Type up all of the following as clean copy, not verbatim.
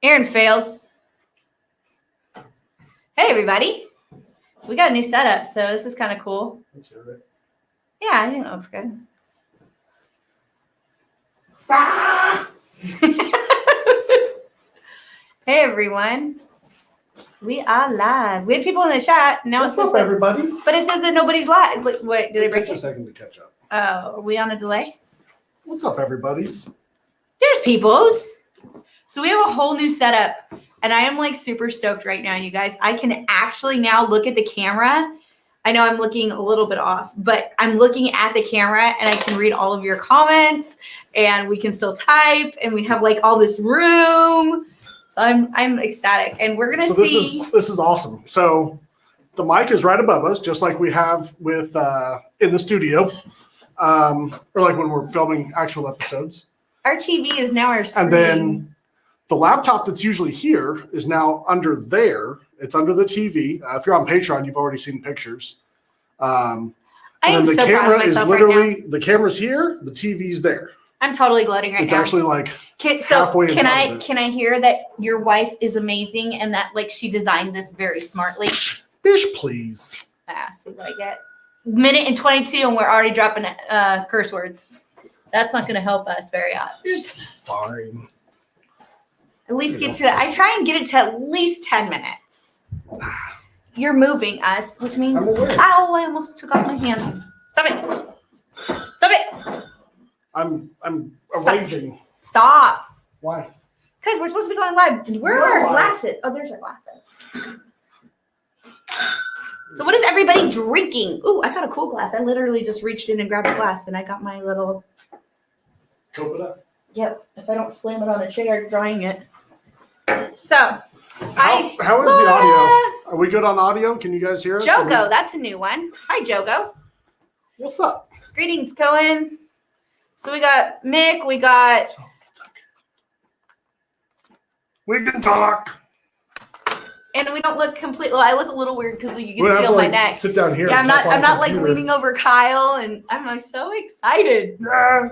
Aaron failed. Hey, everybody. We got a new setup, so this is kind of cool. Let's hear it. Yeah, I think that looks good. Hey, everyone. We are live. We had people in the chat. Now What's it's just up, everybody? But it says that nobody's live. Wait, did I break It takes a it? second to catch up. Oh, are we on a delay? What's up, everybody's? There's peoples. So we have a whole new setup, and I am like super stoked right now, you guys. I can actually now look at the camera. I know I'm looking a little bit off, but I'm looking at the camera and I can read all of your comments, and we can still type, and we have like all this room. So I'm ecstatic, and we're gonna see. This is awesome. So the mic is right above us, just like we have with in the studio, or like when we're filming actual episodes. Our TV is now our screen. And then the laptop that's usually here is now under there. It's under the TV. If you're on Patreon, you've already seen pictures. I am the so camera proud of myself is literally right now. the camera's here, the TV's there. I'm totally gloating right It's now. actually like Can halfway in front of it. I hear that your wife is amazing and that like she designed this very smartly? Bish, please. See what I get. Minute and 22 and we're already dropping curse words. That's not going to help us very much. It's fine. At least get to that. I try and get it to at least 10 minutes. You're moving us, which means, I'm aware. ow, I almost took off my hand. Stop it. Stop it. I'm Stop. arranging. Stop. Why? Because we're supposed to be going live. Where are our glasses? Oh, there's our glasses. So what is everybody drinking? Ooh, I got a cool glass. I literally just reached in and grabbed a glass, and I got my little... Coconut. Yep, if I don't slam it on a chair, drying it. So, How is the audio? Are we good on audio? Can you guys hear us? Jogo, that's a new one. Hi, Jogo. What's up? Greetings, Cohen. So we got Mick, we got... We can talk. And we don't look completely... Well, I look a little weird because you can We'll have feel to, my like, neck. sit down here. Yeah, and I'm not like computer. leaning over Kyle, and I'm like, so excited. Yeah.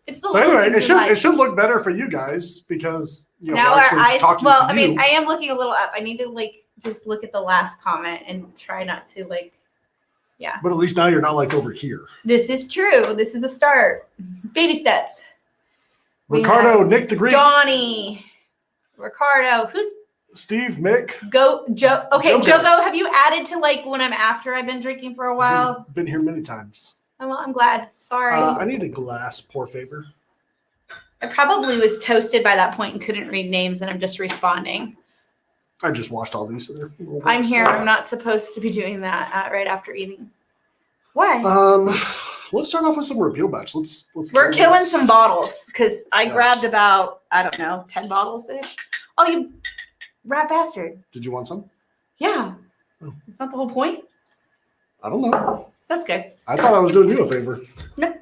It's the So little anyway, things in life. it should look better for you guys because Now we're our actually eyes, talking well, to I mean, you. I am looking a little up. I need to like just look at the last comment and try not to like, yeah. But at least now you're not like over here. This is true. This is a start. Baby steps. We Ricardo, Nick the Greek, Donnie, Ricardo, who's Steve, Mick. Joe? Okay, Jogo. Jogo, have you added to like when I'm after I've been drinking for a while? He's been here many times. Oh, well, I'm glad. Sorry. I need a glass, poor favor. I probably was toasted by that point and couldn't read names, and I'm just responding. I just washed all these. So I'm here. I'm not supposed to be doing that right after eating. Why? Let's start off with some repeal batch. Let's. We're kill killing this. some bottles because I Yeah. grabbed about, I don't know, 10 bottles ish. Oh, you rat bastard. Did you want some? Yeah. Oh. It's not the whole point. I don't know. That's good. I thought I was doing you a favor. No.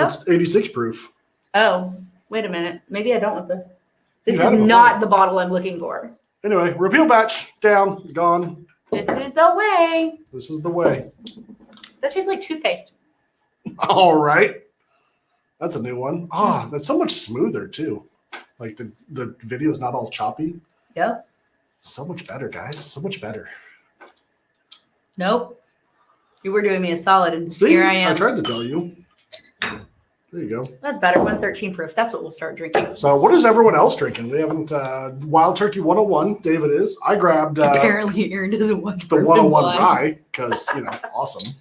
It's 86 proof. Oh, wait a minute. Maybe I don't want this. This You is had it before. not the bottle I'm looking for. Anyway, repeal batch down, gone. This is the way. This is the way. That tastes like toothpaste. All right. That's a new one. Ah, that's so much smoother too. Like the video is not all choppy. Yep. So much better, guys. So much better. Nope. You were doing me a solid, and See, here I am. I tried to tell you. There you go. That's better. 113 proof. That's what we'll start drinking. So what is everyone else drinking? We haven't Wild Turkey 101. David is. I grabbed Apparently, Aaron doesn't watch the Bourbon 101 wine. rye because awesome.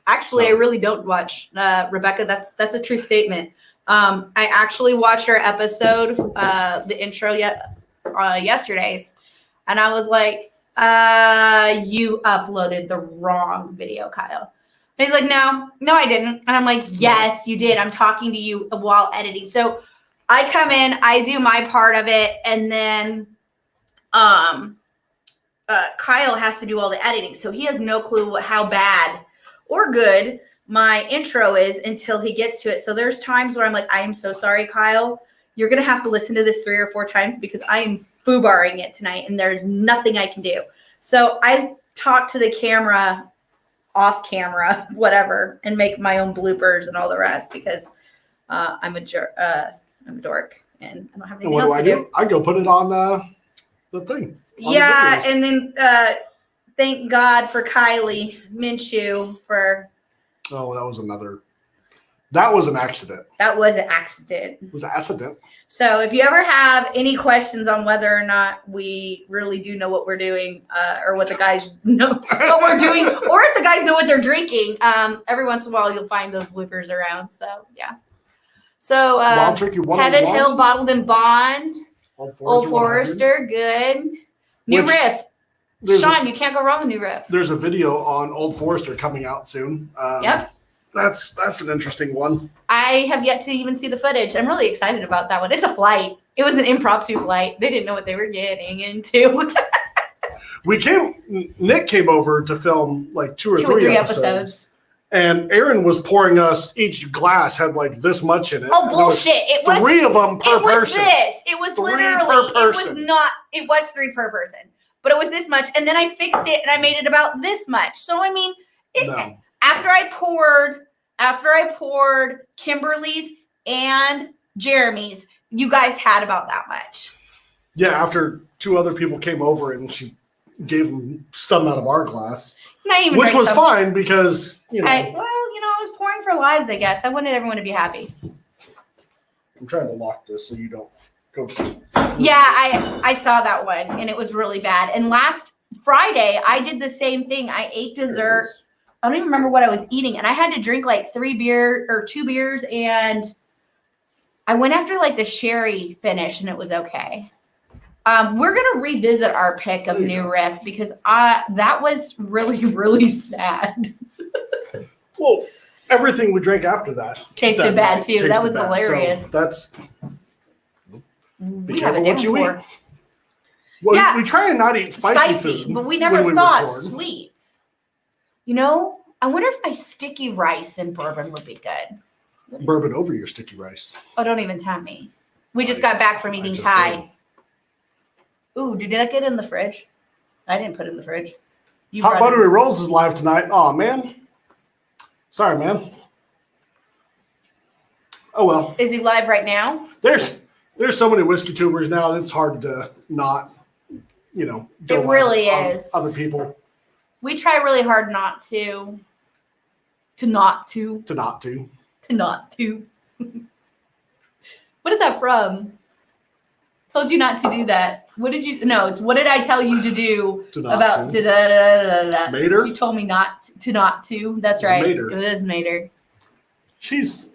Actually, So- I really don't watch Rebecca. That's a true statement. I actually watched our episode, the intro yesterday's, and I was like, "You uploaded the wrong video, Kyle." And he's like, "No, I didn't." And I'm like, "Yes, you did. I'm talking to you while editing." So I come in, I do my part of it, and then Kyle has to do all the editing. So he has no clue how bad or good my intro is until he gets to it. So there's times where I'm like, I am so sorry, Kyle. You're going to have to listen to this 3 or 4 times because I am foobarring it tonight and there's nothing I can do. So I talk to the camera, off camera, whatever, and make my own bloopers and all the rest because I'm a dork and I don't have And anything what else do to I do? I go put it on the thing. On Yeah, the videos. and then thank God for Kylie Minshew for. Oh, that was an accident. That was an accident. It was an accident. So if you ever have any questions on whether or not we really do know what we're doing, or what the guys know what we're doing, or if the guys know what they're drinking, every once in a while you'll find those bloopers around. So yeah. So Wild Turkey 101. Heaven Hill Bottled in Bond, Old 100. Forester, good. New Riff. Sean, you can't go wrong with New Riff. There's a video on Old Forester coming out soon. Yep. That's an interesting one. I have yet to even see the footage. I'm really excited about that one. It's a flight. It was an impromptu flight. They didn't know what they were getting into. Nick came over to film like two or three episodes. And Aaron was pouring us, each glass had like this much in it. Oh, bullshit. It was 3 of them per person. It was 3 literally, per person. it was 3 per person, but it was this much. And then I fixed it and I made it about this much. So, I mean, No. after I poured Kimberly's and Jeremy's, you guys had about that much. Yeah, after 2 other people came over and she gave them some out of our glass. Which was fine because, I was pouring for lives, I guess. I wanted everyone to be happy. I'm trying to lock this so you don't go. Yeah, I saw that one and it was really bad. And last Friday, I did the same thing. I ate dessert. I don't even remember what I was eating. And I had to drink like 2 beers. And I went after like the sherry finish and it was okay. We're going to revisit our pick of New Riff because that was really, really sad. Well, everything we drank after that tasted bad too. That was hilarious. So that's we have a different pour. Well, yeah, we try and not eat spicy food, but we never thought sweets. I wonder if my sticky rice and bourbon would be good. Bourbon over your sticky rice. Oh, don't even tell me. We just got back from eating Thai. Ooh, did that get in the fridge? I didn't put it in the fridge. Hot Buttery Rolls is live tonight. Oh, man. Sorry, man. Oh, well. Is he live right now? There's so many whiskey tubers now. It's hard to not, go it really is. Other people. We try really hard not to. What is that from? Told you not to do that. What did you? No, it's what did I tell you to do about? Mater? You told me not to. That's right. Mater. It is Mater. She's.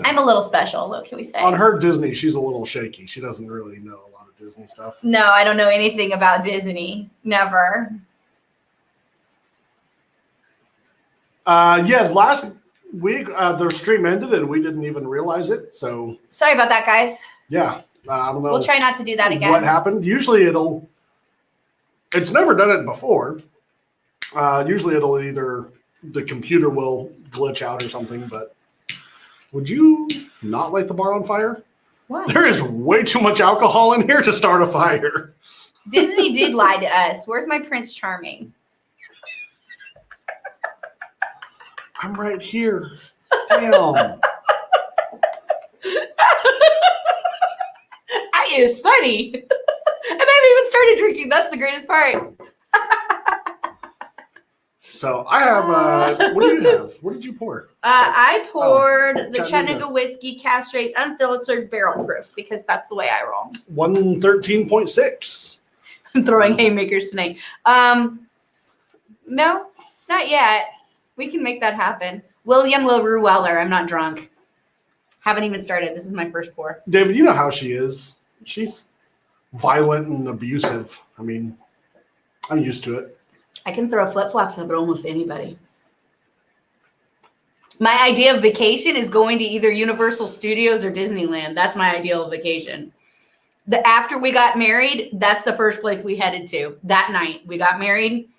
I'm a little special. What can we say? On her Disney, she's a little shaky. She doesn't really know a lot of Disney stuff. No, I don't know anything about Disney. Never. Last week the stream ended and we didn't even realize it. So sorry about that, guys. Yeah. I don't know. We'll try not to do that again. What happened? Usually it's never done it before. Usually it'll either the computer will glitch out or something, but would you not light the bar on fire? What? There is way too much alcohol in here to start a fire. Disney did lie to us. Where's my Prince Charming? I'm right here. Damn. Is funny. And I haven't even started drinking. That's the greatest part. So I have, what do you have? What did you pour? I poured the Chattanooga whiskey castrate unfiltered barrel proof because that's the way I roll. 113.6. I'm throwing haymakers tonight. No, not yet. We can make that happen. William LaRue Weller. I'm not drunk. Haven't even started. This is my first pour. David, you know how she is. She's violent and abusive. I mean, I'm used to it. I can throw flip-flops up at almost anybody. My idea of vacation is going to either Universal Studios or Disneyland. That's my ideal vacation. After we got married, that's the first place we headed to. That night we got married.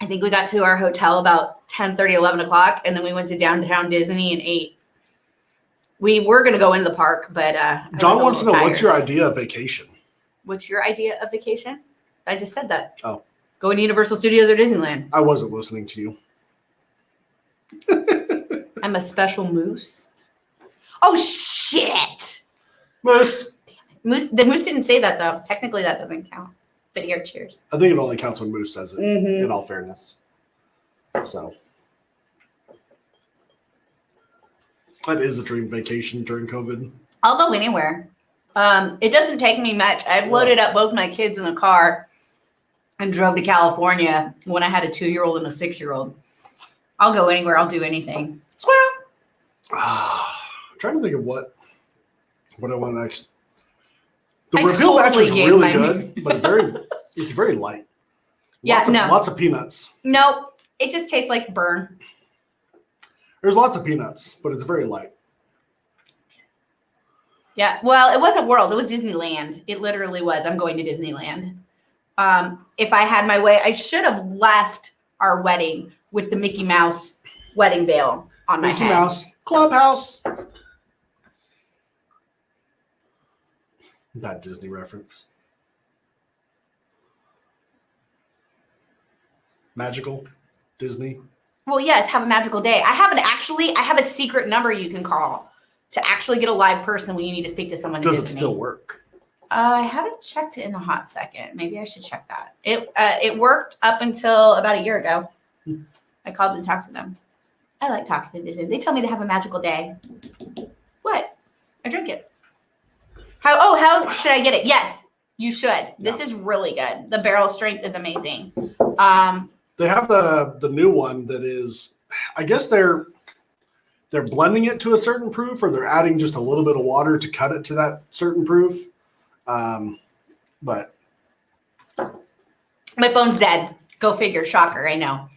I think we got to our hotel about 10:30, 11 o'clock, and then we went to downtown Disney and ate. We were going to go in the park, but John wants to know, what's your idea of vacation? What's your idea of vacation? I just said that. Oh. Going to Universal Studios or Disneyland. I wasn't listening to you. I'm a special moose. Oh, shit. Moose. The moose didn't say that though. Technically, that doesn't count. But here, cheers. I think it only counts when Moose says it. Mm-hmm. In all fairness, so that is a dream vacation during COVID. I'll go anywhere. It doesn't take me much. I've loaded up both my kids in a car and drove to California when I had a 2-year-old and a 6-year-old. I'll go anywhere. I'll do anything. Well, I'm trying to think of what I want next. The I repeal batch totally is gave really my- good, but it's very light. Yeah, Lots of peanuts. no, it just tastes like burn. There's lots of peanuts, but it's very light. Yeah, well, it wasn't World. It was Disneyland. It literally was. I'm going to Disneyland. If I had my way, I should have left our wedding with the Mickey Mouse wedding veil on my Mickey head. Mouse Clubhouse. That Disney reference. Magical Disney. Well, yes, have a magical day. I have a secret number you can call to actually get a live person when you need to speak to someone. Does in it Disney. still work? I haven't checked it in a hot second. Maybe I should check that. It worked up until about a year ago. I called and talked to them. I like talking to Disney. They tell me to have a magical day. What? I drink it. How should I get it? Yes, you should. This is really good. The barrel strength is amazing. They have the new one that is, I guess they're blending it to a certain proof, or they're adding just a little bit of water to cut it to that certain proof. But my phone's dead. Go figure. Shocker. I know.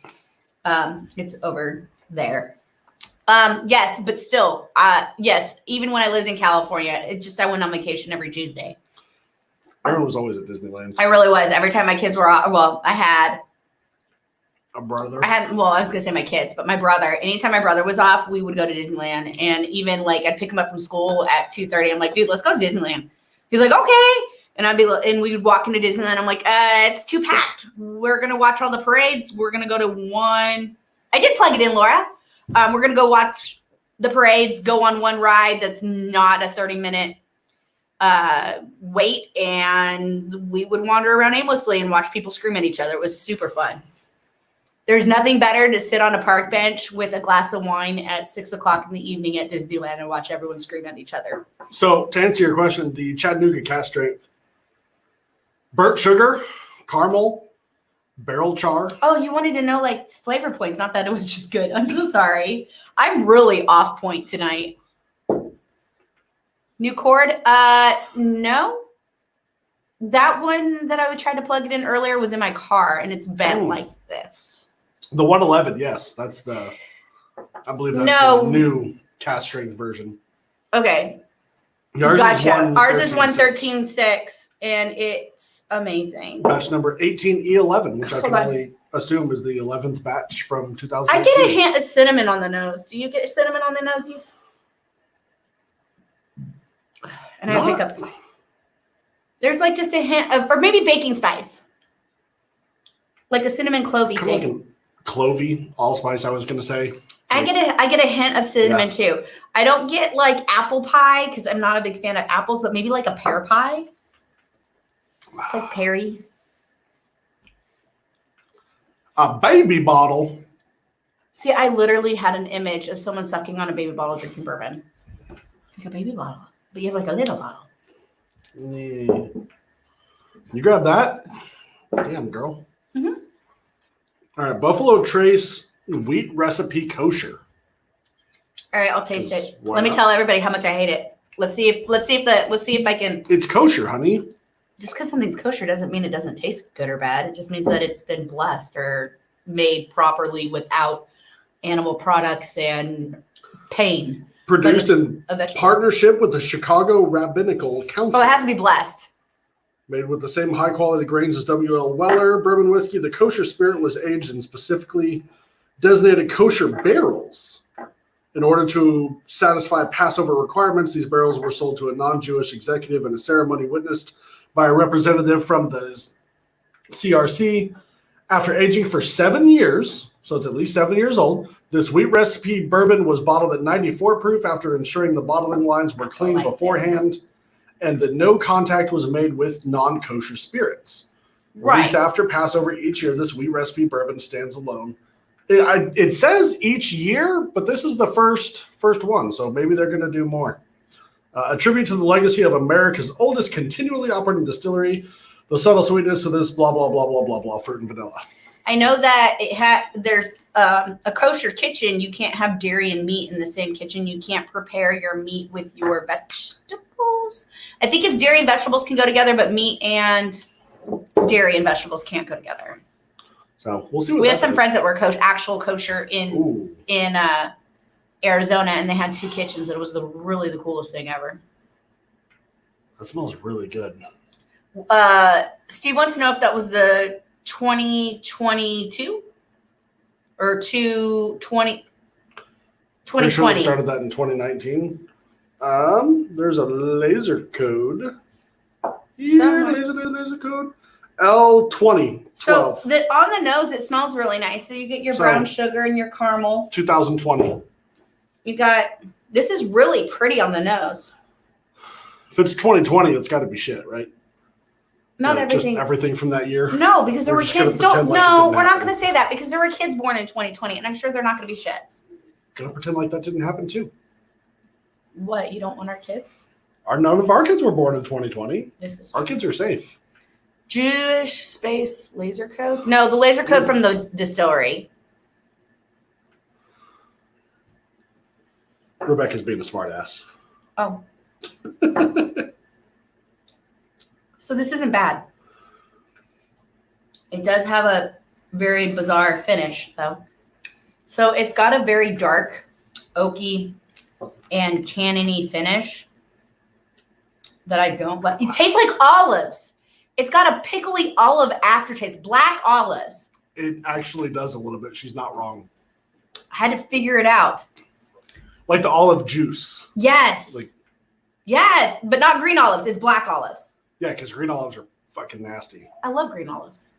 It's over there. Yes, but still, yes. Even when I lived in California, I went on vacation every Tuesday. Aaron was always at Disneyland. I really was. Every time my kids were off, well, I A brother. was gonna say my kids, but my brother. Anytime my brother was off, we would go to Disneyland, and even like I'd pick him up from school at 2:30. I'm like, dude, let's go to Disneyland. He's like, okay. And we would walk into Disneyland. I'm like, it's too packed. We're gonna watch all the parades. We're gonna go to one. I did plug it in, Laura. We're gonna go watch the parades, go on one ride that's not a 30-minute wait, and we would wander around aimlessly and watch people scream at each other. It was super fun. There's nothing better to sit on a park bench with a glass of wine at 6:00 in the evening at Disneyland and watch everyone scream at each other. So to answer your question, the Chattanooga cast strength, burnt sugar, caramel, barrel char. Oh, you wanted to know like flavor points, not that it was just good. I'm so sorry. I'm really off point tonight. New cord? No. That one that I would try to plug it in earlier was in my car, and it's bent like this. The 111, yes, I believe that's the new cast strength version. Okay. Ours Gotcha. Ours is 113.6. 113.6, and it's amazing. Batch number 18E11, which I can Hold on. only assume is the 11th batch from 2000. I get a hint of cinnamon on the nose. Do you get cinnamon on the nosies? And I have hiccups. There's like just a hint of, or maybe baking spice. Like a cinnamon clovey Kind of thing. like a clovey allspice, I was going to say. I get a hint of cinnamon too. I don't get like apple pie because I'm not a big fan of apples, but maybe like a pear pie. Like Perry. A baby bottle. See, I literally had an image of someone sucking on a baby bottle drinking bourbon. It's like a baby bottle, but you have like a little bottle. You grab that? Damn, girl. Mm-hmm. All right, Buffalo Trace wheat recipe kosher. All right, I'll taste it. Why Let me not? tell everybody how much I hate it. Let's see if I can. It's kosher, honey. Just because something's kosher doesn't mean it doesn't taste good or bad. It just means that it's been blessed or made properly without animal products and pain. Produced But it's in a vegetable. partnership with the Chicago Rabbinical Council. Oh, it has to be blessed. Made with the same high quality grains as W.L. Weller bourbon whiskey, the kosher spirit was aged in specifically designated kosher barrels. In order to satisfy Passover requirements, these barrels were sold to a non-Jewish executive in a ceremony witnessed by a representative from the CRC. After aging for 7 years, so it's at least 7 years old, this wheat recipe bourbon was bottled at 94 proof after ensuring the bottling lines were clean like beforehand. and that no contact was made with non-kosher spirits. Released after Passover each year, this wheat recipe bourbon stands alone. It says each year, but this is the first one, so maybe they're going to do more. A tribute to the legacy of America's oldest continually operating distillery, the subtle sweetness of this blah, blah, blah, blah, blah, blah, fruit and vanilla. I know that there's a kosher kitchen. You can't have dairy and meat in the same kitchen. You can't prepare your meat with your vegetables. I think it's dairy and vegetables can go together, but meat and dairy and vegetables can't go together. So we'll see. What we had some friends that were actual kosher in Arizona, and they had 2 kitchens. It was really the coolest thing ever. That smells really good. Steve wants to know if that was the 2022 or 2020. Pretty sure they started that in 2019. There's a laser code. Yeah, laser code. L20. So on the nose, it smells really nice. So you get your brown sugar and your caramel. 2020. You got, this is really pretty on the nose. If it's 2020, it's got to be shit, right? Not everything. Just everything from that year? No, because there were kids. We're not going to say that because there were kids born in 2020, and I'm sure they're not going to be shits. Gonna pretend like that didn't happen too. What? You don't want our kids? None of our kids were born in 2020. Our kids are safe. Jewish space laser code? No, the laser code from the distillery. Rebecca's being a smart ass. Oh. So this isn't bad. It does have a very bizarre finish, though. So it's got a very dark, oaky, and tanniny finish that I don't like. It tastes like olives. It's got a pickly olive aftertaste, black olives. It actually does a little bit. She's not wrong. I had to figure it out. Like the olive juice. Yes. Yes, but not green olives. It's black olives. Yeah, because green olives are fucking nasty. I love green olives.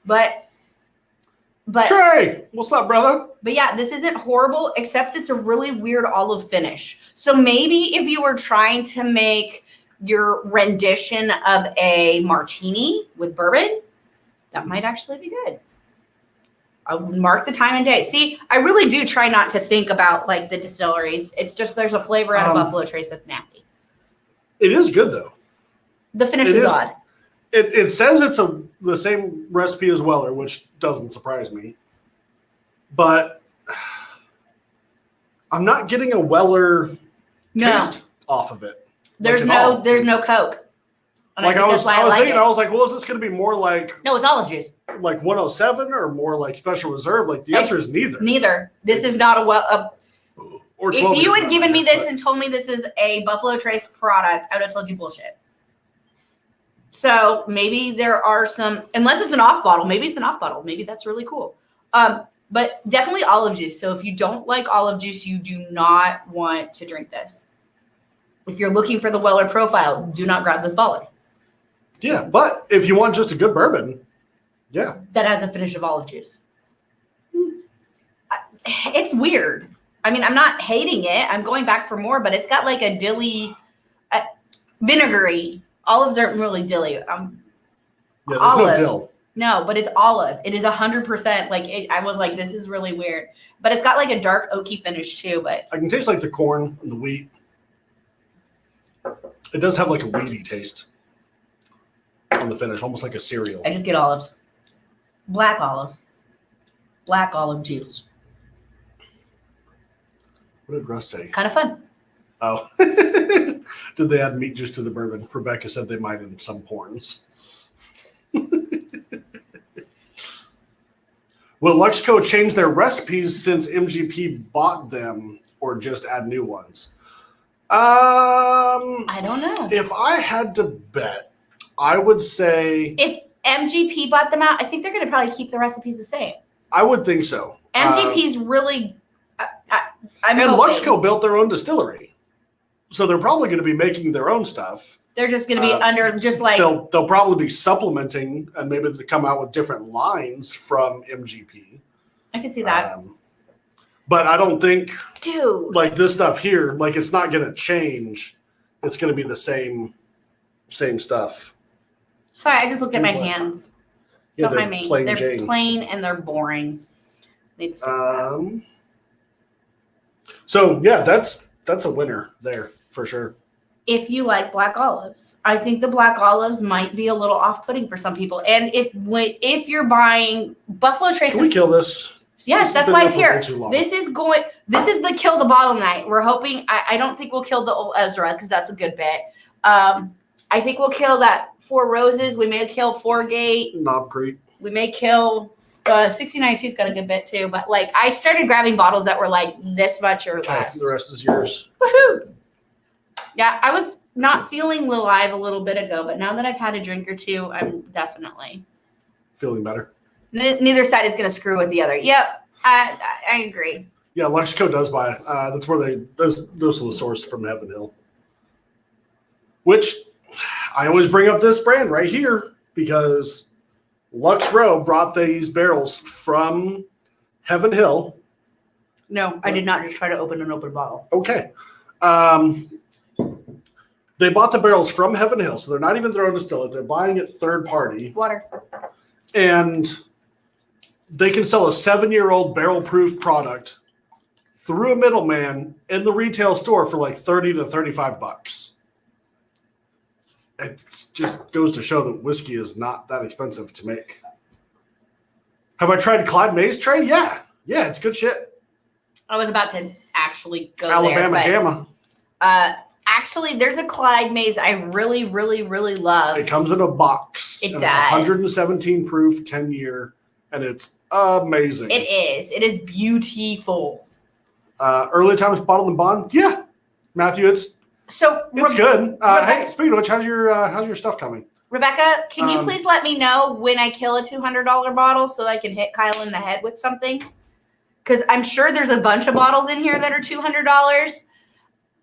But Trey, what's up, brother? But yeah, this isn't horrible, except it's a really weird olive finish. So maybe if you were trying to make your rendition of a martini with bourbon, that might actually be good. I'll mark the time and day. See, I really do try not to think about like the distilleries. It's just there's a flavor out of Buffalo Trace that's nasty. It is good though. The finish is odd. It says it's the same recipe as Weller, which doesn't surprise me. But I'm not getting a Weller taste off of it. There's no Coke. And I was thinking, well, is this going to be more like? No, it's olive juice. Like 107 or more like Special Reserve? Like the answer is neither. Neither. This is not or if you had given me this and told me this is a Buffalo Trace product, I would have told you bullshit. So maybe there are some, unless it's an off bottle, maybe it's an off bottle. Maybe that's really cool. But definitely olive juice. So if you don't like olive juice, you do not want to drink this. If you're looking for the Weller profile, do not grab this bottle. Yeah, but if you want just a good bourbon, yeah. That has a finish of olive juice. It's weird. I mean, I'm not hating it. I'm going back for more, but it's got like a dilly, vinegary. Olives aren't really dilly. Yeah, there's no dill. No, but it's olive. It is 100%. I was like, this is really weird. But it's got like a dark oaky finish too. But I can taste like the corn and the wheat. It does have like a wheaty taste on the finish, almost like a cereal. I just get olives. Black olives. Black olive juice. What did Russ say? It's kind of fun. Oh. Did they add meat juice to the bourbon? Rebecca said they might in some porns. Will Luxco change their recipes since MGP bought them or just add new ones? I don't know. If I had to bet, I would say... If MGP bought them out, I think they're going to probably keep the recipes the same. I would think so. MGP's really... and Luxco built their own distillery. So they're probably going to be making their own stuff. They're just going to be under just like... They'll probably be supplementing and maybe they come out with different lines from MGP. I can see that. But I don't think... Dude. Like this stuff here, like it's not going to change. It's going to be the same same stuff. Sorry, I just looked at my What? hands. Yeah, Don't mind me. plain They're Jane. plain and they're boring. Need to fix that. So yeah, that's a winner there for sure. If you like black olives, I think the black olives might be a little off-putting for some people. And if you're buying Buffalo Trace, Can we kill this? Yes, This has that's been why there it's for here. way too long. This is the kill the bottle night. We're hoping. I don't think we'll kill the old Ezra because that's a good bit. I think we'll kill that Four Roses. We may kill Four Gate. Knob Creek. We may kill 6092's got a good bit too. But like I started grabbing bottles that were like this much or Okay, less. the rest is yours. Woohoo! Yeah, I was not feeling alive a little bit ago, but now that I've had a drink or two, I'm definitely Feeling better. neither side is going to screw with the other. Yep, I agree. Yeah, Luxico does buy. That's where those are the sourced from Heaven Hill. Which I always bring up this brand right here because Lux Row brought these barrels from Heaven Hill. No, I did not just try to open an open bottle. Okay. They bought the barrels from Heaven Hill, so they're not even their own distillate. They're buying it third party. Water. And they can sell a 7-year-old barrel-proof product through a middleman in the retail store for like $30 to $35. It just goes to show that whiskey is not that expensive to make. Have I tried Clyde Mays Trey? Yeah, it's good shit. I was about to actually go Alabama there. Jamma. Actually, there's a Clyde Mays I really, really, really love. It comes in a box. It and does. It's 117 proof, 10-year, and it's amazing. It is. It is beautiful. Early times bottled and bond. Yeah, Matthew, it's good. Hey, speaking of which, how's your stuff coming? Rebecca, can you please let me know when I kill a $200 bottle so that I can hit Kyle in the head with something? Because I'm sure there's a bunch of bottles in here that are $200.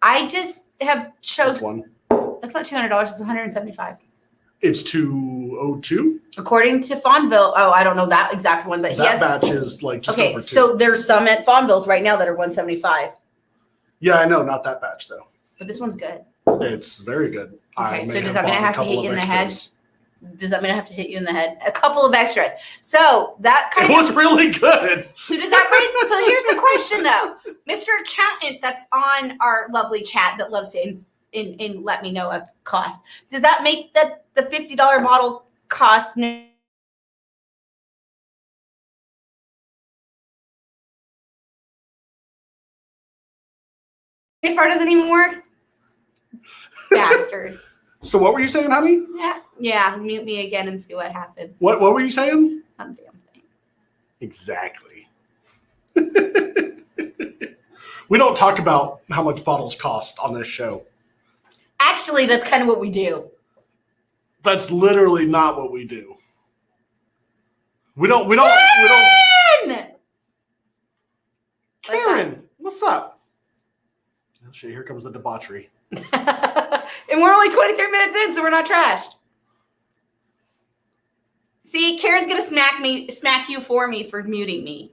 I just have That's one. That's not $200. It's $175. It's 202. According to Fawnville. Oh, I don't know that exact one, but That batch is like just over 2. So there's some at Fawnville's right now that are $175. Yeah, I know, not that batch though. But this one's good. It's very good. Okay, so does that mean I have to hit you in the head? Does that mean I have to hit you in the head? A couple of extras. So that kind It was really good. So does that raise? So here's the question though, Mr. Accountant, that's on our lovely chat that loves to in let me know of cost. Does that make the $50 bottle cost? This part doesn't even work. Bastard. So what were you saying, honey? Yeah. Mute me again and see what happens. What were you saying? Damn thing. Exactly. We don't talk about how much bottles cost on this show. Actually, that's kind of what we do. That's literally not what we do. We don't. Karen, what's up? Oh shit, here comes the debauchery. And we're only 23 minutes in, so we're not trashed. See, Karen's gonna smack you for me for muting me.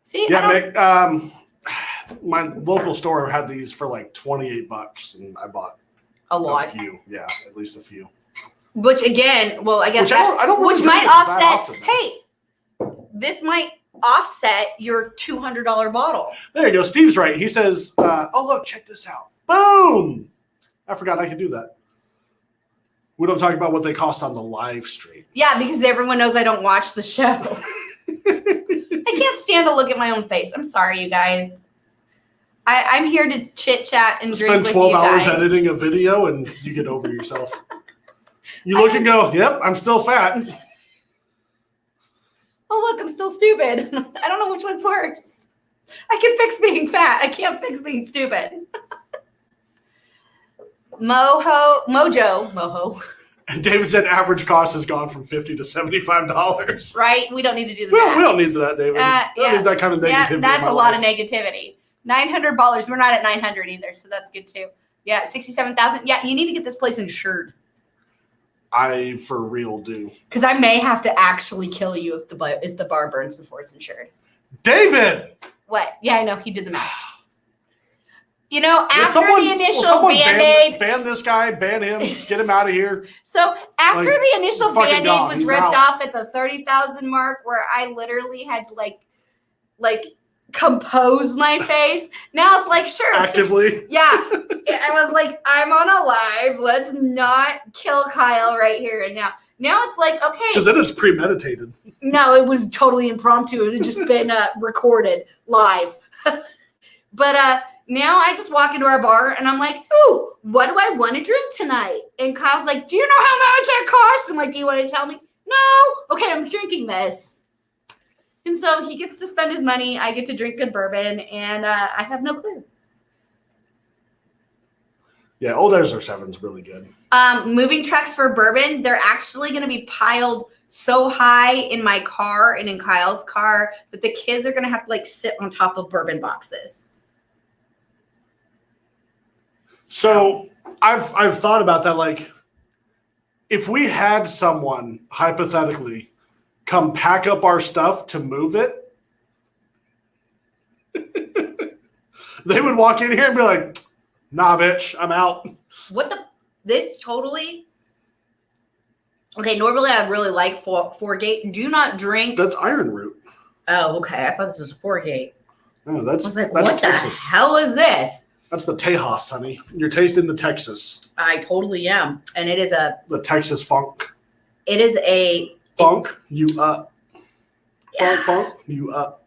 See, yeah, Mick. My local store had these for like $28, and I bought a few. Yeah, at least a few. Which again, well, I guess which might offset. Hey, this might offset your $200 bottle. There you go. Steve's right. He says, "Oh look, check this out." Boom! I forgot I could do that. We don't talk about what they cost on the live stream. Yeah, because everyone knows I don't watch the show. I can't stand to look at my own face. I'm sorry, you guys. I'm here to chit chat and drink with you guys. Spend 12 hours editing a video and you get over yourself. You look and go, "Yep, I'm still fat." Oh, look, I'm still stupid. I don't know which one's worse. I can fix being fat. I can't fix being stupid. Mojo. And David said average cost has gone from $50 to $75. Right? We don't need to do the math. We don't need that, David. We don't need that kind of negativity. Yeah, that's a lot of negativity. $900. We're not at 900 either, so that's good too. Yeah, 67,000. Yeah, you need to get this place insured. I for real do. Because I may have to actually kill you if the bar burns before it's insured. David! What? Yeah, I know. He did the math. After the initial Band-Aid. Ban this guy, ban him, get him out of here. So after the initial Band-Aid was ripped off at the 30,000 mark, where I literally had to like compose my face. Now it's like, sure. Actively. I was like, I'm on a live. Let's not kill Kyle right here and now. Now it's like, okay. Because then it's premeditated. No, it was totally impromptu. It had just been recorded live. But now I just walk into our bar and I'm like, ooh, what do I want to drink tonight? And Kyle's like, do you know how much that costs? I'm like, do you want to tell me? No. Okay, I'm drinking this. And so he gets to spend his money. I get to drink good bourbon, and I have no clue. Yeah, Old Ezra 7's really good. Moving trucks for bourbon, they're actually going to be piled so high in my car and in Kyle's car that the kids are going to have to sit on top of bourbon boxes. So I've thought about that. If we had someone hypothetically come pack up our stuff to move it, they would walk in here and be like, nah, bitch, I'm out. This totally? Okay, normally I really like four gate. Do not drink. That's Iron Root. Oh, okay. I thought this was a 4-gate. No, I was like, what Texas. The hell is this? That's the Tejas, honey. You're tasting the Texas. I totally am. And it is the Texas funk. It is a funk, you up. Funk, you up.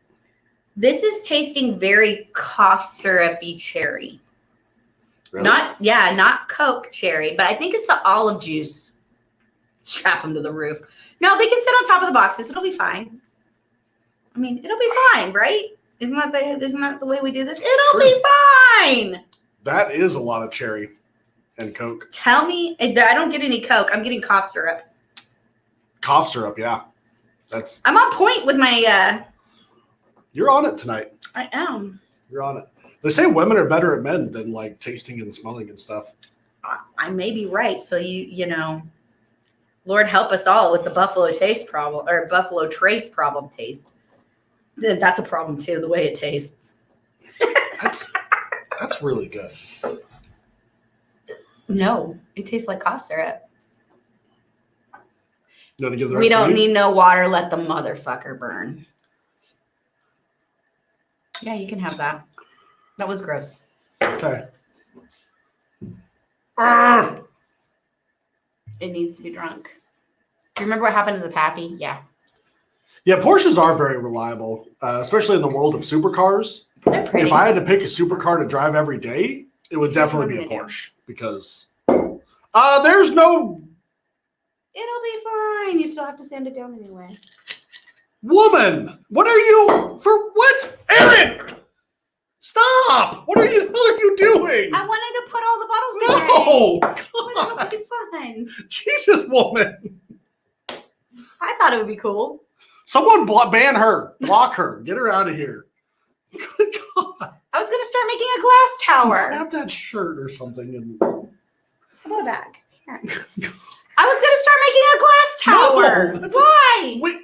This is tasting very cough syrupy cherry. Really? Not Coke cherry, but I think it's the olive juice. Strap them to the roof. No, they can sit on top of the boxes. It'll be fine. I mean, it'll be fine, right? Isn't that the way we do this? It'll be fine. That is a lot of cherry and Coke. Tell me, I don't get any Coke. I'm getting cough syrup. Cough syrup, yeah. I'm on point with my. You're on it tonight. I am. You're on it. They say women are better at men than tasting and smelling and stuff. I may be right. So Lord help us all with the Buffalo taste problem or Buffalo Trace problem taste. That's a problem too, the way it tastes. That's really good. No, it tastes like cough syrup. You want to give the rest we don't to me? need no water. Let the motherfucker burn. Yeah, you can have that. That was gross. Okay. It needs to be drunk. Do you remember what happened to the Pappy? Yeah. Yeah, Porsches are very reliable, especially in the world of supercars. They're pretty. If I had to pick a supercar to drive every day, it would definitely be a Porsche because there's no. It'll be fine. You still have to sand it down anyway. Woman, what are you for? What, Aaron? Stop! What are you doing? I wanted to put all the bottles away. No, it'll be fun. Jesus, woman. I thought it would be cool. Someone ban her, block her, get her out of here. Good God! I was gonna start making a glass tower. Grab that shirt or something and. How about a bag? Here. I was gonna start making a glass tower. No, Why?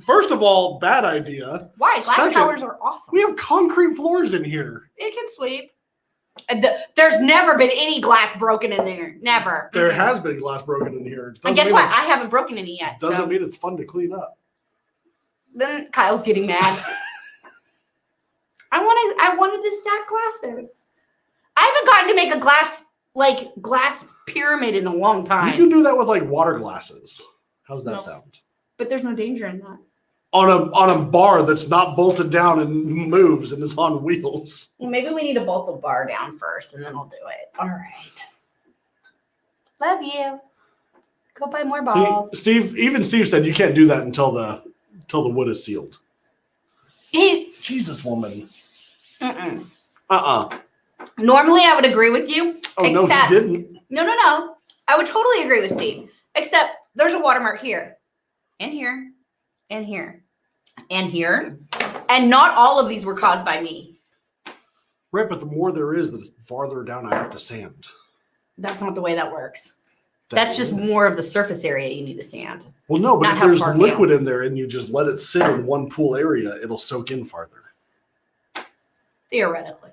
First of all, bad idea. Why? Glass towers are awesome. We have concrete floors in here. It can sweep. There's never been any glass broken in there. Never. There has been glass broken in here. And guess what? I haven't broken any yet. Doesn't mean it's fun to clean up. Then Kyle's getting mad. I wanted to stack glasses. I haven't gotten to make a glass pyramid in a long time. You can do that with water glasses. How's that sound? But there's no danger in that. On a bar that's not bolted down and moves and is on wheels. Well, maybe we need to bolt the bar down first and then I'll do it. All right. Love you. Go buy more balls. Steve said you can't do that until the wood is sealed. Jesus, woman. Normally I would agree with you. Oh, no, he didn't. No. I would totally agree with Steve. Except there's a watermark here. And here. And here. And here. And not all of these were caused by me. Right, but the more there is, the farther down I have to sand. That's not the way that works. That's just more of the surface area you need to sand. Well, no, but if there's liquid in there and you just let it sit in one pool area, it'll soak in farther. Theoretically.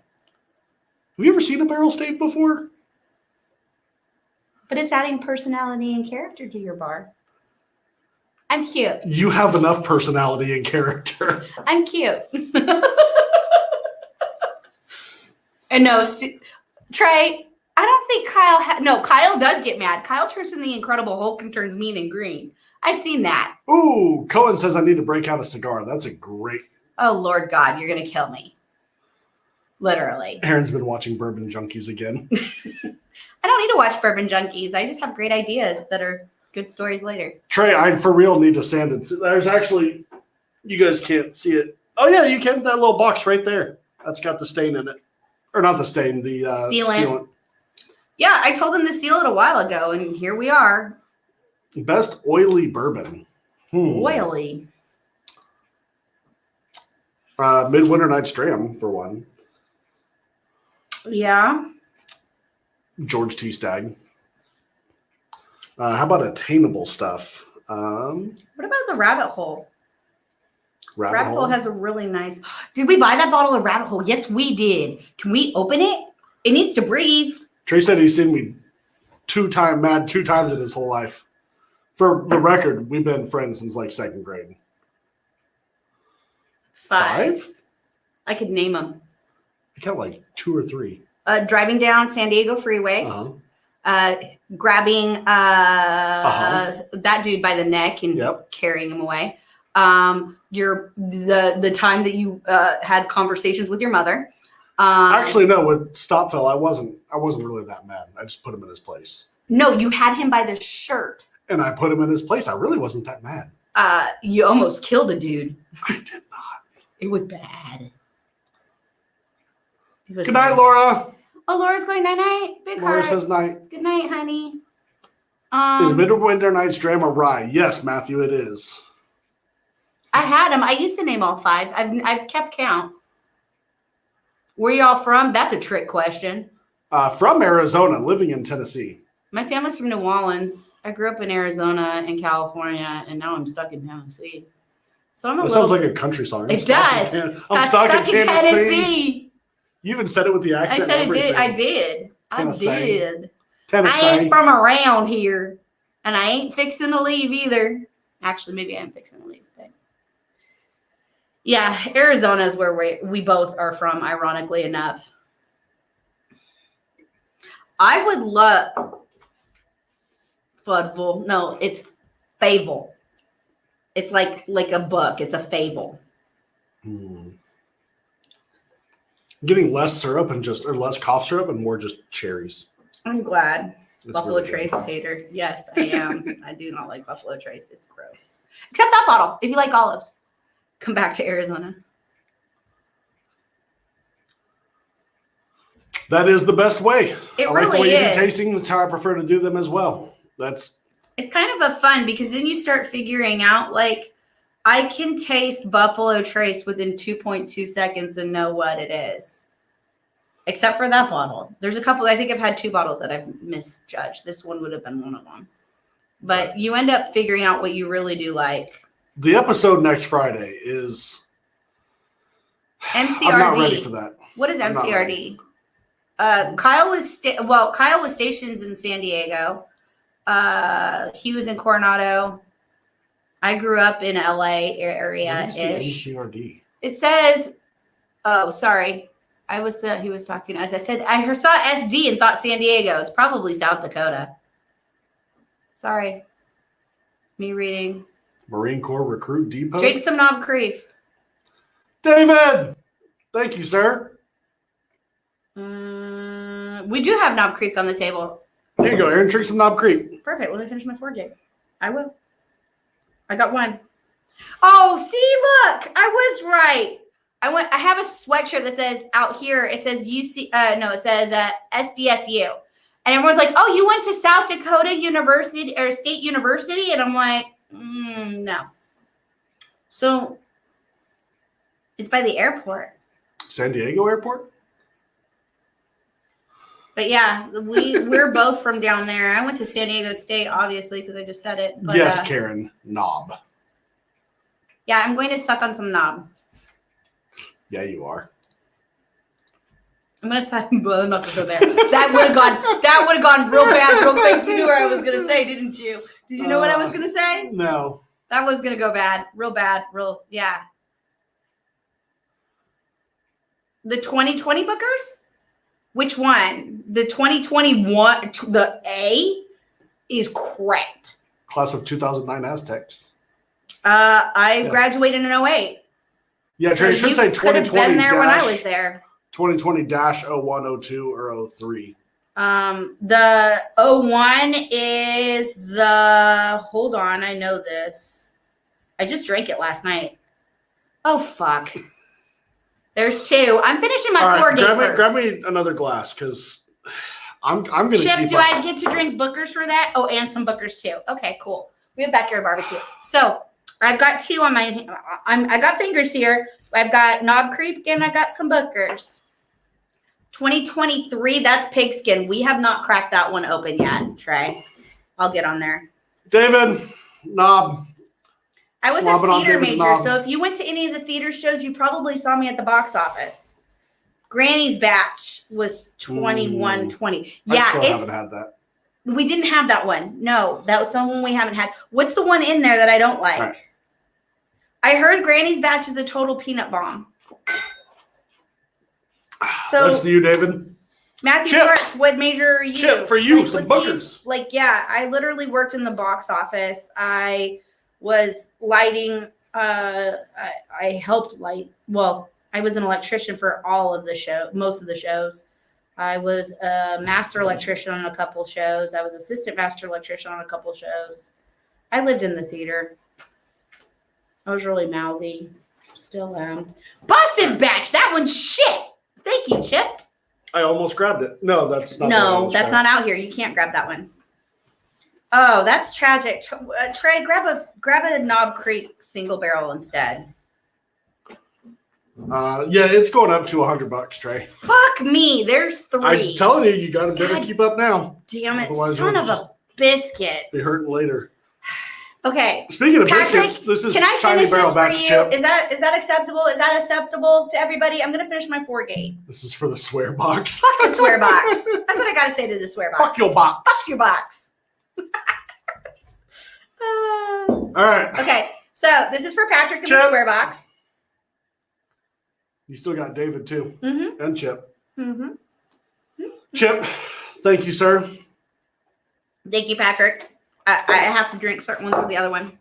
Have you ever seen a barrel stave before? But it's adding personality and character to your bar. I'm cute. You have enough personality and character. I'm cute. And no, Trey, I don't think Kyle. Kyle does get mad. Kyle turns into the Incredible Hulk and turns mean and green. I've seen that. Ooh, Cohen says I need to break out a cigar. That's a great. Oh, Lord God, you're going to kill me. Literally. Aaron's been watching Bourbon Junkies again. I don't need to watch Bourbon Junkies. I just have great ideas that are good stories later. Trey, I for real need to sand it. There's actually, you guys can't see it. Oh, yeah, you can. That little box right there. That's got the stain in it. Or not the stain, the sealant. Yeah, I told them to seal it a while ago, and here we are. Best oily bourbon. Oily. Midwinter Night's Dram, for one. Yeah. George T. Stagg. How about attainable stuff? What about the Rabbit Hole? Rabbit Hole has a really nice. Did we buy that bottle of Rabbit Hole? Yes, we did. Can we open it? It needs to breathe. Trey said he's seen me mad two times in his whole life. For the record, we've been friends since like second grade. Five? I could name them. I count like 2 or 3. Driving down San Diego Freeway. Grabbing that dude by the neck and carrying him away. The time that you had conversations with your mother. Actually, no. With Stopfell, I wasn't really that mad. I just put him in his place. No, you had him by the shirt. And I put him in his place. I really wasn't that mad. You almost killed a dude. I did not. It was bad. Good night, Laura. Oh, Laura's going night-night. Big Laura hearts. says night. Good night, honey. Is Midwinter Night's Dram a rye? Yes, Matthew, it is. I had them. I used to name all 5. I've kept count. Where y'all from? That's a trick question. From Arizona, living in Tennessee. My family's from New Orleans. I grew up in Arizona and California, and now I'm stuck in Tennessee. So I'm a sounds like a country song. It does. I'm stuck in Tennessee. You even said it with the accent. I said it did. I did. Tennessee. I did. Tennessee. I ain't from around here, and I ain't fixing to leave either. Actually, maybe I am fixing to leave. But yeah, Arizona is where we both are from, ironically enough. I would love Fudville. No, it's Fable. It's like a book. It's a fable. Getting less syrup and less cough syrup and more just cherries. I'm glad. It's Buffalo really Trace hater. Yes, I am. I do not like Buffalo Trace. It's gross. Except that bottle. If you like olives, come back to Arizona. That is the best way. It I like really the way you do is. tasting. That's how I prefer to do them as well. It's kind of a fun because then you start figuring out like I can taste Buffalo Trace within 2.2 seconds and know what it is. Except for that bottle. There's a couple, I think I've had 2 bottles that I've misjudged. This one would have been one of them. But you end up figuring out what you really do like. The episode next Friday is MCRD. I'm not ready for that. What is MCRD? Kyle was stationed in San Diego. He was in Coronado. I grew up in LA area-ish. MCRD. It says, oh, sorry. He was talking to us. I said, I saw SD and thought San Diego. It's probably South Dakota. Sorry. Me reading. Marine Corps Recruit Depot. Drink some Knob Creek. David! Thank you, sir. We do have Knob Creek on the table. Here you go, Aaron. Drink some Knob Creek. Perfect. Let me finish my 4J. I will. I got one. Oh, see, look. I was right. I have a sweatshirt that says out here, it says it says SDSU. And everyone's like, oh, you went to South Dakota University or State University? And I'm like, no. So it's by the airport. San Diego Airport? But yeah, we're both from down there. I went to San Diego State, obviously, because I just said it. But, yes, Karen. Knob. Yeah, I'm going to suck on some knob. Yeah, you are. I'm gonna say, well, I'm not gonna go there. That would have gone real bad, real quick. You knew what I was gonna say, didn't you? Did you know what I was gonna say? No. That was gonna go bad, yeah. The 2020 Bookers? Which one? The 2021, the A is crap. Class of 2009 Aztecs. I graduated in 08. Yeah, Trey, it should say 2020 been there when I was there. 2020-0102 or 03. The 01 is the, hold on, I know this. I just drank it last night. Oh, fuck. There's two. I'm finishing my 4 gate first. Grab me another glass, because I'm going to Chip, do I get to drink Bookers for that? Oh, and some Bookers too. Okay, cool. We have backyard barbecue. So I've got 2 on my, I got fingers here. I've got Knob Creek and I got some Bookers. 2023, that's pigskin. We have not cracked that one open yet, Trey. I'll get on there. David, Knob. I was a theater major, so if you went to any of the theater shows, you probably saw me at the box office. Granny's Batch was 2120. Yeah, I still haven't had that. We didn't have that one. No, that's the one we haven't had. What's the one in there that I don't like? Right. I heard Granny's Batch is a total peanut bomb. So that's to you, David. Matthew Clark's, what major are you? Chip, for you, some Bookers. I literally worked in the box office. I was lighting. I helped light. Well, I was an electrician for all of the show, most of the shows. I was a master electrician on a couple shows. I was assistant master electrician on a couple shows. I lived in the theater. I was really mouthy. Still am. Boston's Batch. That one's shit. Thank you, Chip. I almost grabbed it. No, that's not. No, that's not out here. You can't grab that one. Oh, that's tragic. Trey, grab a Knob Creek single barrel instead. Yeah, it's going up to $100, Trey. Fuck me. There's 3. I'm telling you, you got to better keep up now. Damn it, son of a biscuit. Be hurting later. Okay. Speaking of biscuits, this is Shiny Barrel Batch Chip. Is that acceptable? Is that acceptable to everybody? I'm gonna finish my 4 gate. This is for the swear box. Fuck the swear box. That's what I gotta say to the swear box. Fuck your box. Fuck your box. All right. Okay, so this is for Patrick and the swear box. You still got David too, and Chip. Chip, thank you, sir. Thank you, Patrick. I have to drink certain ones with the other one.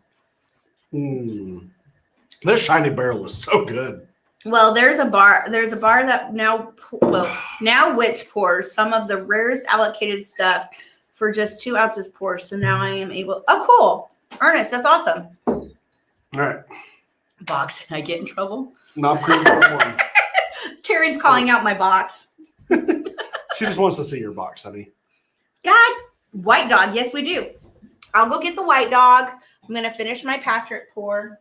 This Shiny Barrel is so good. Well, there's a bar that now which pours some of the rarest allocated stuff for just 2 ounces pour. So now I am able. Oh, cool, Ernest, that's awesome. All right. Box, did I get in trouble? Knob Creek 1. Karen's calling out my box. She just wants to see your box, honey. God, White Dog. Yes, we do. I'll go get the White Dog. I'm going to finish my Patrick pour.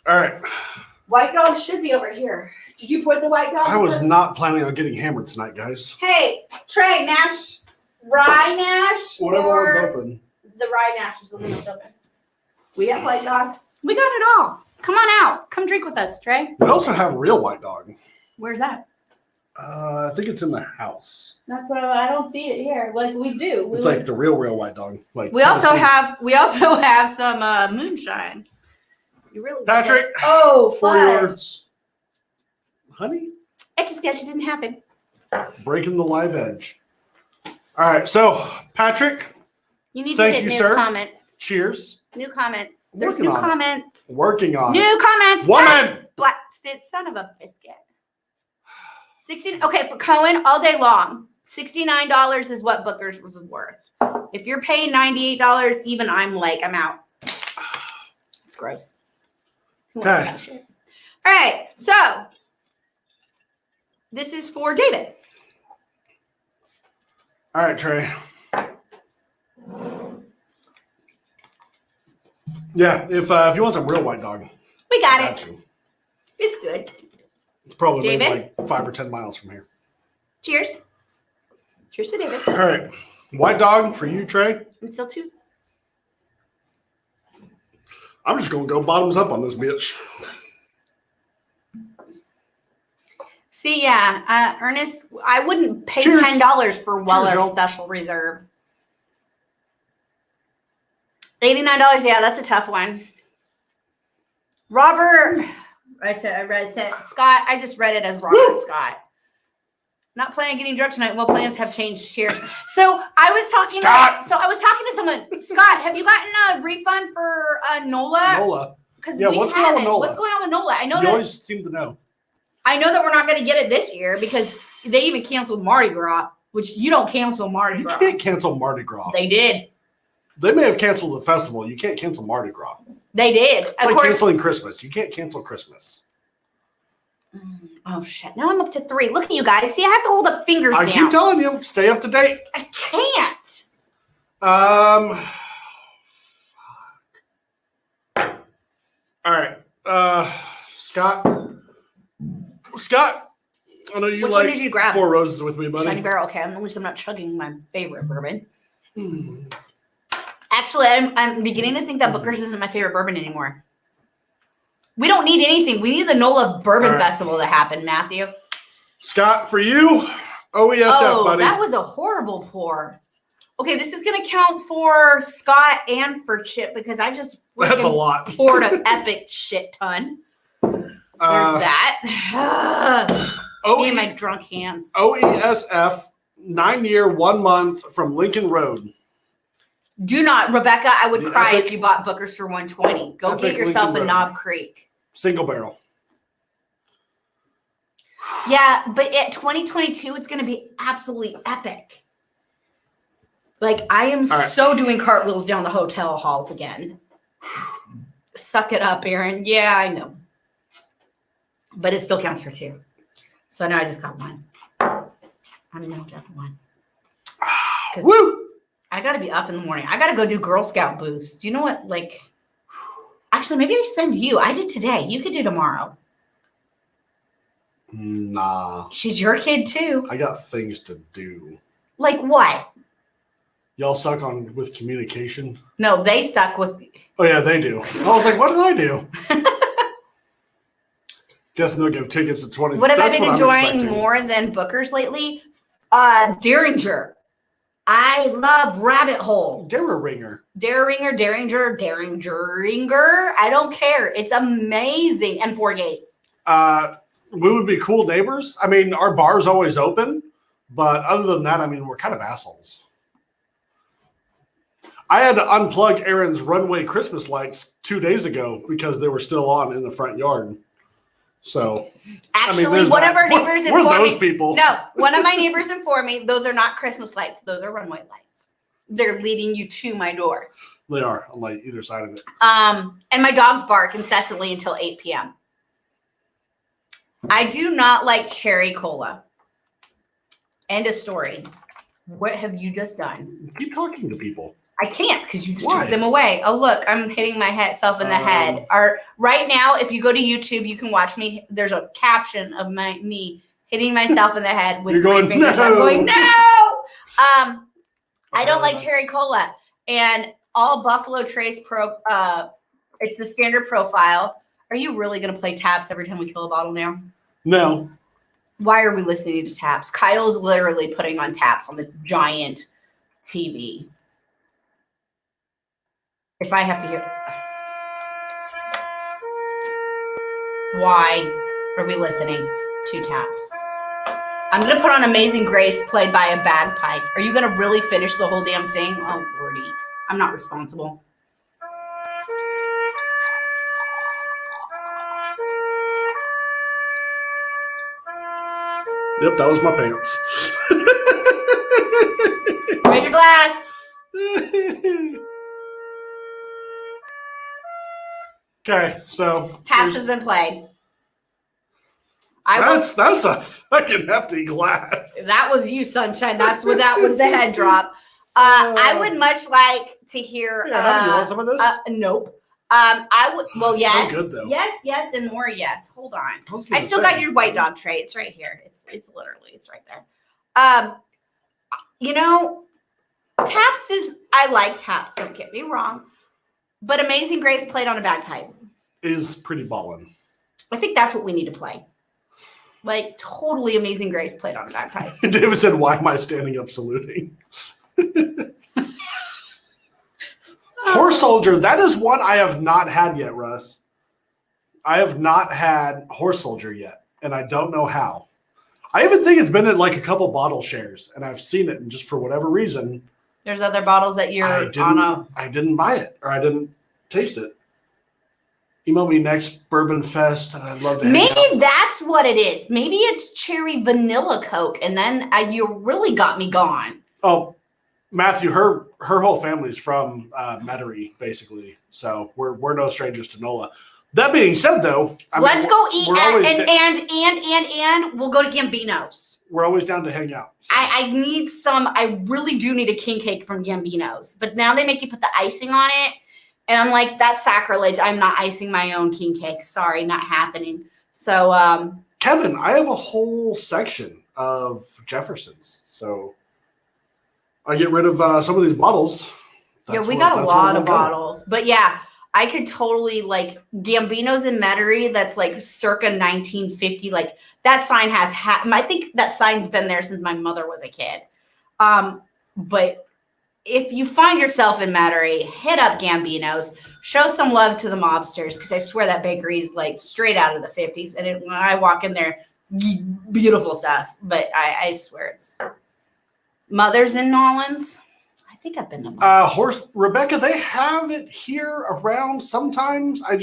All right. White Dog should be over here. Did you put the White Dog? I was not planning on getting hammered tonight, guys. Hey, Trey, Rye Nash? Whatever one's open. The Rye Nash is the one that's open. We have White Dog. We got it all. Come on out. Come drink with us, Trey. We also have real White Dog. Where's that? I think it's in the house. That's what I don't see it here. Like we do. It's like the real White Dog. Like we also have some moonshine. You really Patrick. Oh, fudge. Honey. I just guess it didn't happen. Breaking the live edge. All right, so Patrick. You need to hit new comments. Cheers. New comments. There's new comments. Working on new comments. Woman. Black son of a biscuit. 16. Okay, for Cohen all day long. $69 is what Booker's was worth. If you're paying $98, even I'm out. It's gross. Okay. All right, so this is for David. All right, Trey. Yeah, if you want some real White Dog, we got it. It's good. It's probably David? Like 5 or 10 miles from here. Cheers. Cheers to David. All right. White Dog for you, Trey. And still 2. I'm just going to go bottoms up on this bitch. See, yeah, Ernest, I wouldn't pay Cheers. $10 for Weller Cheers, y'all. Special Reserve. $89, yeah, that's a tough one. Robert, I read Scott. I just read it as Robert Scott. Not planning on getting drunk tonight. Well, plans have changed here. So I was talking. To someone. Scott, have you gotten a refund for NOLA? NOLA. Because Yeah, what's going on with NOLA? What's going on with NOLA? I know You always seem to know. I know that we're not going to get it this year because they even canceled Mardi Gras, which you don't cancel Mardi Gras. You can't cancel Mardi Gras. They did. They may have canceled the festival. You can't cancel Mardi Gras. They did. It's like canceling Christmas. You can't cancel Christmas. Oh, shit. Now I'm up to 3. Look at you guys. See, I have to hold up fingers now. I keep telling you, stay up to date. I can't. All right. Scott, I know you Which like one did you grab? 4 Roses with me, buddy. Shiny Barrel. Okay, at least I'm not chugging my favorite bourbon. Actually, I'm beginning to think that Booker's isn't my favorite bourbon anymore. We don't need anything. We need the NOLA Bourbon Festival to happen, Matthew. Scott, for you, OESF, buddy. That was a horrible pour. Okay, this is going to count for Scott and for Chip because I just That's a lot. poured an epic shit ton. There's that. Me and my drunk hands. OESF, 9-year, 1 month from Lincoln Road. Do not, Rebecca, I would cry epic, if you bought Booker's for $120. Go epic get yourself Lincoln a Road. Knob Creek. Single barrel. Yeah, but at 2022, it's going to be absolutely epic. Like, I am so doing cartwheels down the hotel halls again. Suck it up, Aaron. Yeah, I know. But it still counts for 2. So now I just got 1. I'm now down to 1. Woo! I got to be up in the morning. I got to go do Girl Scout boost. You know what? Like, actually, maybe I send you. I did today. You could do tomorrow. Nah. She's your kid, too. I got things to do. Like what? Y'all suck with communication? No, they suck with... Oh, yeah, they do. I was like, what did I do? Guess they'll give tickets to 20. What have I That's been what I'm enjoying expecting. more than Booker's lately? Derringer. I love Rabbit Hole. Derringer. Derringer. I don't care. It's amazing. And Forgate. We would be cool neighbors. I mean, our bar's always open. But other than that, I mean, we're kind of assholes. I had to unplug Aaron's runway Christmas lights 2 days ago because they were still on in the front yard. So, Actually, I mean, one of our neighbors we're informed those me. people. No, one of my neighbors informed me those are not Christmas lights. Those are runway lights. They're leading you to my door. They are on like either side of it. And my dogs bark incessantly until 8 p.m. I do not like cherry cola. End of story. What have you just done? Keep talking to people. I can't because you just Why? took them away. Oh, look, I'm hitting myself in the head. Right now, if you go to YouTube, you can watch me. There's a caption of me hitting myself in the head with You're 3 going, fingers. no. I'm going, no! I don't like cherry cola. And all Buffalo Trace it's the standard profile. Are you really going to play taps every time we kill a bottle now? No. Why are we listening to taps? Kyle's literally putting on taps on the giant TV. If I have to hear... Why are we listening to taps? I'm going to put on Amazing Grace played by a bagpipe. Are you going to really finish the whole damn thing? Oh, Lordy. I'm not responsible. Yep, that was my pants. Raise your glass. Okay, so Taps has been played. that's a fucking hefty glass. That was you, Sunshine. That was the head drop. I would much like to hear. Yeah, you want some of this? Nope. I would. Well, It's yes, so good, though. yes, and more. Yes. Hold on. I I still got your white dog tray. It's right here. It's literally right there. You know, taps is. I like taps. Don't get me wrong, but Amazing Grace played on a bagpipe is pretty ballin'. I think that's what we need to play. Like totally Amazing Grace played on a bagpipe. David said, "Why am I standing up saluting?" Horse Soldier. That is one I have not had yet, Russ. I have not had Horse Soldier yet, and I don't know how. I even think it's been at like a couple bottle shares, and I've seen it, and just for whatever reason, there's other bottles that you're I didn't buy it, or I didn't taste it. Email me next Bourbon Fest, and I'd love to. Maybe that's what it is. Maybe it's cherry vanilla Coke, and then you really got me gone. Oh, Matthew, her whole family's from Metairie, basically, so we're no strangers to NOLA. That being said, though, let's go eat and we'll go to Gambino's. We're always down to hang out. So. I need some. I really do need a king cake from Gambino's, but now they make you put the icing on it, and I'm like, that's sacrilege. I'm not icing my own king cake. Sorry, not happening. So, Kevin, I have a whole section of Jefferson's, so I get rid of some of these bottles. Yeah, we got a lot of bottles, but yeah. I could totally like Gambino's in Metairie. That's like circa 1950. Like that sign has, I think that sign's been there since my mother was a kid. But if you find yourself in Metairie, hit up Gambino's, show some love to the mobsters. Cause I swear that bakery is like straight out of the 50s. And when I walk in there, beautiful stuff, but I swear it's Mother's in Nolans. I think I've been to Rebecca, they have it here around sometimes. I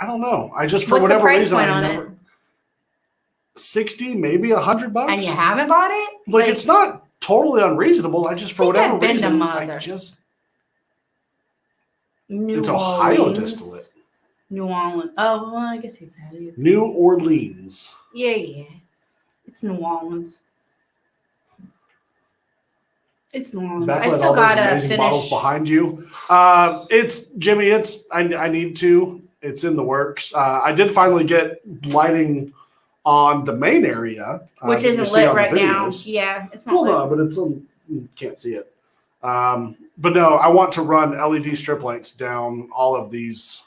don't know. I just, for What's whatever the price reason, point I on never. it? 60, maybe $100. And you haven't bought it? Like it's not totally unreasonable. I just, for whatever reason, It's Ohio distillate. New Orleans. Oh, well, I guess he's had it. New Orleans. Yeah. It's New Orleans. It's New Orleans. I still gotta finish bottles behind you. It's Jimmy. It's I need to. It's in the works. I did finally get lighting on the main area, which isn't lit right now. Yeah, it's not. Well, no, but it's on. You can't see it. But no, I want to run LED strip lights down all of these.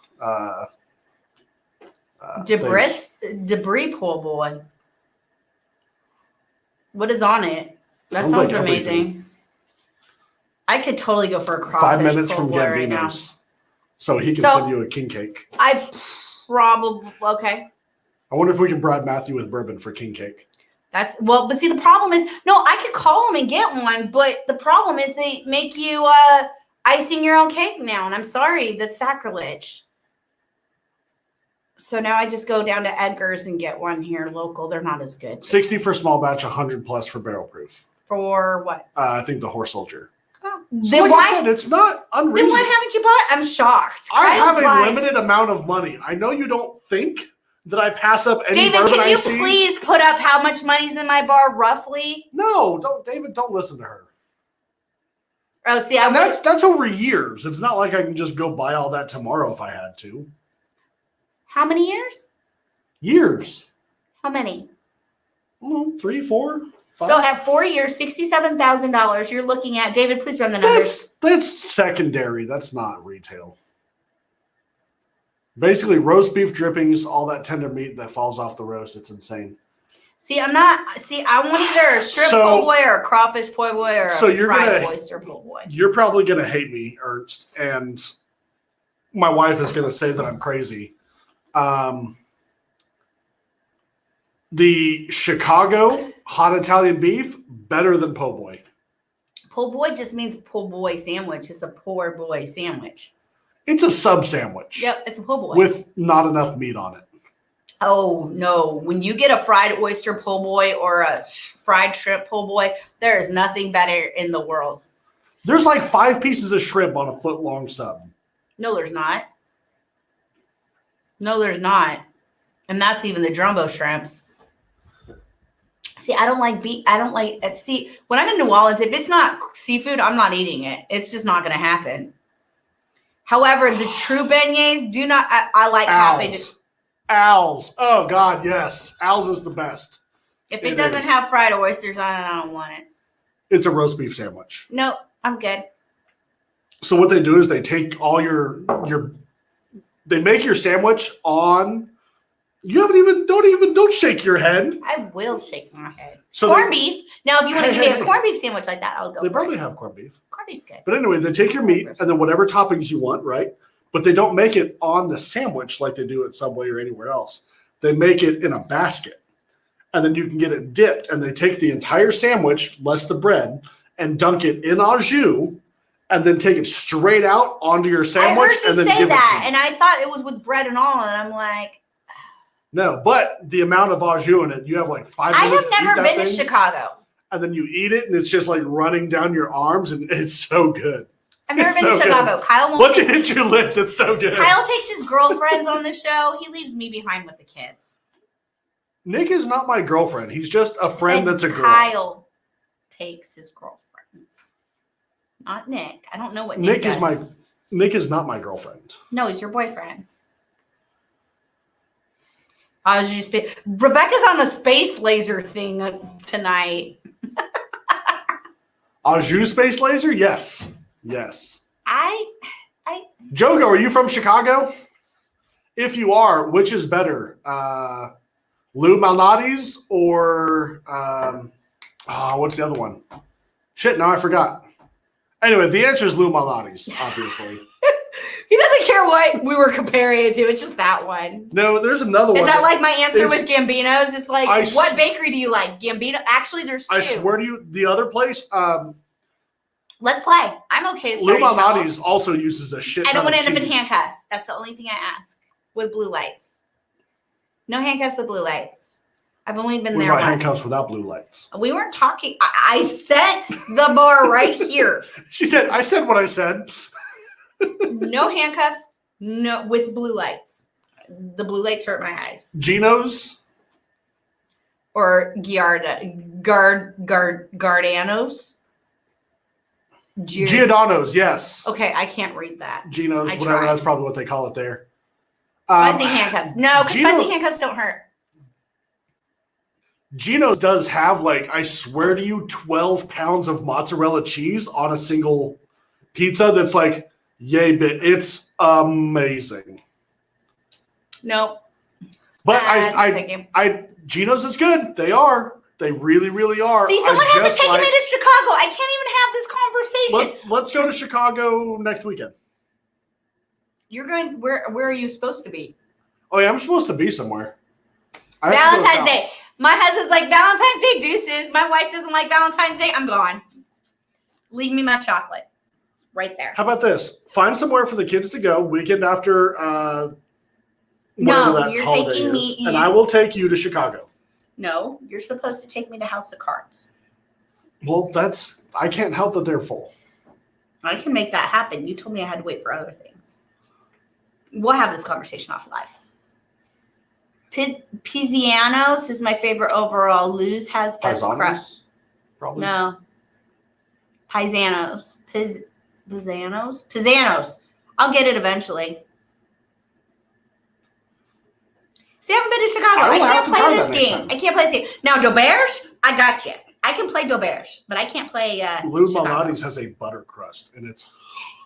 Debris pull boy. What is on it? That sounds like amazing. Everything. I could totally go for a crawfish. 5 minutes from Gambino's, right, so he can send you a king cake. I probably okay. I wonder if we can bribe Matthew with bourbon for king cake. But see, the problem is, no, I could call him and get one, but the problem is they make you icing your own cake now, and I'm sorry, that's sacrilege. So now I just go down to Edgar's and get one here local. They're not as good. 60 for small batch, 100 plus for barrel proof. For what? I think the Horse Soldier. So like I said, it's not unreasonable. Then why haven't you bought? I'm shocked. I have a limited amount of money. I know you don't think that I pass up any David, bourbon can you please put up how much money's in my bar roughly? No, don't listen to her. Oh, see, that's over years. It's not like I can just go buy all that tomorrow if I had to. How many years? Years. How many? 3, 4, 5. So at 4 years, $67,000. You're looking at, David, please run the numbers. That's secondary. That's not retail. Basically, roast beef drippings, all that tender meat that falls off the roast. It's insane. See, I want either a shrimp po' boy or a crawfish po' boy or a fried oyster po' boy. You're probably going to hate me, Ernst, and my wife is going to say that I'm crazy. The Chicago hot Italian beef, better than po' boy. Po' boy just means po' boy sandwich. It's a poor boy sandwich. It's a sub sandwich. Yep, it's a po' boy. With not enough meat on it. Oh, no. When you get a fried oyster po' boy or a fried shrimp po' boy, there is nothing better in the world. There's like 5 pieces of shrimp on a foot-long sub. No, there's not. No, there's not. And that's even the jumbo shrimps. See, I don't like beef. See, when I'm in New Orleans, if it's not seafood, I'm not eating it. It's just not going to happen. However, the true beignets do not. I like cafe. Al's. Oh God, yes. Al's is the best. If it doesn't have fried oysters on it, I don't want it. It's a roast beef sandwich. No, I'm good. So what they do is they take all they make your sandwich on You don't shake your head. I will shake my head. So corned beef. Now, if you want to give me a hey. corned beef sandwich like that, I'll go. They probably have corned beef. Corned beef's good. But anyway, they take your meat and then whatever toppings you want, right? But they don't make it on the sandwich like they do at Subway or anywhere else. They make it in a basket. And then you can get it dipped. And they take the entire sandwich, less the bread, and dunk it in au jus, and then take it straight out onto your sandwich. I heard you and then say give that, it to and I thought it was with bread and all, and I'm like, no. But the amount of au jus in it, you have like 5 minutes. I have to eat never that been to thing, Chicago. and then you eat it, and it's just like running down your arms, and it's so good. I've never It's been to so Chicago. good. Kyle won't. Once it hits your lips, it's so good. Kyle takes his girlfriends on the show. He leaves me behind with the kids. Nick is not my girlfriend. He's just a friend that's a girl. Kyle takes his girlfriends, not Nick. I don't know what Nick does. Nick is not my girlfriend. No, he's your boyfriend. Rebecca's on a space laser thing tonight. Au jus space laser? Yes. I Jogo, are you from Chicago? If you are, which is better? Lou Malnati's or what's the other one? Shit, now I forgot. Anyway, the answer is Lou Malnati's, obviously. He doesn't care what we were comparing it to. It's just that one. No, there's another one. Is that like my answer with Gambino's? It's like, what bakery do you like? Gambino? Actually, there's two. I swear to you, the other place. Let's play. I'm okay to Lou start. Malnati's also uses a shit I ton don't want of to end up in cheese. handcuffs. That's the only thing I ask. With blue lights. No handcuffs with blue lights. I've only been there What about once. handcuffs without blue lights? We weren't talking. I set the bar right here. She said, I said what I said. No handcuffs, no with blue lights. The blue lights hurt my eyes. Geno's? Or Gardanos? Giordano's, yes. Okay, I can't read that. Geno's, I whatever. tried. That's probably what they call it there. Spicy handcuffs. No, because spicy handcuffs don't hurt. Geno's does have, like, I swear to you, 12 pounds of mozzarella cheese on a single pizza that's like, yay, but it's amazing. Nope. But Geno's is good. They are. They really, really are. See, someone hasn't taken me to Chicago. I can't even have this conversation. Let's go to Chicago next weekend. You're going, where are you supposed to be? Oh, yeah, I'm supposed to be somewhere. Valentine's Day. My husband's like, Valentine's Day deuces. My wife doesn't like Valentine's Day. I'm gone. Leave me my chocolate. Right there. How about this? Find somewhere for the kids to go weekend after whatever that holiday is. And I will take you to Chicago. No, you're supposed to take me to House of Cards. Well, I can't help that they're full. I can make that happen. You told me I had to wait for other things. We'll have this conversation off live. Pizziano's is my favorite overall. Luz has best crust. Probably. No. Paisanos. Pizzanos. I'll get it eventually. See, I haven't been to Chicago. I can't play this game. I can't play this game. Now, Dauberge, I got you. I can play Dauberge, but I can't play Lou Malnati's has a butter crust, and it's...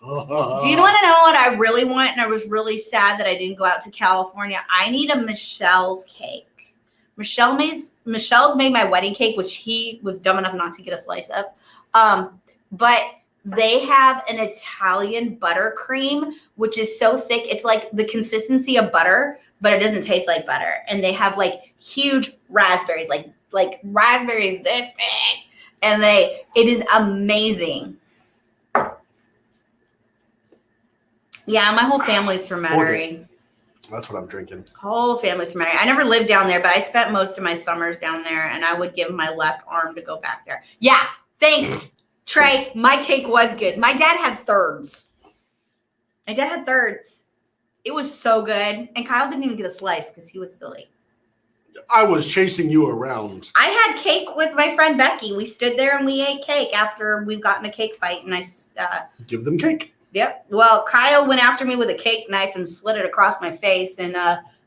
Do you want to know what I really want? And I was really sad that I didn't go out to California. I need a Michelle's cake. Michelle's made my wedding cake, which he was dumb enough not to get a slice of. But they have an Italian buttercream, which is so thick. It's like the consistency of butter, but it doesn't taste like butter. And they have like huge raspberries, like raspberries this big. And it is amazing. Yeah, my whole family's from Metairie. That's what I'm drinking. Whole family's from Metairie. I never lived down there, but I spent most of my summers down there, and I would give my left arm to go back there. Yeah, thanks, Trey. My cake was good. My dad had thirds. It was so good. And Kyle didn't even get a slice because he was silly. I was chasing you around. I had cake with my friend Becky. We stood there and we ate cake after we've gotten a cake fight, and I give them cake. Yep. Well, Kyle went after me with a cake knife and slid it across my face, and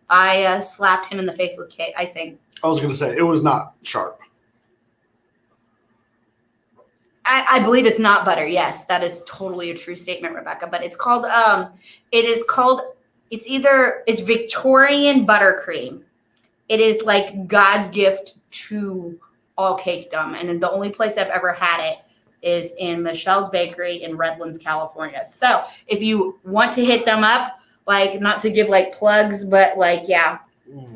I slapped him in the face with cake icing. I was going to say, it was not sharp. I believe it's not butter. Yes, that is totally a true statement, Rebecca. But it's called, it's Victorian buttercream. It is like God's gift to all cakedom. And the only place I've ever had it is in Michelle's Bakery in Redlands, California. So if you want to hit them up, like not to give like plugs, but like, yeah,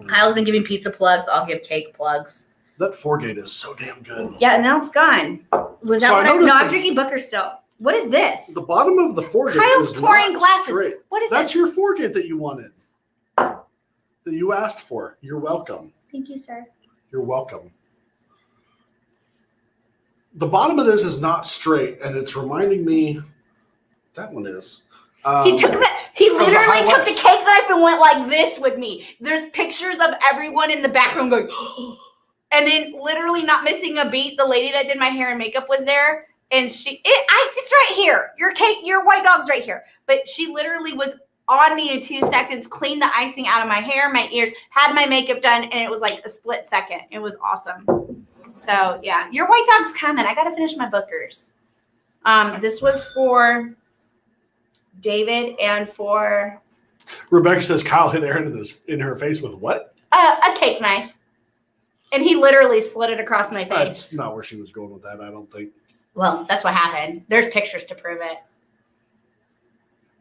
Kyle's been giving pizza plugs. I'll give cake plugs. That Foregate is so damn good. Yeah, and now it's gone. Was that what I'm drinking Booker still. What is this? The bottom of the Foregate Kyle's is pouring not glasses. straight. What is That's this? your Foregate that you wanted. That you asked for. You're welcome. Thank you, sir. You're welcome. The bottom of this is not straight, and it's reminding me. That one is. He took that. He the literally High took the West. cake knife and went like this with me. There's pictures of everyone in the back room going, and then literally not missing a beat. The lady that did my hair and makeup was there, and it's right here. Your white dog's right here. But she literally was on me in 2 seconds, cleaned the icing out of my hair, my ears, had my makeup done, and it was like a split second. It was awesome. So yeah, your white dog's coming. I gotta finish my Bookers. This was for David and for Rebecca says Kyle hit Aaron in her face with what? a cake knife, and he literally slid it across my face. That's not where she was going with that, I don't think. Well, that's what happened. There's pictures to prove it.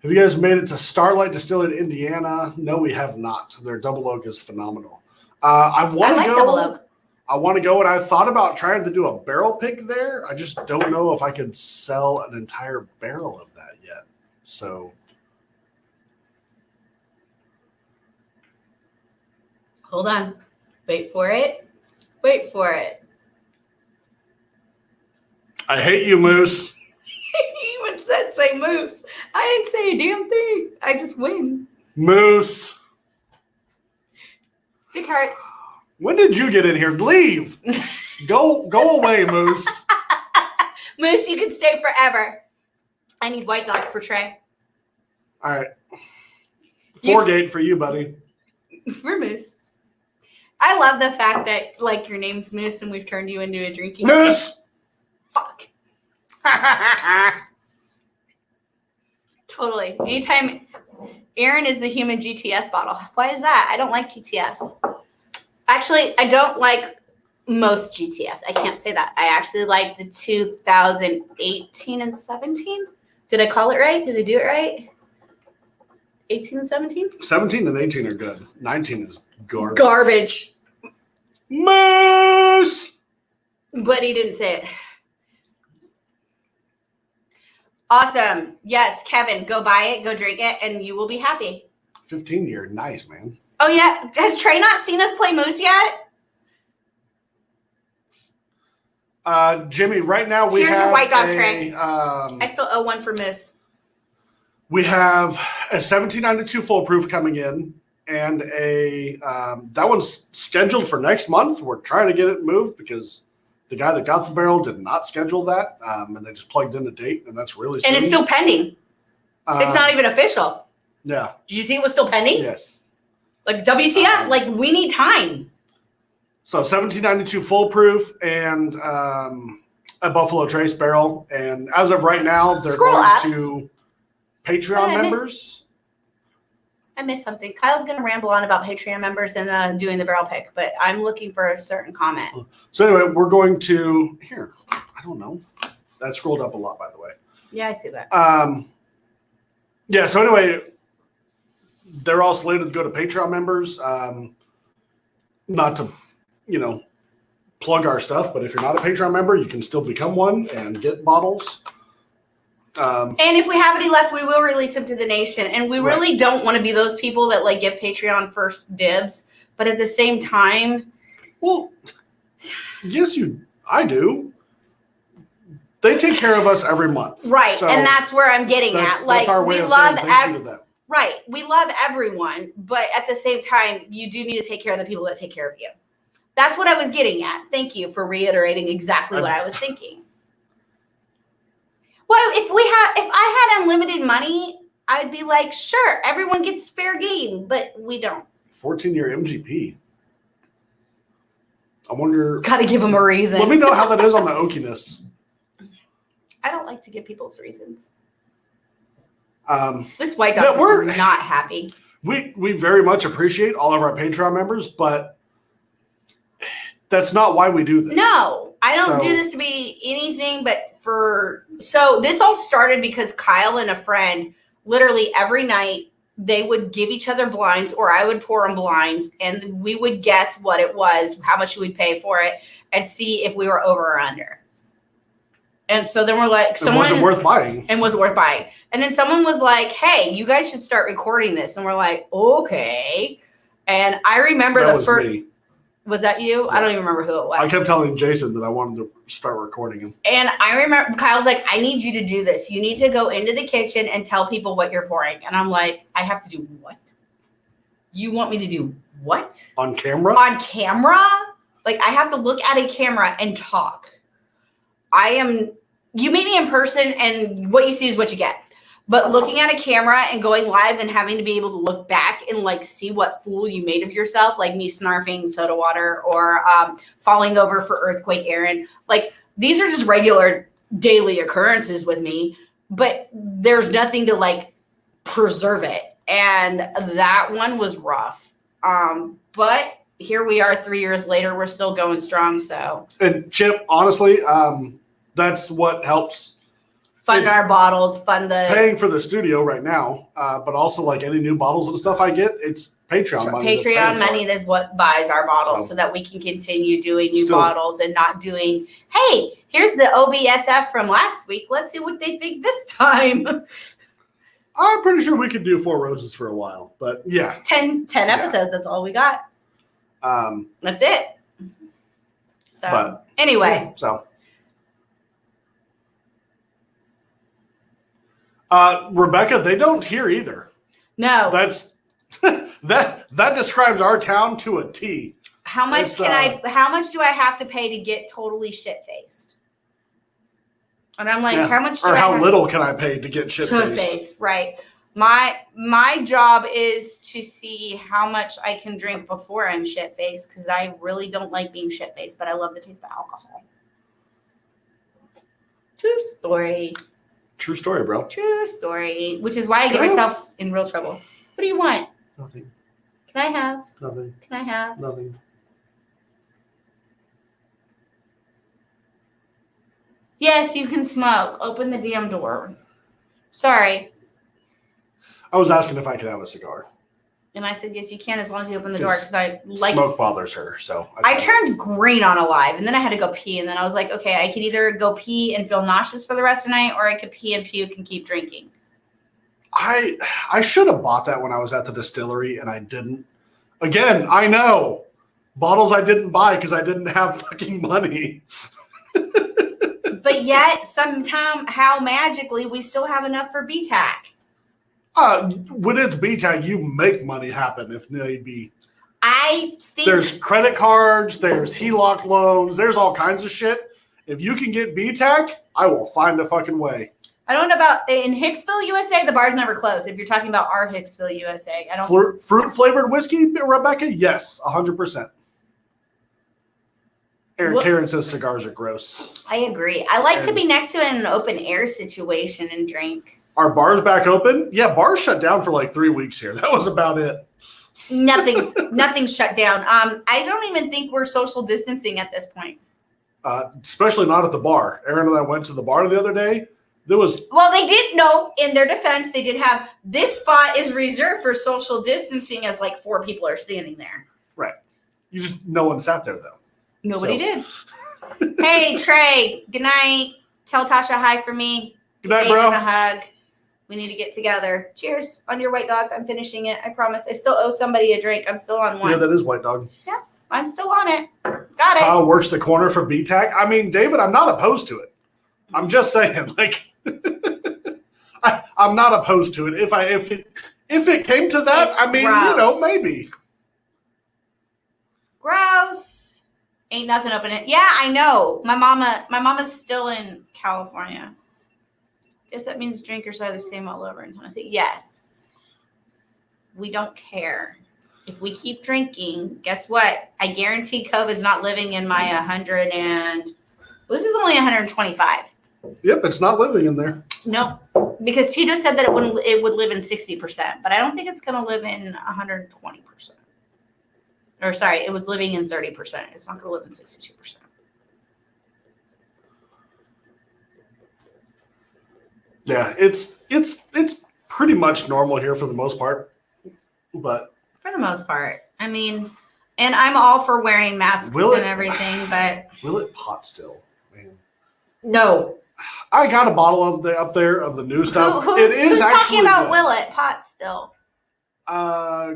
Have you guys made it to Starlight Distillery in Indiana? No, we have not. Their double oak is phenomenal. I want to go. Double oak. I want to go, and I thought about trying to do a barrel pick there. I just don't know if I could sell an entire barrel of that yet. So, Hold on. Wait for it. Wait for it. I hate you, Moose. He even said say moose. I didn't say a damn thing. I just win. Moose. Big heart. When did you get in here? Leave. Go away, Moose. Moose, you can stay forever. I need white dog for Trey. All right. Foregate for you, buddy. For Moose. I love the fact that like your name's Moose and we've turned you into a drinking Moose. Fuck. Totally. Anytime Aaron is the human GTS bottle. Why is that? I don't like GTS. Actually, I don't like most GTS. I can't say that. I actually like the 2018 and 17. Did I call it right? Did I do it right? 18 and 17? 17 and 18 are good. 19 is garbage. Garbage. Moose. But he didn't say it. Awesome. Yes, Kevin, go buy it, go drink it, and you will be happy. 15-year. Nice, man. Oh, yeah. Has Trey not seen us play Moose yet? Jimmy, right now we Here's have your white dog tray. I I still owe one for Moose. We have a 1792 full proof coming in, and a that one's scheduled for next month. We're trying to get it moved because the guy that got the barrel did not schedule that, and they just plugged in a date, and that's really soon. And it's still pending. It's not even official. Yeah. Did you see it was still pending? Yes. Like WTF? Like we need time. So 1792 full proof and a Buffalo Trace barrel, and as of right now, they're Scroll going up. to Patreon members. I missed something. Kyle's going to ramble on about Patreon members and doing the barrel pick, but I'm looking for a certain comment. So anyway, we're going to here. I don't know. That scrolled up a lot, by the way. Yeah, I see that. Yeah. So anyway, they're all slated to go to Patreon members. Not to, plug our stuff, but if you're not a Patreon member, you can still become one and get bottles. And if we have any left, we will release them to the nation. And we really don't want to be those people that like give Patreon first dibs. But at the same time, well, yes, I do. They take care of us every month, right? So and that's where I'm getting at. Like that's our way we of love saying thank you to them. Right. We love everyone, but at the same time, you do need to take care of the people that take care of you. That's what I was getting at. Thank you for reiterating exactly what I was thinking. Well, if I had unlimited money, I'd be like, sure, everyone gets fair game, but we don't. 14-year MGP. I wonder. Got to give them a reason. Let me know how that is on the oakiness. I don't like to give people's reasons. This Yeah, white dog is not happy. We very much appreciate all of our Patreon members, but That's not why we do this. No, I don't So- do this to be anything but so this all started because Kyle and a friend literally every night they would give each other blinds or I would pour them blinds and we would guess what it was, how much we would pay for it and see if we were over or under. And so then we're like, It wasn't worth buying. And wasn't worth buying. And then someone was like, hey, you guys should start recording this. And we're like, okay. And I remember That the was first. me. Was that you? I don't even remember who it was. I kept telling Jason that I wanted to start recording him. And I remember Kyle's like, I need you to do this. You need to go into the kitchen and tell people what you're pouring. And I'm like, I have to do what? You want me to do what? On camera? On camera? Like, I have to look at a camera and talk. You meet me in person and what you see is what you get. But looking at a camera and going live and having to be able to look back and like see what fool you made of yourself, like me snarfing soda water or falling over for earthquake Aaron, like these are just regular daily occurrences with me, but there's nothing to like preserve it. And that one was rough. But here we are 3 years later, we're still going strong. So And Chip, honestly, that's what helps fund our bottles, fund the paying for the studio right now, but also like any new bottles and stuff I get, it's Patreon money. that's paying Patreon for money it. is what buys our bottles so that we can continue doing new Still- bottles and not doing, hey, here's the OBSF from last week. Let's see what they think this time. I'm pretty sure we could do Four Roses for a while, but yeah. 10 episodes. That's all we got. That's it. So But- anyway, So, Rebecca, they don't hear either. no. That's that describes our town to a T. How much it's, how much do I have to pay to get totally shit faced? And I'm like, Yeah. how much do Or I how have little can I pay to get shit faced? face, right? My job is to see how much I can drink before I'm shit faced because I really don't like being shit faced, but I love the taste of alcohol. True story. True story, bro. True story. Which is why I get Can I have- myself in real trouble. What do you want? Nothing. Can I have? Nothing. Can I have? Nothing. Yes, you can smoke. Open the damn door. Sorry. I was asking if I could have a cigar. And I said, yes, you can as long as you open the door because I like Smoke bothers her, so I turned green on Alive and then I had to go pee. And then I was like, okay, I could either go pee and feel nauseous for the rest of the night or I could pee and puke and keep drinking. I should have bought that when I was at the distillery and I didn't. Again, I know bottles I didn't buy because I didn't have fucking money. But yet, somehow magically, we still have enough for BTAC. When it's BTAG, you make money happen if need be. I think There's credit cards, there's HELOC loans, there's all kinds of shit. If you can get BTAC, I will find a fucking way. I don't know about in Hicksville, USA, the bar's never closed. If you're talking about our Hicksville, USA, I don't. Fruit flavored whiskey, Rebecca? Yes, 100%. Karen says cigars are gross. I agree. I like to be next to it in an open air situation and drink. Are bars back open? Yeah, bars shut down for like 3 weeks here. That was about it. Nothing's shut down. I don't even think we're social distancing at this point. Especially not at the bar. Aaron and I went to the bar the other day. Well, they did know, in their defense, they did have this spot is reserved for social distancing as like 4 people are standing there. Right. No one sat there though. Nobody did. Hey, Trey, good night. Tell Tasha hi for me. Good night, Give bro. him a hug. We need to get together. Cheers on your white dog. I'm finishing it. I promise. I still owe somebody a drink. I'm still on one. Yeah, that is White Dog. Yeah, I'm still on it. Got it. Kyle works the corner for BTAC. I mean, David, I'm not opposed to it. I'm just saying, like, I'm not opposed to it. If it came to that, It's I mean, gross. maybe. Gross. Ain't nothing open it. Yeah, I know. My mama's still in California. Guess that means drinkers are the same all over in Tennessee. Yes. We don't care. If we keep drinking, guess what? I guarantee COVID's not living in my 100 and this is only 125. Yep, it's not living in there. Nope. Because Tito said that it would live in 60%, but I don't think it's going to live in 120%. Or sorry, it was living in 30%. It's not going to live in 62%. Yeah, it's pretty much normal here for the most part, but For the most part. I mean, and I'm all for wearing masks Will it- and everything, but will it pot still? Man. no. I got a bottle up there of the new stuff. Who's talking about good. Will It pot still?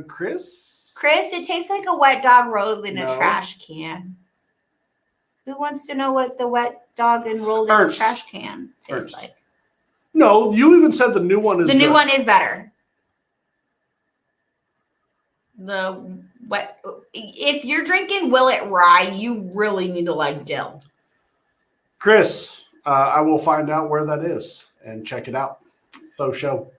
Chris? Chris, it tastes like a wet dog rolled in a No. trash can. Who wants to know what the wet dog and rolled in a Ernst. trash can tastes Ernst. like? No, you even said the new one is The new good. one is better. The wet. If you're drinking Will It Rye, you really need to like dill. Chris, I will find out where that is and check it out. Faux show.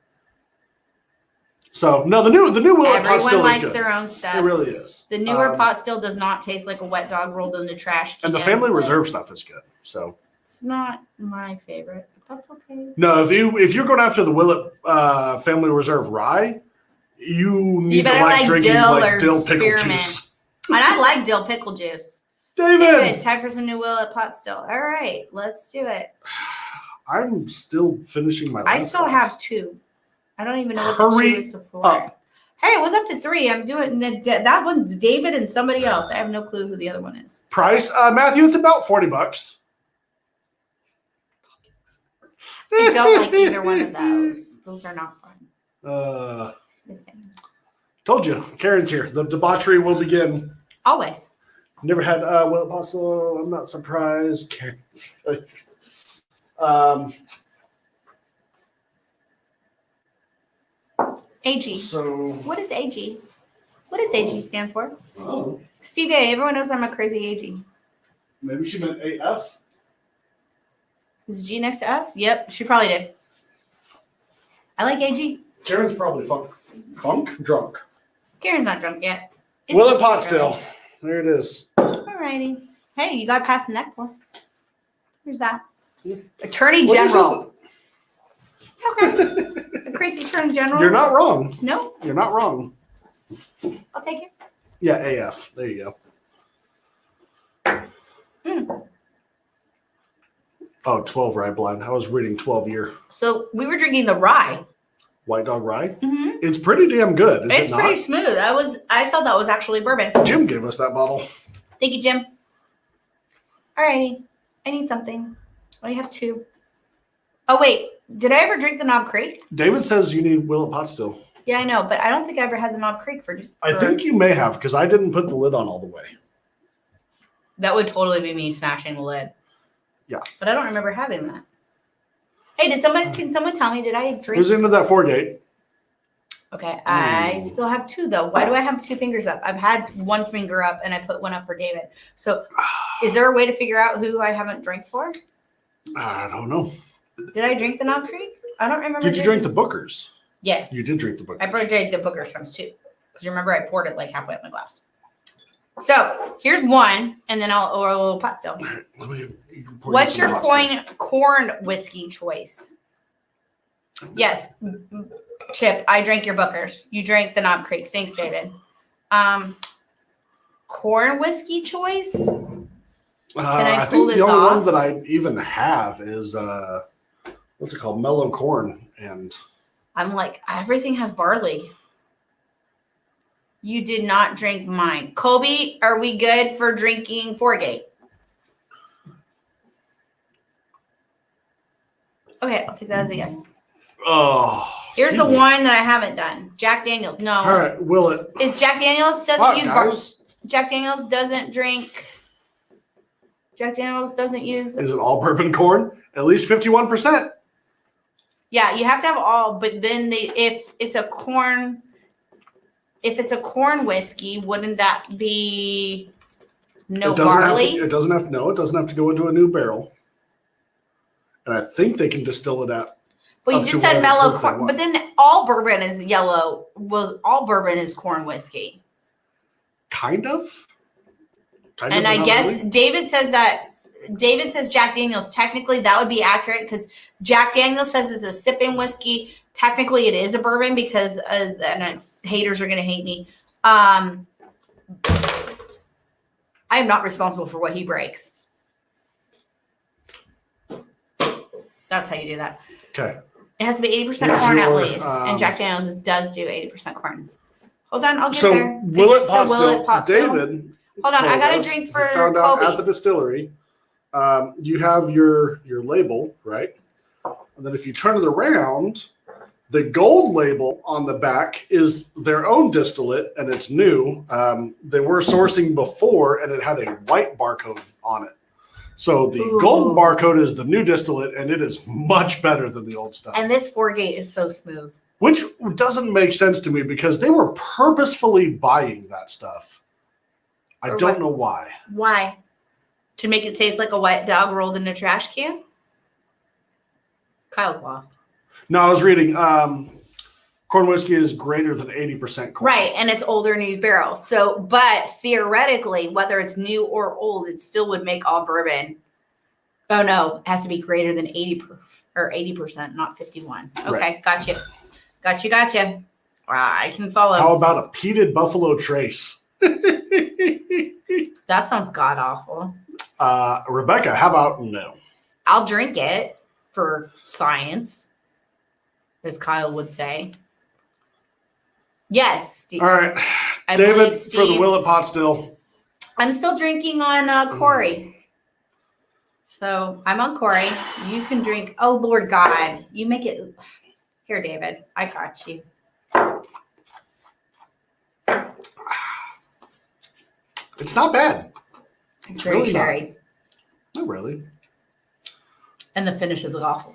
So no, the new Will It pot Everyone still is likes good. their own stuff. It really is. The newer pot still does not taste like a wet dog rolled in the trash can. And the Family but Reserve stuff is good. So it's not my favorite, but that's okay. no, if you're going after the Will It Family Reserve Rye, you need to better like like drinking dill like or dill pickle spearmint. juice. And I like dill pickle juice. David, David, time for some new Will It pot still. All right, let's do it. I'm still finishing my. I last still glass. have 2. I don't even know what the Hurry 2 is for. up. Hey, it was up to 3. I'm doing that one's David and somebody else. I have no clue who the other one is. Price, Matthew, it's about $40. I don't like either one of those. Those are not fun. Just saying. Told you, Karen's here. The debauchery will begin. Always. Never had Will It Apostle. I'm not surprised. Karen. AG. So What is AG? What does AG stand for? oh, Steve A. Everyone knows I'm a crazy AG. maybe she meant AF. Is G next to F? Yep, she probably did. I like AG. Karen's probably funk drunk. Karen's not drunk yet. Will It pot still. There it is. Alrighty. Hey, you got past the neck pour. Here's that. Yeah. Attorney What is General. Okay. A crazy Attorney General. You're not wrong. No, You're not wrong. I'll take it. Yeah, AF. There you go. Mm. Oh, 12 rye blind. I was reading 12 year. So we were drinking the rye. White Dog Rye. Mm-hmm. It's pretty damn good. Is It's it not? pretty smooth. I thought that was actually bourbon. Jim gave us that bottle. Thank you, Jim. Alrighty. I need something. I have 2. Oh wait, did I ever drink the Knob Creek? David says you need Will It pot still. Yeah, I know, but I don't think I ever had the Knob Creek for I think you may have because I didn't put the lid on all the way. that would totally be me smashing the lid. Yeah. But I don't remember having that. Hey, can someone tell me, did I It drink? was into that 4-gate. Okay, I Ooh. still have 2 though. Why do I have 2 fingers up? I've had 1 finger up and I put 1 up for David. So is there a way to figure out who I haven't drank for? I don't know. Did I drink the Knob Creek? I don't remember. Did you drink the Bookers? Yes. You did drink the Bookers. I drank the Booker's times 2. Because remember I poured it like halfway up my glass. So here's 1 and then I'll pot still. All right, let me, you can pour What's some your pot still. corn whiskey choice? Yes, Chip, I drank your Booker's. You drank the Knob Creek. Thanks, David. Corn whiskey choice? I pull think this the only off? one that I even have is what's it called? Mellow corn. And I'm like, everything has barley. You did not drink mine. Colby, are we good for drinking 4-gate? Okay, I'll take that as a yes. oh, Here's the excuse me. one that I haven't done. Jack Daniels. No. All right, Will It? Is Jack Daniels doesn't Fuck, use guys. Jack Daniels doesn't drink. Jack Daniels doesn't use. Is it all bourbon corn? At least 51%. Yeah, you have to have all, but then if it's a corn whiskey, wouldn't that be no it doesn't barley? It doesn't have to go into a new barrel. And I think they can distill it out. But you up just to said whatever mellow proof they corn. want. But then all bourbon is yellow. All bourbon is corn whiskey. Kind of. Kind And of, I but not guess really. David says Jack Daniels. Technically, that would be accurate because Jack Daniels says it's a sipping whiskey. Technically, it is a bourbon because and haters are going to hate me. I am not responsible for what he breaks. That's how you do that. Okay. It has to be 80% Here's corn at your, least. And Jack Daniels does do 80% corn. Hold on, I'll get So there. Willet Pot Still, David. Hold on, I told got a us, drink he for found out Kobe. at the distillery. You have your label, right? And then if you turn it around, the gold label on the back is their own distillate, and it's new. They were sourcing before, and it had a white barcode on it. So the gold barcode is the new distillate, and it is much better than the old stuff. And this 4-gate is so smooth. Which doesn't make sense to me because they were purposefully buying that stuff. I don't know why. Why? To make it taste like a wet dog rolled in a trash can? Kyle's lost. No, I was reading corn whiskey is greater than 80% corn. Right, and it's older in used barrels. So, but theoretically, whether it's new or old, it still would make all bourbon. Oh no, it has to be greater than 80%, not 51. Okay, Right. gotcha. Gotcha. I can follow. How about a peated Buffalo Trace? That sounds god awful. Rebecca, how about no? I'll drink it for science, as Kyle would say. Yes, Steve. All right, I David believe for the Willet Pot Still. I'm still drinking on Corey. So I'm on Corey. You can drink. Oh, Lord God. You make it. Here, David. I got you. It's not bad. It's very really cherry. Not really. And the finish is awful.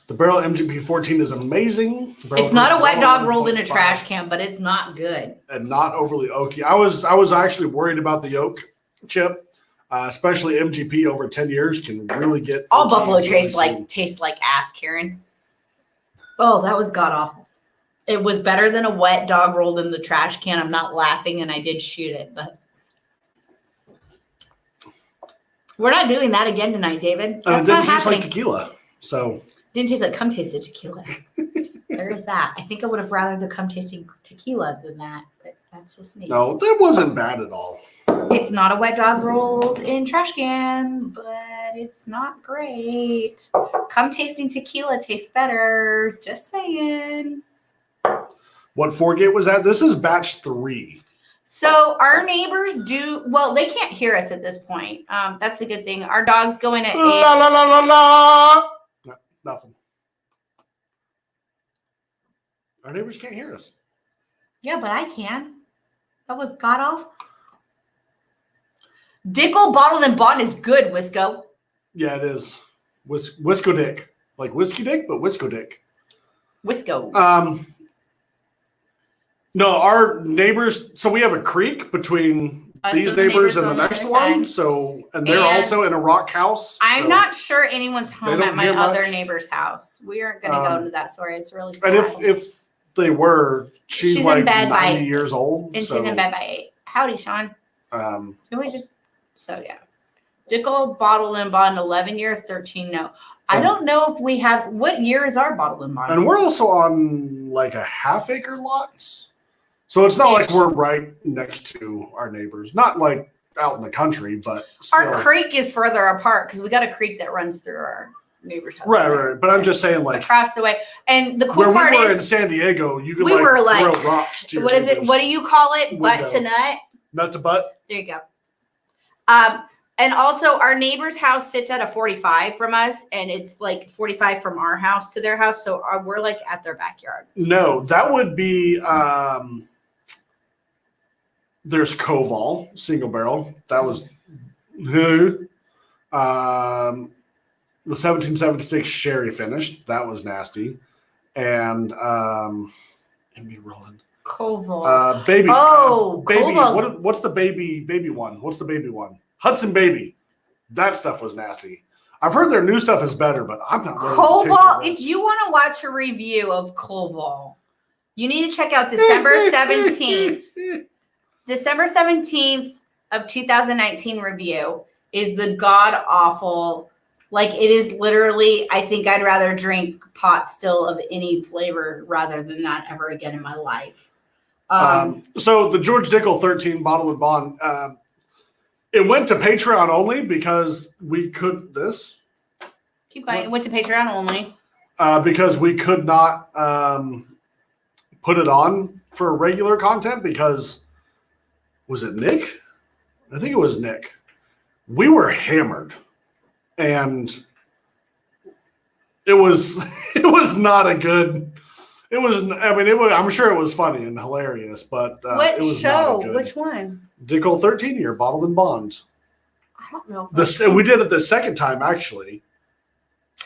The barrel MGP 14 is amazing. It's not a wet dog rolled in a trash can, but it's not good. And not overly oaky. I was actually worried about the oak chip. Especially MGP over 10 years can really get all Buffalo Trace tastes like ass, Karen. Oh, that was god awful. It was better than a wet dog rolled in the trash can. I'm not laughing, and I did shoot it, but we're not doing that again tonight, David. That's it not didn't taste happening. like tequila, so Didn't taste like cum tasted tequila. There is that. I think I would have rather the cum tasting tequila than that, but that's just me. no, that wasn't bad at all. It's not a wet dog rolled in trash can, but it's not great. Cum tasting tequila tastes better. Just saying. What 4-gate was that? This is batch 3. So our neighbors do well. They can't hear us at this point. That's a good thing. Our dog's going at 8. La la la la la. No, nothing. Our neighbors can't hear us. Yeah, but I can. That was god awful. Dickel bottled and bond is good, Wisco. Yeah, it is. Wisco Dick. Like Whiskey Dick, but Wisco Dick. Wisco. No, our neighbors, so we have a creek between these neighbors and the next one. So, and they're also in a rock house. I'm not sure anyone's home at my other much. Neighbor's house. We aren't going to go into that story. It's really sad. And if they were, she's like in bed 90 years old. And she's in bed by 8. Howdy, Sean. Um, Can we just, so yeah. Dickel bottle and bond 11 year, 13 no. I don't know if we have, what year is our bottle and bond? And we're also on like a half-acre lots. So it's not like we're right next to our neighbors. Not like out in the country, but still. Our creek is further apart because we got a creek that runs through our neighbor's house. Right. But I'm just saying, like, across the way. And the cool where part we were is in San Diego, you could we were throw rocks to your what is it? What do you call it? Butt to nut? Nut to butt? There you go. And also our neighbor's house sits at a 45 from us, and it's like 45 from our house to their house. So we're like at their backyard. No, that would be there's Koval, single barrel. That was the 1776 sherry finished. That was nasty. And me rolling. Koval. Baby. Baby. Koval's. What's the baby one? What's the baby one? Hudson Baby. That stuff was nasty. I've heard their new stuff is better, but I'm not willing to take the Koval. risk. If you want to watch a review of Koval, you need to check out December 17th. December 17th of 2019 review is the god awful. Like, it is literally, I think I'd rather drink pot still of any flavor rather than that ever again in my life. So the George Dickel 13 bottle and bond, it went to Patreon only because we could Keep going. It went to Patreon only. Because we could not put it on for regular content because was it Nick? I think it was Nick. We were hammered, and it was not a good. It was. I mean, it was. I'm sure it was funny and hilarious, but What it was show? not a good. Which one? Dickel 13 year bottled in bonds. I don't know. We did it the second time actually.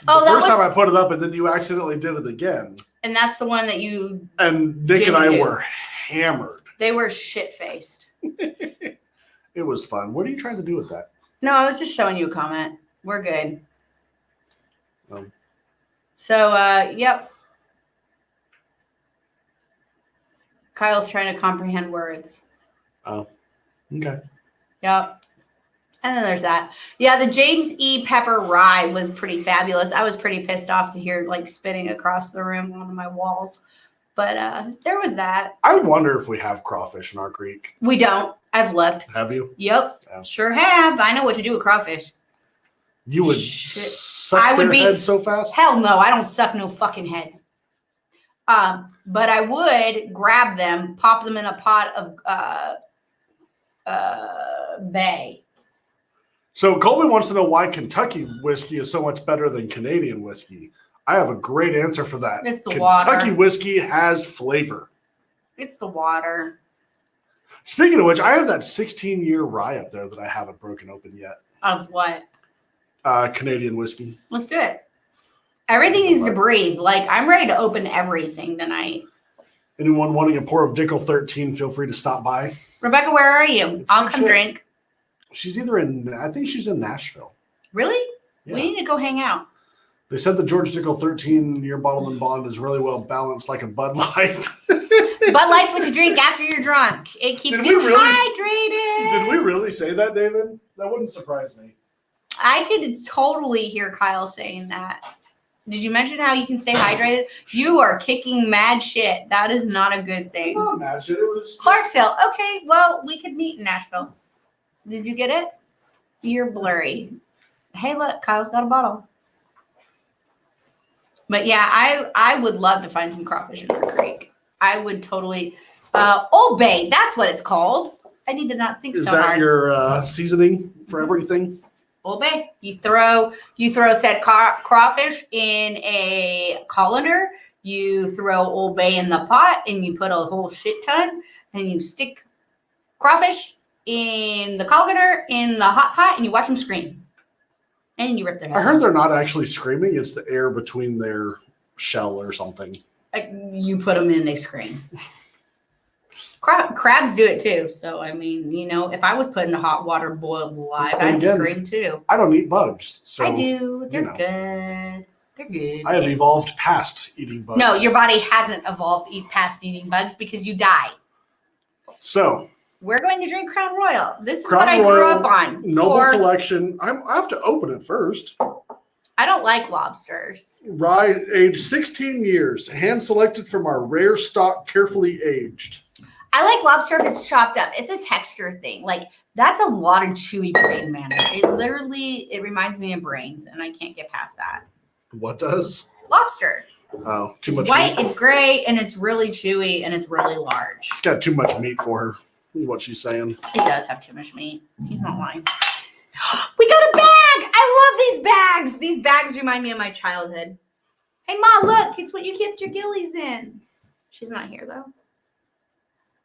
Oh, the first time I put it up, and then you accidentally did it again. And that's the one that you. And Nick and I were hammered. They were shit faced. It was fun. What are you trying to do with that? No, I was just showing you a comment. We're good. So, yep. Kyle's trying to comprehend words. Oh, okay. Yep. And then there's that. Yeah, the James E. Pepper rye was pretty fabulous. I was pretty pissed off to hear like spitting across the room on my walls. But there was that. I wonder if we have crawfish in our creek. We don't. I've looked. Have you? Yep. Yeah. Sure have. I know what to do with crawfish. You would suck their heads so fast? Hell no, I don't suck no fucking heads. But I would grab them, pop them in a pot of bay. So Colby wants to know why Kentucky whiskey is so much better than Canadian whiskey. I have a great answer for that. It's the Kentucky water. whiskey has flavor. It's the water. Speaking of which, I have that 16-year rye up there that I haven't broken open yet. Of what? Canadian whiskey. Let's do it. Everything needs to breathe. Like, I'm ready to open everything tonight. Anyone wanting a pour of Dickel 13, feel free to stop by. Rebecca, where are you? I'll come drink. She's I think she's in Nashville. Really? Yeah. We need to go hang out. They said the George Dickel 13-year bottle and bond is really well balanced like a Bud Light. Bud Light's what you drink after you're drunk. It keeps you hydrated. Did we really say that, David? That wouldn't surprise me. I could totally hear Kyle saying that. Did you mention how you can stay hydrated? You are kicking mad shit. That is not a good thing. Not mad shit. It was Clarksville. Okay, well, we could meet in Nashville. Did you get it? You're blurry. Hey, look, Kyle's got a bottle. But yeah, I would love to find some crawfish in our creek. I would totally. Old Bay, that's what it's called. I need to not think so hard. Is that your seasoning for everything? Old Bay. You throw said crawfish in a colander. You throw Old Bay in the pot, and you put a whole shit ton, and you stick crawfish in the colander in the hot pot, and you watch them scream. And you rip their heads I heard off. they're not actually screaming. It's the air between their shell or something. You put them in, they scream. Crabs do it too. So, I mean, if I was put in the hot water boiled alive, I'd scream too. I don't eat bugs. So I do. They're good. They're good. I have evolved past eating bugs. No, your body hasn't evolved past eating bugs because you die. So we're going to drink Crown Royal. This is Crown what I Royal, grew up on. Noble Collection. I have to open it first. I don't like lobsters. Rye, aged 16 years, hand selected from our rare stock, carefully aged. I like lobster if it's chopped up. It's a texture thing. Like, that's a lot of chewy brain matter. It reminds me of brains, and I can't get past that. What does? Lobster. Oh, too It's much white, meat. it's gray, and it's really chewy, and it's really large. It's got too much meat for her, is what she's saying. It does have too much meat. He's not lying. We got a bag! I love these bags! These bags remind me of my childhood. Hey, Ma, look! It's what you kept your gillies in. She's not here, though.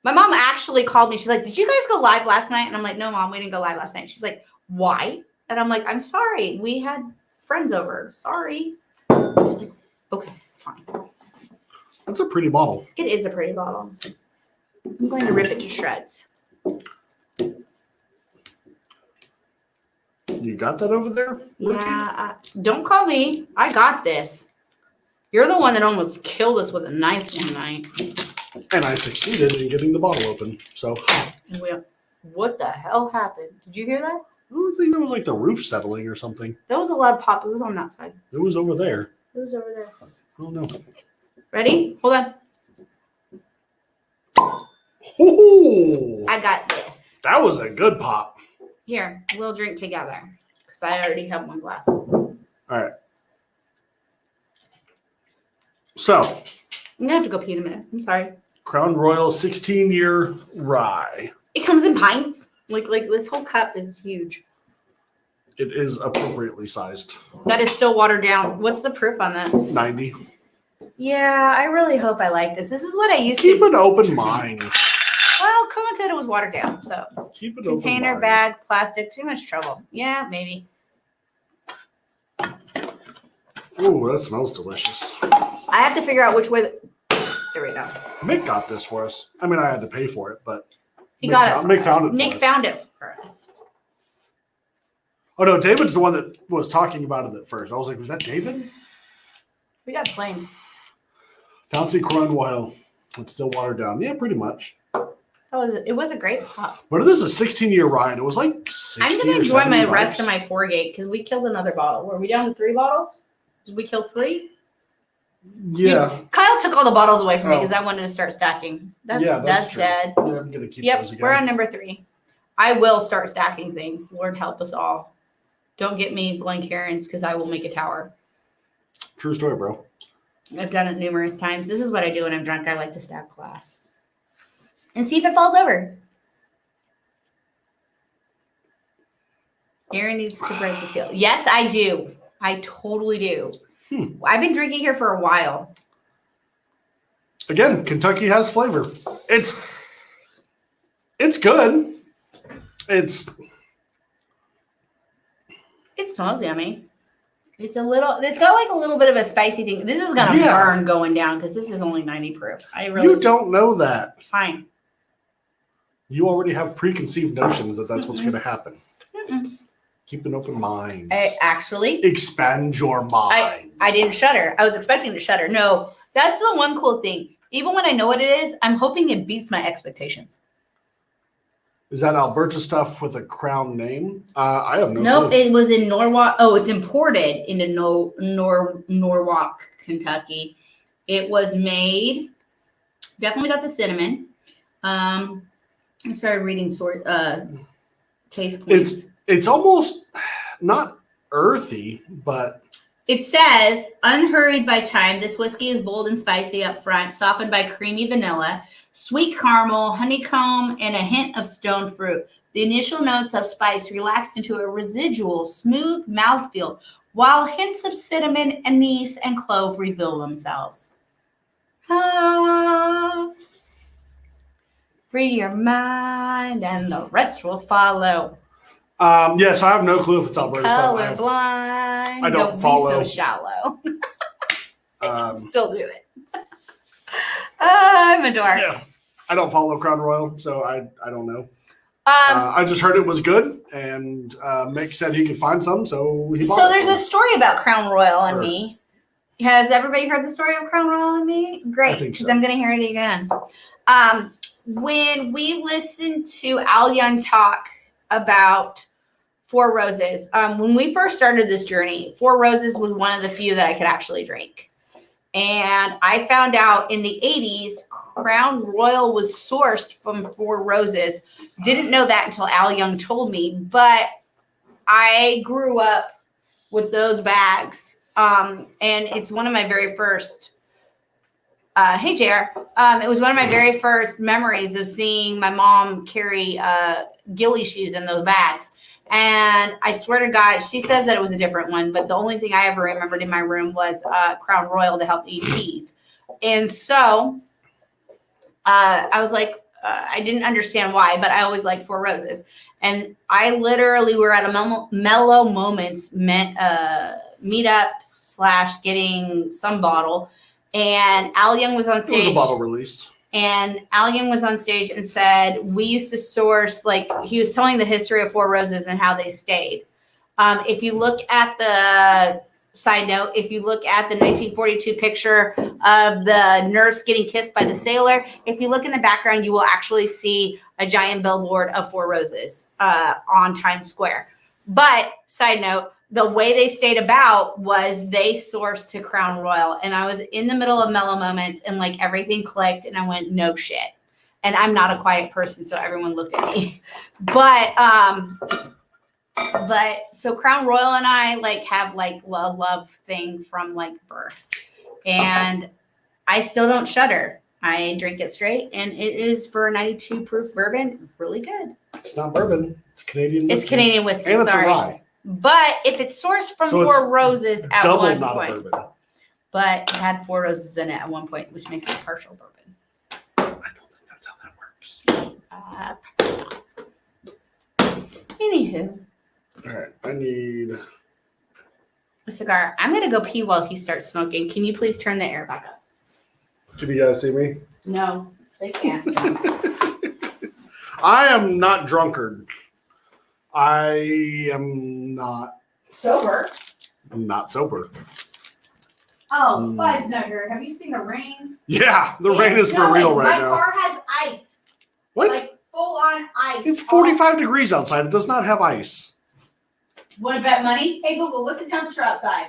My mom actually called me. She's like, did you guys go live last night? And I'm like, no, Mom, we didn't go live last night. She's like, why? And I'm like, I'm sorry. We had friends over. Sorry. She's like, okay, fine. That's a pretty bottle. It is a pretty bottle. I'm going to rip it to shreds. You got that over there? Yeah. Don't call me. I got this. You're the one that almost killed us with a knife one night. And I succeeded in getting the bottle open. So What the hell happened? Did you hear that? I think that was like the roof settling or something. That was a loud pop. It was on that side. It was over there. It was over there. Oh no. Ready? Hold on. Ooh, I got this. that was a good pop. Here, we'll drink together because I already have one glass. All right. So, I'm gonna have to go pee in a minute. I'm sorry. Crown Royal 16-year rye. It comes in pints. Like this whole cup is huge. It is appropriately sized. That is still watered down. What's the proof on this? 90. Yeah, I really hope I like this. This is what I used Keep to. an open mind. Well, Cohen said it was watered down, so Keep it container, open mind. bag, plastic, too much trouble. Yeah, maybe. Ooh, that smells delicious. I have to figure out which way. There we go. Mick got this for us. I mean, I had to pay for it, but He got it. Mick found it. Nick for us. found it for us. Oh no, David's the one that was talking about it at first. I was like, was that David? We got flames. Fancy Crown Royal. It's still watered down. Yeah, pretty much. It was a great pop. But it is a 16-year ride. It was like 60 I'm gonna or enjoy 70 my rest of bucks. my 4-gate because we killed another bottle. Were we down to 3 bottles? Did we kill 3? Yeah. Kyle took all the bottles away from me Oh. because I wanted to start stacking. That's true. dead. Yeah, I'm gonna keep Yep, those again. we're on number 3. I will start stacking things. Lord help us all. Don't get me Glencairns because I will make a tower. True story, bro. I've done it numerous times. This is what I do when I'm drunk. I like to stack glass and see if it falls over. Aaron needs to break the seal. Yes, I do. I totally do. I've been drinking here for a while. Again, Kentucky has flavor. It's good. It smells yummy. It's got like a little bit of a spicy thing. This is gonna burn going down because this is only 90 proof. You don't know that. Fine. You already have preconceived notions that that's what's going to happen. Keep an open mind. I actually Expand your mind. I didn't shudder. I was expecting to shudder. No, that's the one cool thing. Even when I know what it is, I'm hoping it beats my expectations. Is that Alberta stuff with a Crown name? I have no Nope, clue. it was in Norwalk. Oh, it's imported into Norwalk, Kentucky. It was made. Definitely got the cinnamon. I started reading taste points. It's almost not earthy, but It says, unhurried by time, this whiskey is bold and spicy up front, softened by creamy vanilla, sweet caramel, honeycomb, and a hint of stone fruit. The initial notes of spice relaxed into a residual, smooth mouthfeel, while hints of cinnamon, anise, and clove reveal themselves. Free your mind, and the rest will follow. yes, I have no clue if it's Alberta stuff. Colorblind. I don't be follow. so shallow. Um, Still do it. I'm a dork. yeah, I don't follow Crown Royal, so I don't know. I just heard it was good, and Mick said he could find some, so he bought So it there's for a me. story about Crown Royal and Sure. me. Has everybody heard the story of Crown Royal and me? Great, I think because so. I'm going to hear it again. When we listened to Al Young talk about Four Roses, when we first started this journey, Four Roses was one of the few that I could actually drink. And I found out in the 80s, Crown Royal was sourced from Four Roses. Didn't know that until Al Young told me, but I grew up with those bags. And it's one of my very first, hey JR, it was one of my very first memories of seeing my mom carry ghillie shoes in those bags. And I swear to God, she says that it was a different one, but the only thing I ever remembered in my room was Crown Royal to help eat teeth. And so I was like, I didn't understand why, but I always liked Four Roses. And I literally were at a mellow moments meetup / getting some bottle. And Al Young was on It stage. was a bottle release. And Al Young was on stage and said, we used to source, like, he was telling the history of Four Roses and how they stayed. If you look at the side note, if you look at the 1942 picture of the nurse getting kissed by the sailor, if you look in the background, you will actually see a giant billboard of Four Roses on Times Square. But side note, the way they stayed about was they sourced to Crown Royal. And I was in the middle of mellow moments and like everything clicked and I went, no shit. And I'm not a quiet person, so everyone looked at me. But so Crown Royal and I like have like a love thing from like birth. And I still don't shudder. I drink it straight, and it is for a 92 proof bourbon, really good. It's not bourbon. It's Canadian whiskey. It's Canadian whiskey, and sorry. It's a rye. But if it's sourced from So Four Roses at double one not point. a bourbon. But it had Four Roses in it at one point, which makes it partial bourbon. I don't think that's how that works. Probably not. Anywho. All right, I need A cigar. I'm going to go pee while he starts smoking. Can you please turn the air back up? Can you guys see me? No, they can't. I am not drunkard. I am not Sober? I'm not sober. Oh, fudge nugger. Have you seen the rain? Yeah, the rain is for real right now. My car has ice. What? Like full on ice. It's 45 degrees outside. It does not have ice. Want to bet money? Hey, Google, what's the temperature outside?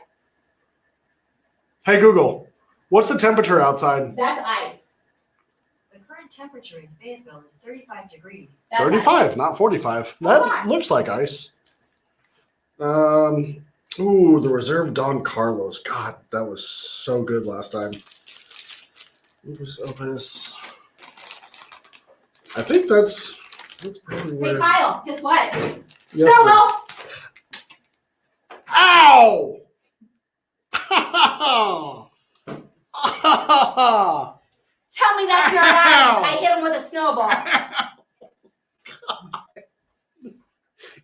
Hey, Google, what's the temperature outside? That's ice. The current temperature in Fayetteville is 35 degrees. That's 35, ice. not 45. Come That on. looks like ice. Ooh, the Reserve Don Carlos. God, that was so good last time. Opus Opus. I think that's probably Hey, where. Kyle, guess what? Yes, Snowball! Ow! Tell me that's not ice. I hit him with a snowball.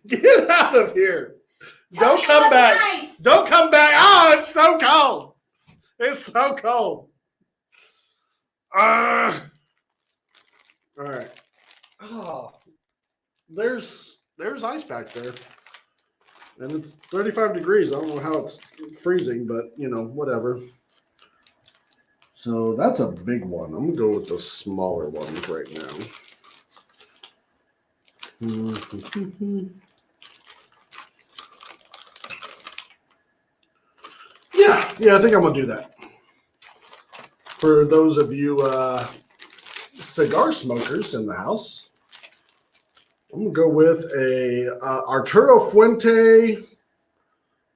Get out of here. Tell Don't me come it wasn't back. ice. Don't come back. Oh, it's so cold. It's so cold. All right. Oh, there's ice back there. And it's 35 degrees. I don't know how it's freezing, but whatever. So that's a big one. I'm gonna go with the smaller one right now. Yeah, I think I'm gonna do that. For those of you cigar smokers in the house, I'm gonna go with a Arturo Fuente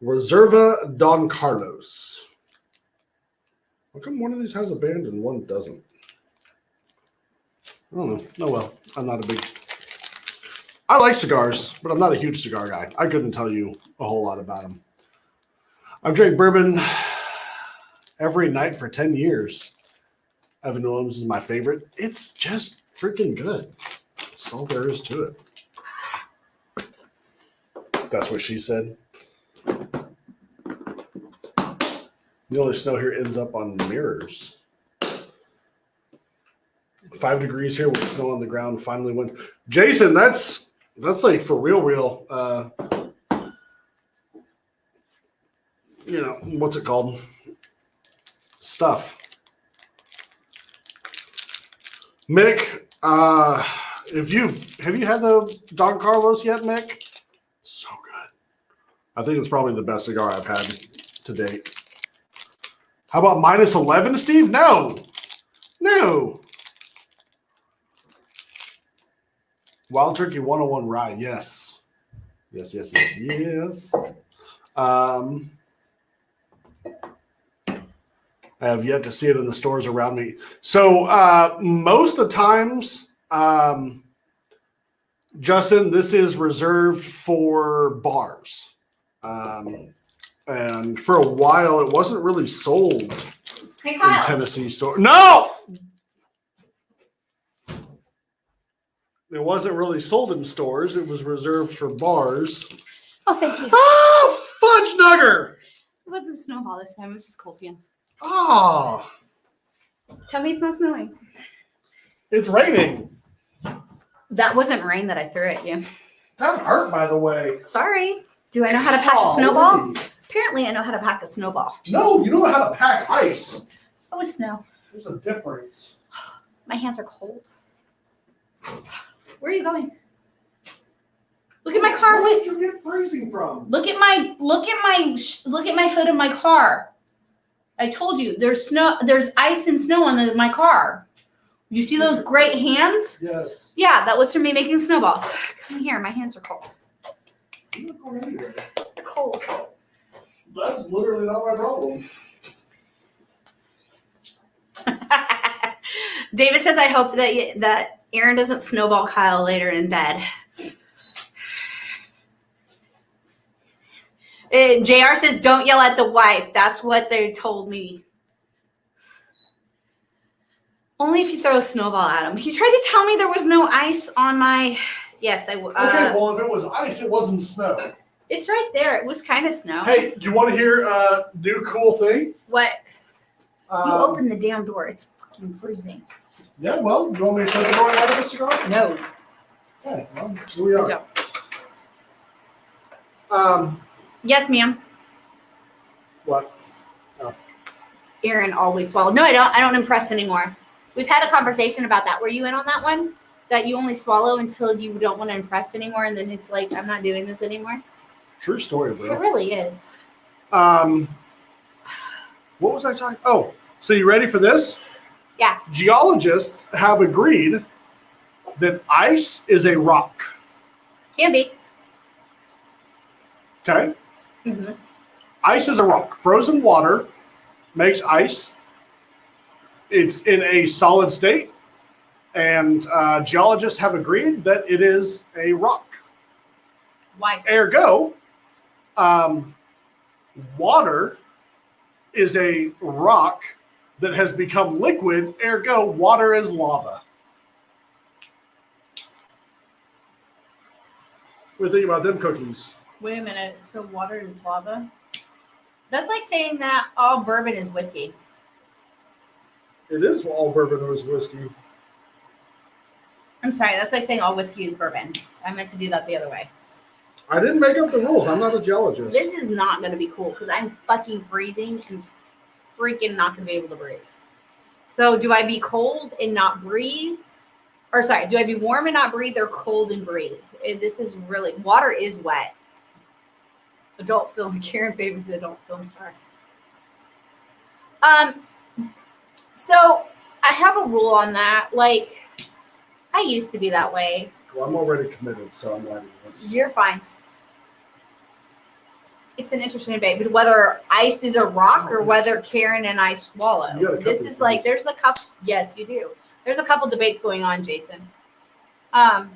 Reserva Don Carlos. How come one of these has a band and one doesn't? I don't know. Oh well, I'm not a big. I like cigars, but I'm not a huge cigar guy. I couldn't tell you a whole lot about them. I've drank bourbon every night for 10 years. Evan Williams is my favorite. It's just freaking good. That's all there is to it. That's what she said. The only snow here ends up on mirrors. 5 degrees here with snow on the ground. Finally went. Jason, that's like for real. What's it called? Stuff. Mick, have you had the Don Carlos yet, Mick? So good. I think it's probably the best cigar I've had to date. How about minus 11, Steve? No. Wild Turkey 101 rye. Yes. I have yet to see it in the stores around me. So most of the times, Justin, this is reserved for bars. And for a while, it wasn't really sold Hey, in Kyle. Tennessee store. No! It wasn't really sold in stores. It was reserved for bars. Oh, thank you. Oh, fudge nugger! It wasn't snowball this time. It was just cold hands. Oh, Tell me it's not snowing. it's raining. That wasn't rain that I threw at you. That hurt, by the way. Sorry. Do I know how to pack a Golly. snowball? Apparently, I know how to pack a snowball. No, you know how to pack ice. That was snow. There's a difference. My hands are cold. Where are you going? Look at my car. Where did you get freezing from? Look at my hood of my car. I told you there's ice and snow on my car. You see those great hands? Yes. Yeah, that was from me making snowballs. Come here, my hands are cold. I'm not going anywhere. Cold. That's literally not my problem. David says, I hope that Aaron doesn't snowball Kyle later in bed. JR says, don't yell at the wife. That's what they told me. Only if you throw a snowball at him. He tried to tell me there was no ice on my... Yes, I... Okay, well, if it was ice, it wasn't snow. It's right there. It was kind of snow. Hey, do you want to hear a new cool thing? What? You opened the damn door. It's fucking freezing. Yeah, well, you want me to shut the door and have a cigar? No. Okay, well, here we are. Yes, ma'am. What? Aaron always swallowed. No, I don't impress anymore. We've had a conversation about that. Were you in on that one? That you only swallow until you don't want to impress anymore, and then it's like, I'm not doing this anymore? True story, It bro. really is. What was I talking? Oh, so you ready for this? Yeah. Geologists have agreed that ice is a rock. Can be. Okay? Mm-hmm. Ice is a rock. Frozen water makes ice. It's in a solid state, and geologists have agreed that it is a rock. Why? Ergo, water is a rock that has become liquid. Ergo, water is lava. What do you think about them cookies? Wait a minute. So water is lava? That's like saying that all bourbon is whiskey. It is all bourbon is whiskey. I'm sorry. That's like saying all whiskey is bourbon. I meant to do that the other way. I didn't make up the rules. I'm not a geologist. This is not going to be cool because I'm fucking freezing and freaking not going to be able to breathe. So do I be cold and not breathe? Or sorry, do I be warm and not breathe or cold and breathe? This is really, water is wet. Adult film, Karen favors the adult film star. So I have a rule on that. Like, I used to be that way. Well, I'm already committed, so I'm not even this. You're fine. It's an interesting debate, but whether ice is a rock or whether Karen and I swallow. This is like, there's a couple, yes, you do. There's a couple debates going on, Jason. And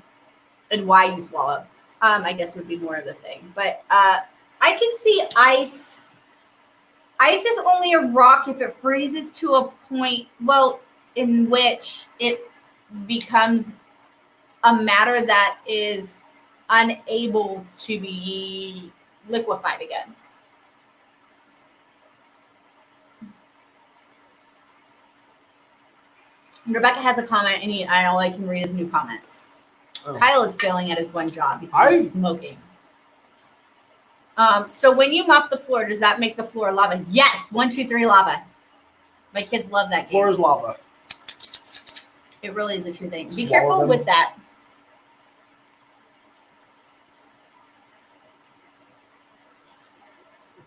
why you swallow, I guess would be more of the thing. But I can see ice. Ice is only a rock if it freezes to a point, well, in which it becomes a matter that is unable to be liquefied again. Rebecca has a comment, and all I can read is new comments. Oh. Kyle is failing at his one job because he's smoking. So when you mop the floor, does that make the floor lava? Yes, 1, 2, 3 lava. My kids love that game. Floor is lava. It really is a true thing. Be careful with that.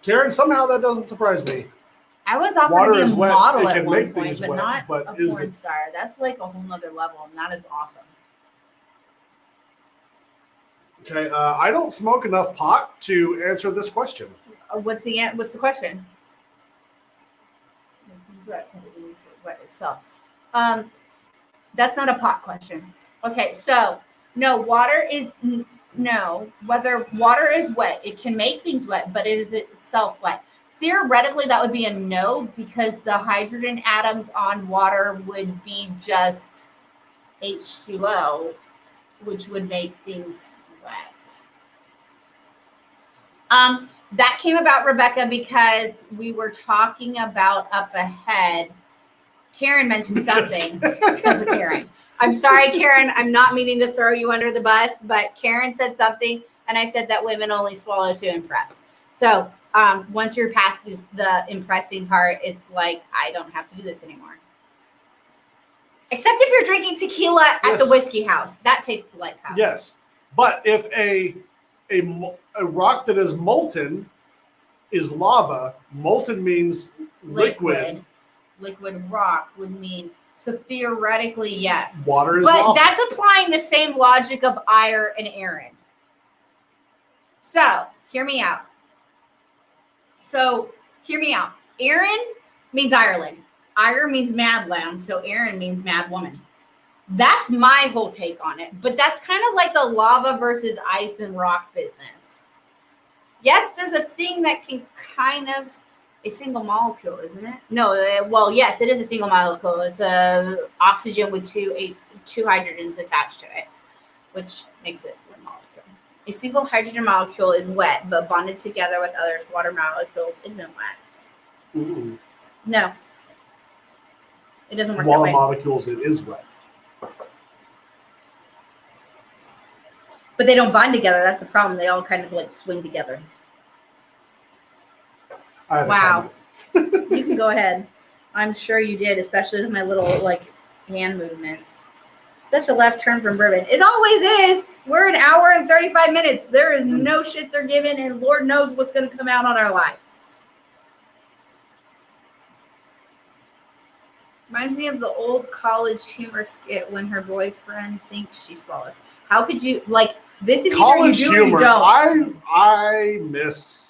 Karen, somehow that doesn't surprise me. I was offered to be a model at one point, but not a porn star. That's like a whole nother level. Not as awesome. Okay, I don't smoke enough pot to answer this question. What's the question? Wet itself. That's not a pot question. Okay, so no, whether water is wet, it can make things wet, but it is itself wet. Theoretically, that would be a no because the hydrogen atoms on water would be just H2O, which would make things wet. That came about, Rebecca, because we were talking about up ahead. Karen mentioned something because of Karen. I'm sorry, Karen. I'm not meaning to throw you under the bus, but Karen said something, and I said that women only swallow to impress. So once you're past the impressing part, it's like, I don't have to do this anymore. Except if you're drinking tequila at the whiskey house. That tastes like coffee. Yes. But if a rock that is molten is lava, molten means liquid. Liquid rock would mean, So theoretically, yes. Water is But lava. that's applying the same logic of ire and Aaron. So, hear me out. Aaron means Ireland. Ire means mad land. So, Aaron means mad woman. That's my whole take on it. But that's kind of like the lava versus ice and rock business. Yes, there's a thing that can kind of a single molecule, isn't it? No, well, yes, it is a single molecule. It's a oxygen with two hydrogens attached to it, which makes it one molecule. A single hydrogen molecule is wet, but bonded together with others, water molecules isn't wet. Mm-mm. No, it doesn't work that Water way. molecules, it is wet. But they don't bond together. That's the problem. They all kind of like swing together. I had a Wow. comment. You can go ahead. I'm sure you did, especially with my little like hand movements. Such a left turn from Bourbon. It always is. We're an hour and 35 minutes. There is no shits are given, and Lord knows what's going to come out on our life. Reminds me of the old college humor skit when her boyfriend thinks she swallows. How could you like this? Is College either you do humor. or you don't. I miss.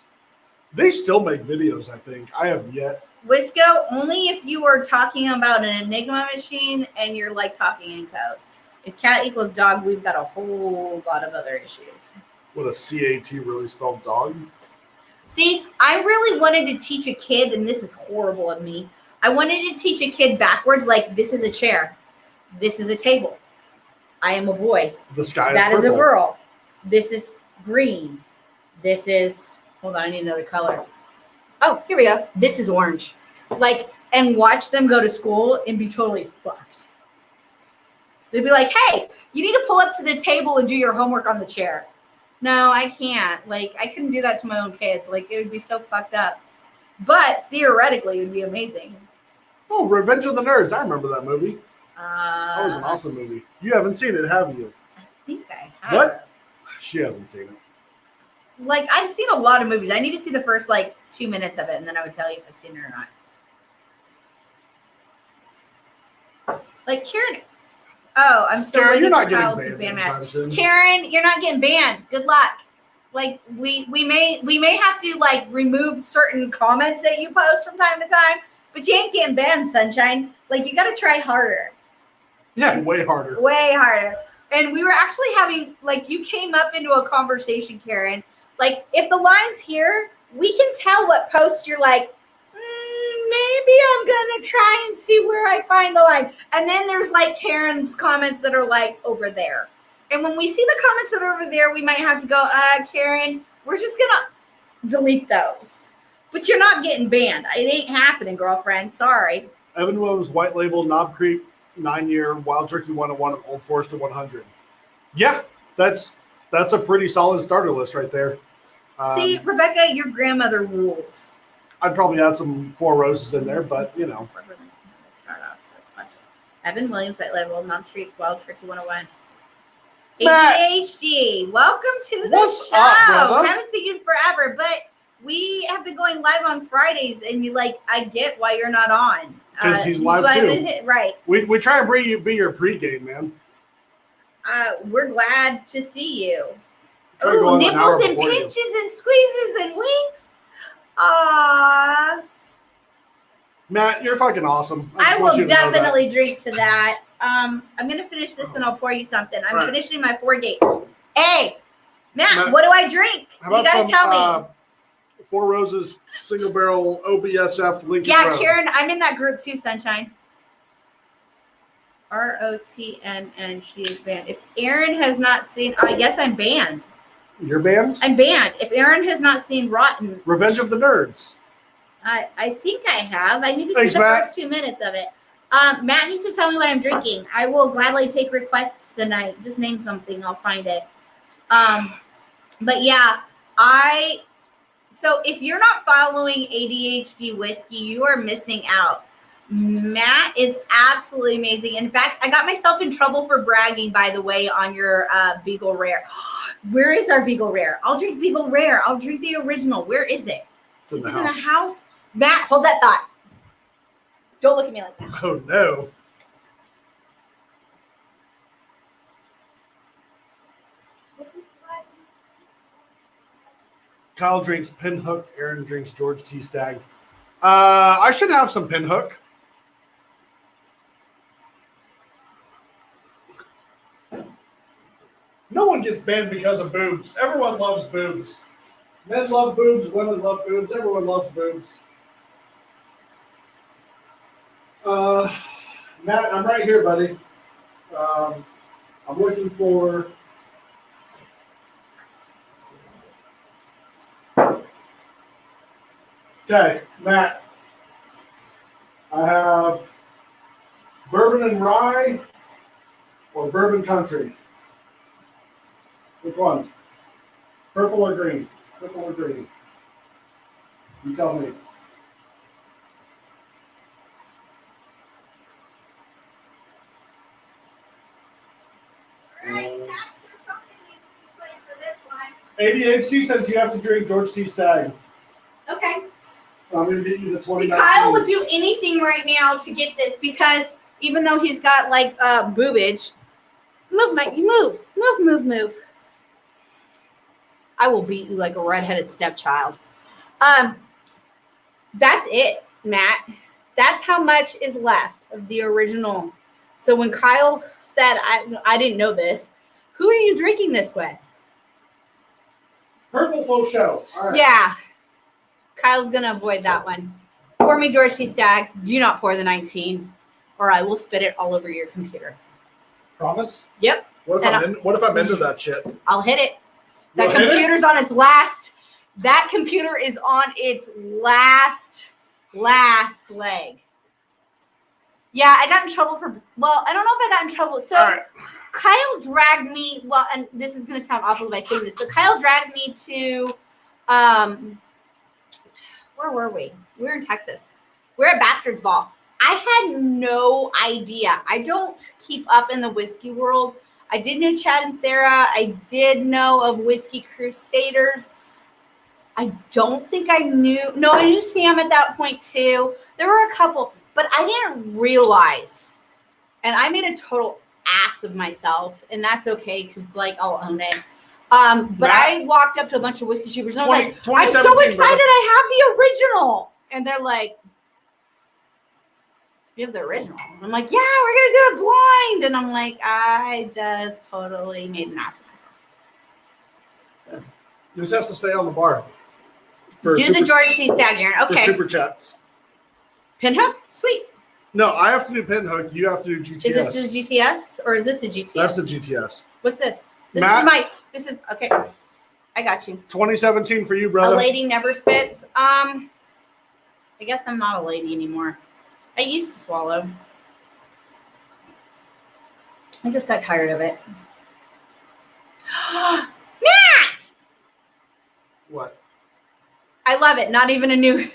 They still make videos, I think. I have yet. Wisco, only if you were talking about an Enigma machine and you're like talking in code. If cat equals dog, we've got a whole lot of other issues. What if CAT really spelled dog? See, I really wanted to teach a kid, and this is horrible of me. I wanted to teach a kid backwards, like this is a chair, this is a table. I am a boy. The sky That is is a purple. girl. This is green. This is, hold on, I need another color. Oh, here we go. This is orange. Like, and watch them go to school and be totally fucked. They'd be like, hey, you need to pull up to the table and do your homework on the chair. No, I can't. Like, I couldn't do that to my own kids. Like, it would be so fucked up. But theoretically, it would be amazing. Oh, Revenge of the Nerds. I remember that movie. That That was an awesome movie. You haven't seen it, have you? I think I have. What? She hasn't seen it. Like, I've seen a lot of movies. I need to see the first, like, 2 minutes of it, and then I would tell you if I've seen it or not. Like, Karen. Oh, I'm still Karen, waiting you're not for Kyle getting to banned ban anytime mask. soon. Karen, you're not getting banned. Good luck. Like, we may have to, like, remove certain comments that you post from time to time, but you ain't getting banned, sunshine. Like, you got to try harder. Yeah, way harder. Way harder. And we were actually having, like, you came up into a conversation, Karen. Like, if the line's here, we can tell what post you're like, maybe I'm going to try and see where I find the line. And then there's, like, Karen's comments that are, like, over there. And when we see the comments that are over there, we might have to go, Karen, we're just going to delete those. But you're not getting banned. It ain't happening, girlfriend. Sorry. Evan Williams, White Label, Knob Creek, 9-year, Wild Turkey 101, and Old Forester 100. Yeah, that's a pretty solid starter list right there. See, Rebecca, your grandmother rules. I'd probably add some Four Roses in there, but, you know. Start off with a Evan Williams, White Label, Knob Creek, Wild Turkey 101. Matt. ADHD, welcome to the What's show. up, brother? Haven't seen you in forever, but we have been going live on Fridays, and you like, I get why you're not on. 'Cause he's live too. Right. We try and be your pregame, man. We're glad to see you. Try to go Oh, on an hour nipples and before you. pinches and squeezes and winks. Aww. Matt, you're fucking awesome. I just want will you to know that. definitely drink to that. I'm gonna finish this and I'll pour you something. I'm Right. finishing my 4-gate. Hey, Matt, Matt, what do I drink? How You about gotta some tell me. Four Roses single barrel OBSF Lincoln Yeah, Road? Karen, I'm in that group too, Sunshine. ROTNN, she is banned. If Aaron has not seen, I guess I'm banned. Your band? I'm banned. If Aaron has not seen Rotten, Revenge of the Nerds. I think I have. I need to Thanks, see the Matt. first 2 minutes of it. Matt needs to tell me what I'm drinking. I will gladly take requests tonight. Just name something. I'll find it. But yeah, so if you're not following ADHD Whiskey, you are missing out. Matt is absolutely amazing. In fact, I got myself in trouble for bragging, by the way, on your Beagle Rare. Where is our Beagle Rare? I'll drink Beagle Rare. I'll drink the original. Where is it? It's in Is the it in house. the house? Matt, hold that thought. Don't look at me like that. Oh no. Kyle drinks Pinhook. Aaron drinks George T. Stag. I should have some Pinhook. No one gets banned because of boobs. Everyone loves boobs. Men love boobs. Women love boobs. Everyone loves boobs. Matt, I'm right here, buddy. I'm looking for... Okay, Matt. I have bourbon and rye or bourbon country. Which one? Purple or green? Purple or green? You tell me. ADHD says you have to drink George T. Stag. Okay. I'm going to get you the 2019. See, Kyle would do anything right now to get this because even though he's got like boobage, move, Mike, you move. I will beat you like a redheaded stepchild. That's it, Matt. That's how much is left of the original. So when Kyle said, I didn't know this, who are you drinking this with? Purple full show. All right. Yeah. Kyle's going to avoid that one. Pour me George T. Stag. Do not pour the 19, or I will spit it all over your computer. Promise? Yep. What if I'm into that shit? I'll hit it. That You'll hit it? computer's on its last. That computer is on its last leg. Yeah, I got in trouble for. Well, I don't know if I got in trouble. So All right. Kyle dragged me. Well, and this is going to sound awful if I say this, but Kyle dragged me to. Where were we? We were in Texas. We're at Bastard's Ball. I had no idea. I don't keep up in the whiskey world. I did know Chad and Sarah. I did know of Whiskey Crusaders. I don't think I knew. No, I knew Sam at that point too. There were a couple, but I didn't realize. And I made a total ass of myself, and that's okay because, like, I'll own it. But Matt, I walked up to a bunch of whiskey shooters and I was like, I'm so 2017, excited brother. I have the original. And they're like, you have the original? And I'm like, yeah, we're going to do it blind. And I'm like, I just totally made an ass of myself. This has to stay on the bar. For Do the George T. Stag, Aaron. for Okay. super chats. Pinhook? Sweet. No, I have to do Pinhook. You have to do GTS. Is this the GTS or is this the GTS? That's the GTS. What's this? Matt? This is, okay. I got you. 2017 for you, A brother. lady never spits. I guess I'm not a lady anymore. I used to swallow. I just got tired of it. Matt! What? I love it. Not even a new.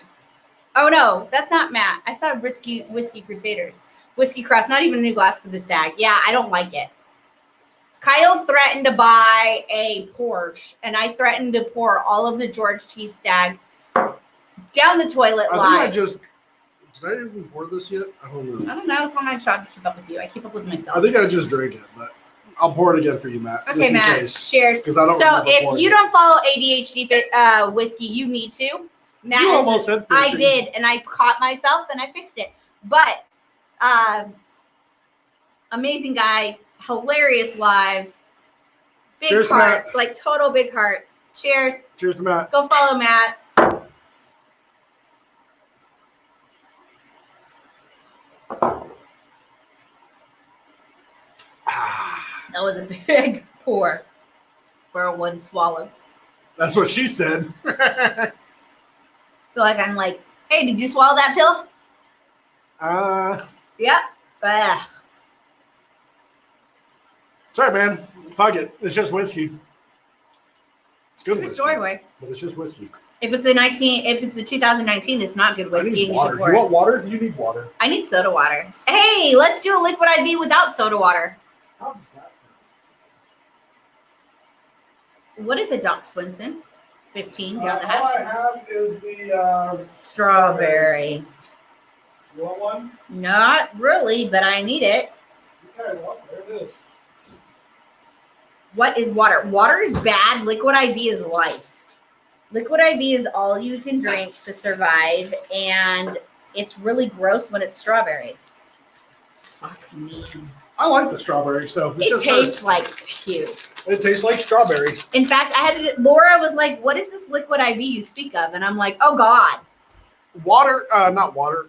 Oh no, that's not Matt. I saw Whiskey Crusaders. Whiskey Cross. Not even a new glass for the Stag. Yeah, I don't like it. Kyle threatened to buy a Porsche, and I threatened to pour all of the George T. Stag down the toilet live. Did I even pour this yet? I don't know. I don't know. It's not my job to keep up with you. I keep up with myself. I think I just drank it, but I'll pour it again for you, Matt. Okay, just in Matt. case. Cheers. 'Cause I don't So remember if pouring you it. don't follow ADHD whiskey, you need to. Matt You is- almost said I fishing. did, and I caught myself, and I fixed it. But amazing guy, hilarious lives, big Cheers to hearts, like total big hearts. Cheers. Cheers to Matt. Go follow Matt. That was a big pour for a one swallow. That's what she said. I feel like I'm like, hey, did you swallow that pill? Yep. Ugh. Sorry, man. Fuck it. It's just whiskey. It's good True whiskey. story, boy. But it's just whiskey. If it's a 2019, it's not good I whiskey. need And you water. should You pour it. want water? You need water. I need soda water. Hey, let's do a liquid IV without soda water. How did that sound? What is a Doc Swinson? 15 down the All hatch. I have is the Strawberry. You want one? Not really, but I need it. Okay, well, there it is. What is water? Water is bad. Liquid IV is life. Liquid IV is all you can drink to survive, and it's really gross when it's strawberry. Fuck me. I like the strawberry, so it's It just tastes like puke. it tastes like strawberry. In fact, Laura was like, "What is this liquid IV you speak of?" And I'm like, "Oh God." Water, not water.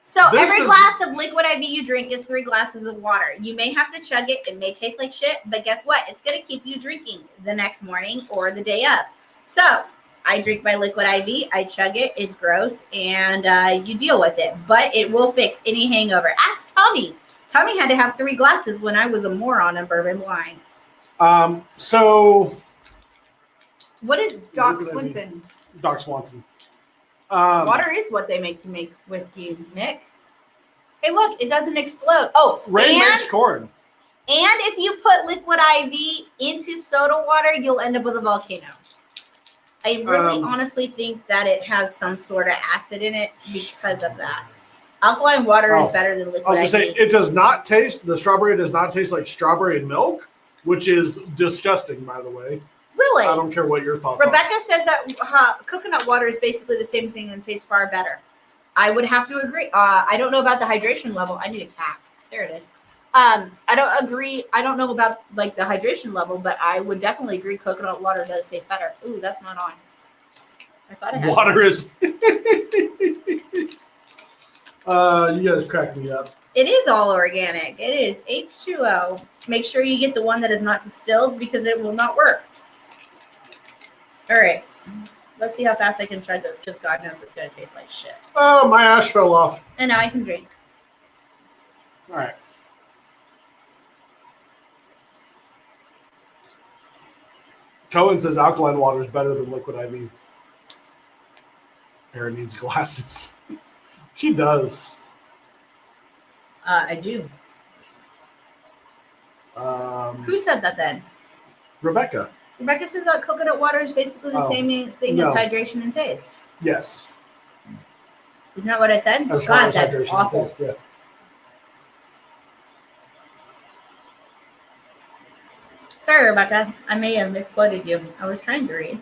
So This every does- glass of liquid IV you drink is 3 glasses of water. You may have to chug it. It may taste like shit, but guess what? It's going to keep you drinking the next morning or the day of. So I drink my liquid IV. I chug it. It's gross, and you deal with it. But it will fix any hangover. Ask Tommy. Tommy had to have 3 glasses when I was a moron in bourbon wine. So What is Doc Liquid IV. Swinson? Doc Swanson. Water is what they make to make whiskey, Nick. Hey, look, it doesn't explode. Oh, Rain makes corn. and if you put liquid IV into soda water, you'll end up with a volcano. I really honestly think that it has some sort of acid in it because of that. Alkaline water is better than liquid I was gonna IV. say it does not taste. The strawberry does not taste like strawberry milk, which is disgusting, by the way. Really? I don't care what your thoughts Rebecca says that coconut water is basically the same thing and tastes far better. I would have to agree. I don't know about the hydration level. I need a cap. There it is. I don't agree. I don't know about like the hydration level, but I would definitely agree coconut water does taste better. Ooh, that's not on. I thought I are. had Water is. You guys crack me up. It is all organic. It is H2O. Make sure you get the one that is not distilled because it will not work. All right. Let's see how fast I can chug this because God knows it's going to taste like shit. Oh, my ash fell off. And now I can drink. All right. Cohen says alkaline water is better than liquid IV. Erin needs glasses. She does. I do. Who said that then? Rebecca. Rebecca says that coconut water is basically the Oh, same thing no. as hydration and taste. Yes. Isn't that what I said? As far God, as that's hydration awful. goes, yeah. Sorry, Rebecca. I may have misquoted you. I was trying to read.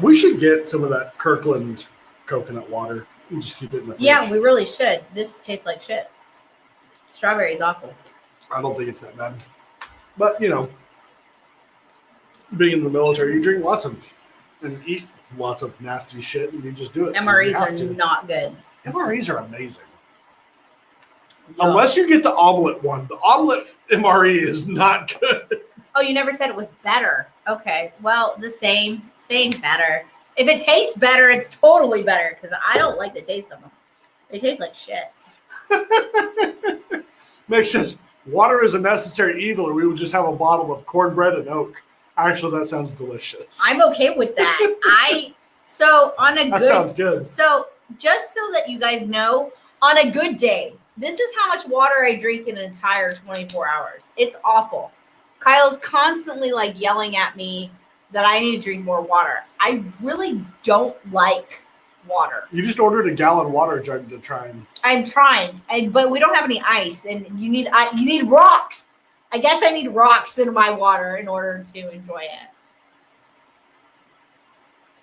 We should get some of that Kirkland coconut water and just keep it in the fridge. Yeah, we really should. This tastes like shit. Strawberry is awful. I don't think it's that bad. But, you know, being in the military, you drink lots of and eat lots of nasty shit, and you just do it. 'cause you MREs have are to. not good. MREs are amazing. No. Unless you get the omelet one. The omelet MRE is not good. Oh, you never said it was better. Okay. Well, the same better. If it tastes better, it's totally better because I don't like the taste of them. They taste like shit. Makes sense. Water is a necessary evil, or we would just have a bottle of cornbread and oak. Actually, that sounds delicious. I'm okay with that. So on a That good sounds good. So just so that you guys know, on a good day, this is how much water I drink in an entire 24 hours. It's awful. Kyle's constantly like yelling at me that I need to drink more water. I really don't like water. You just ordered a gallon water jug to try and. I'm trying, but we don't have any ice, and you need rocks. I guess I need rocks in my water in order to enjoy it.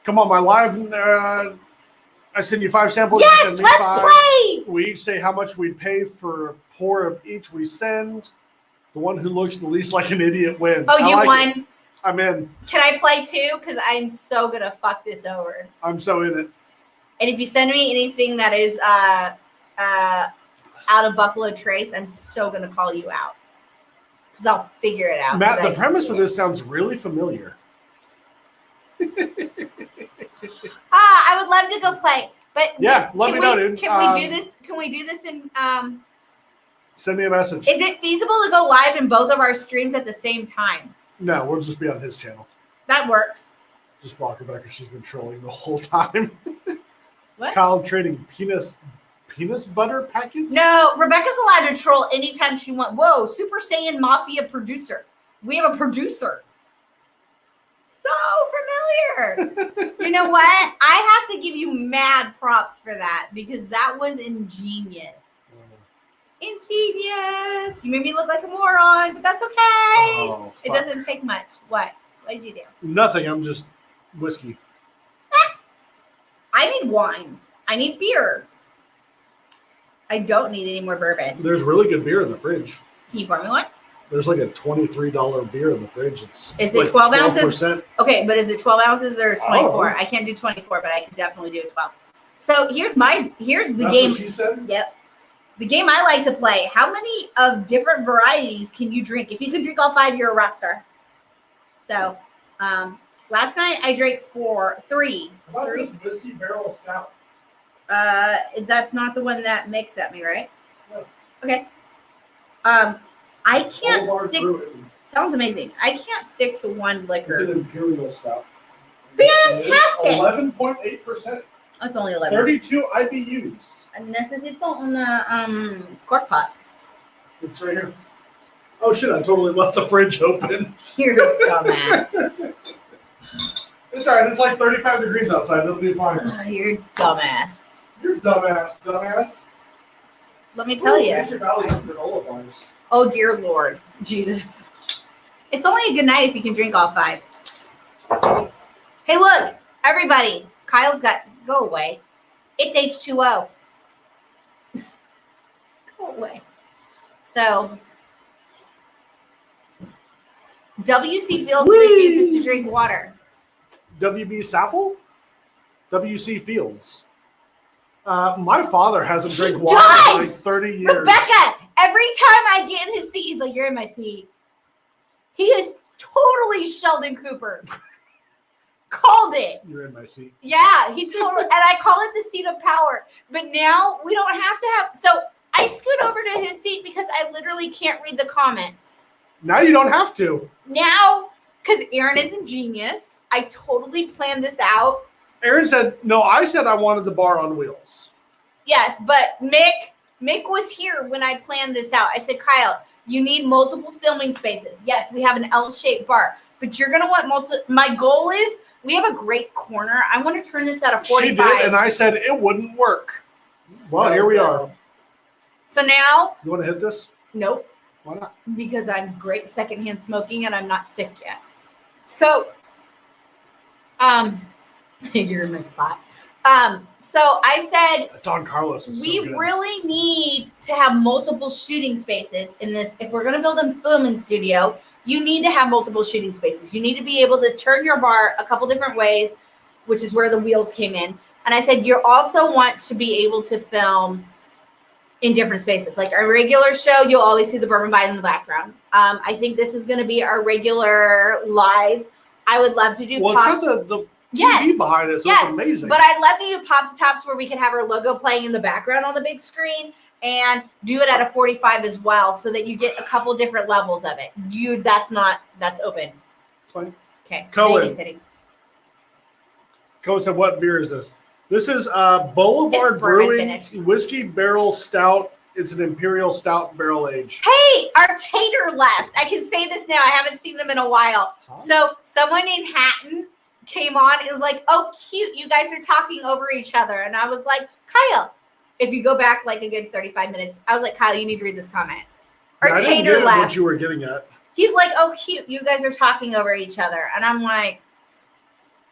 Come on, my live. I send you 5 samples. You Yes, send me let's 5. play. We each say how much we'd pay for a pour of each we send. The one who looks the least like an idiot wins. Oh, I you like won. it. I'm in. Can I play too? Because I'm so gonna fuck this over. I'm so in it. And if you send me anything that is out of Buffalo Trace, I'm so gonna call you out because I'll figure it out. Matt, 'cause the I premise hate of it. this sounds really familiar. I would love to go play, but Yeah, let me know, dude. Can we do this? Can we do this in? Send me a message. Is it feasible to go live in both of our streams at the same time? No, we'll just be on his channel. That works. Just block her back because she's been trolling the whole time. What? Kyle trading penis butter packets? No, Rebecca's allowed to troll anytime she wants. Whoa, Super Saiyan Mafia producer. We have a producer. So familiar. You know what? I have to give you mad props for that because that was ingenious. Ingenious. You made me look like a moron, but that's okay. Oh, It fuck. doesn't take much. What? What did you do? Nothing. I'm just whiskey. I need wine. I need beer. I don't need any more bourbon. There's really good beer in the fridge. Can you pour me one? There's like a $23 beer in the fridge. It's Is it like 12 ounces? 12%. Okay, but is it 12 ounces or is it 24? Oh. I can't do 24, but I can definitely do 12. So here's the That's game. what she said? Yep. The game I like to play. How many of different varieties can you drink? If you can drink all 5, you're a rock star. So, last night I drank 3. How about Three. this whiskey barrel stout? That's not the one that Mick sent me, right? No. Okay. I can't Boulevard stick. Brewing. Sounds amazing. I can't stick to one It's liquor. an imperial stout. Fantastic. 11.8%. It's only 11. 32 IBUs. Necesito una cork pot. It's right here. Oh shit! I totally left the fridge open. You're a dumbass. It's alright. It's like 35 degrees outside. It'll be fine. You're a dumbass. You're dumbass. Let me tell you. Nature Valley's granola bars. Oh dear Lord, Jesus. It's only a good night if you can drink all 5. Hey, look, everybody. Kyle's got. Go away. It's H2O. Go away. So, W.C. Fields Whee! refuses to drink water. WB Saffel? WC Fields. My father hasn't drank water in like Guys! 30 years. Rebecca, every time I get in his seat, he's like, "You're in my seat." He is totally Sheldon Cooper. Called it. You're in my seat. Yeah, he totally, and I call it the seat of power. But now we don't have to have. So I scoot over to his seat because I literally can't read the comments. Now you don't have to. Now, because Aaron is a genius, I totally planned this out. Aaron said, no, I said I wanted the bar on wheels. Yes, but Mick was here when I planned this out. I said, Kyle, you need multiple filming spaces. Yes, we have an L-shaped bar, but you're going to want my goal is we have a great corner. I want to turn this at a 45. She did, and I said it wouldn't work. Well, here we are. So now, You want to hit this? nope, Why not? because I'm great secondhand smoking and I'm not sick yet. So, you're in my spot. So I said, Don Carlos is we so good. really need to have multiple shooting spaces in this. If we're going to build a filming studio, you need to have multiple shooting spaces. You need to be able to turn your bar a couple different ways, which is where the wheels came in. And I said, you also want to be able to film in different spaces. Like our regular show, you'll always see the Bourbon Bite in the background. I think this is going to be our regular live. I would love to do Well, pop. it's got the TV Yes. behind it, so Yes, it's amazing. But I'd love to do pop the tops where we can have our logo playing in the background on the big screen and do it at a 45 as well, so that you get a couple different levels of it. That's open. It's fine. Okay. Cohen. Babysitting. Cohen said, what beer is this? This is Boulevard It's bourbon Brewing finished. Whiskey Barrel Stout. It's an Imperial Stout Barrel Aged. Hey, our tater left. I can say this now. I haven't seen them in a while. Huh? So someone in Hatton came on. It was like, oh, cute. You guys are talking over each other. And I was like, Kyle, if you go back like a good 35 minutes, I was like, Kyle, you need to read this comment. Our Yeah, I didn't tater get left. what you were getting at. He's like, oh, cute. You guys are talking over each other. And I'm like,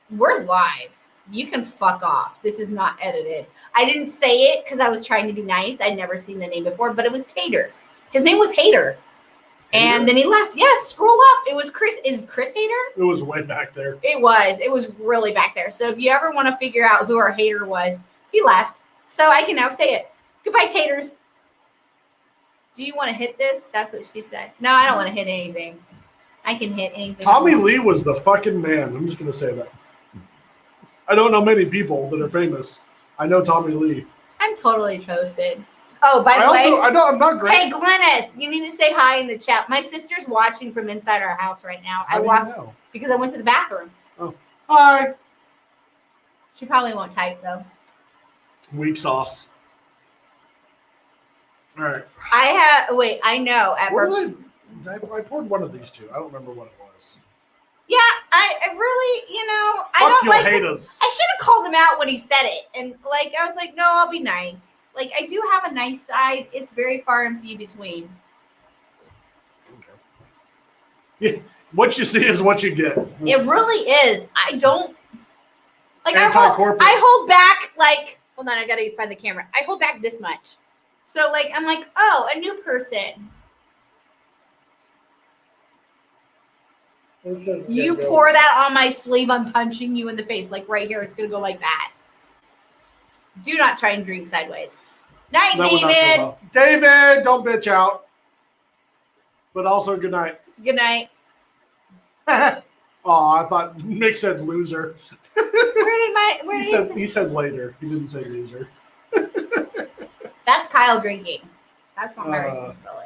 we're live. You can fuck off. This is not edited. I didn't say it because I was trying to be nice. I'd never seen the name before, but it was Tater. His name was Hater. And then he left. Yes, scroll up. It was Chris. Is Chris Hater? It was way back there. It was. It was really back there. So if you ever want to figure out who our hater was, he left. So I can now say it. Goodbye, Taters. Do you want to hit this? That's what she said. No, I don't want to hit anything. I can hit anything. Tommy Lee was the fucking man. I'm just going to say that. I don't know many people that are famous. I know Tommy Lee. I'm totally toasted. Oh, by the way, I'm not great. hey, Glennis, you need to say hi in the chat. My sister's watching from inside our house right now. How I do you walked know? because I went to the bathroom. Hi. She probably won't type though. Weak sauce. All right. I know. What did I poured one of these two. I don't remember what it was. Yeah, I really, I Fuck, don't you'll like hate to, us. I should have called him out when he said it. And I was like, no, I'll be nice. Like, I do have a nice side. It's very far and few between. Yeah, what you see is what you get. It really is. I don't Like Anti-corporate. I hold back like, hold on, I gotta find the camera. I hold back this much. So like, I'm like, oh, a new person. You pour that on my sleeve, I'm punching you in the face. Like right here, it's gonna go like that. Do not try and drink sideways. Night, That would not go David. well. David, don't bitch out. But also, good night. Good night. Oh, I thought Mick said loser. Where did He said later. He didn't say loser. That's Kyle drinking. That's not my Uh, responsibility.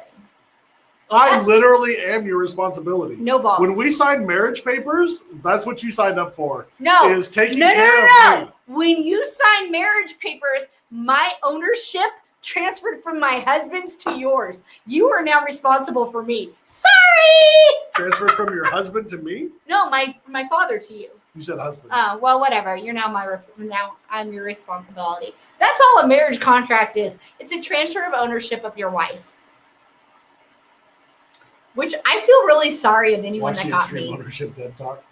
I literally am your responsibility. No balls. When we signed marriage papers, that's what you signed up for. no. Is taking No, care no. of me. When you sign marriage papers, my ownership transferred from my husband's to yours. You are now responsible for me. Sorry. Transferred from your husband to me? No, my father to you. You said husband. Oh, well, whatever. You're now now I'm your responsibility. That's all a marriage contract is. It's a transfer of ownership of your wife. Which I feel really sorry of anyone Watch that the got extreme me. ownership dead talk.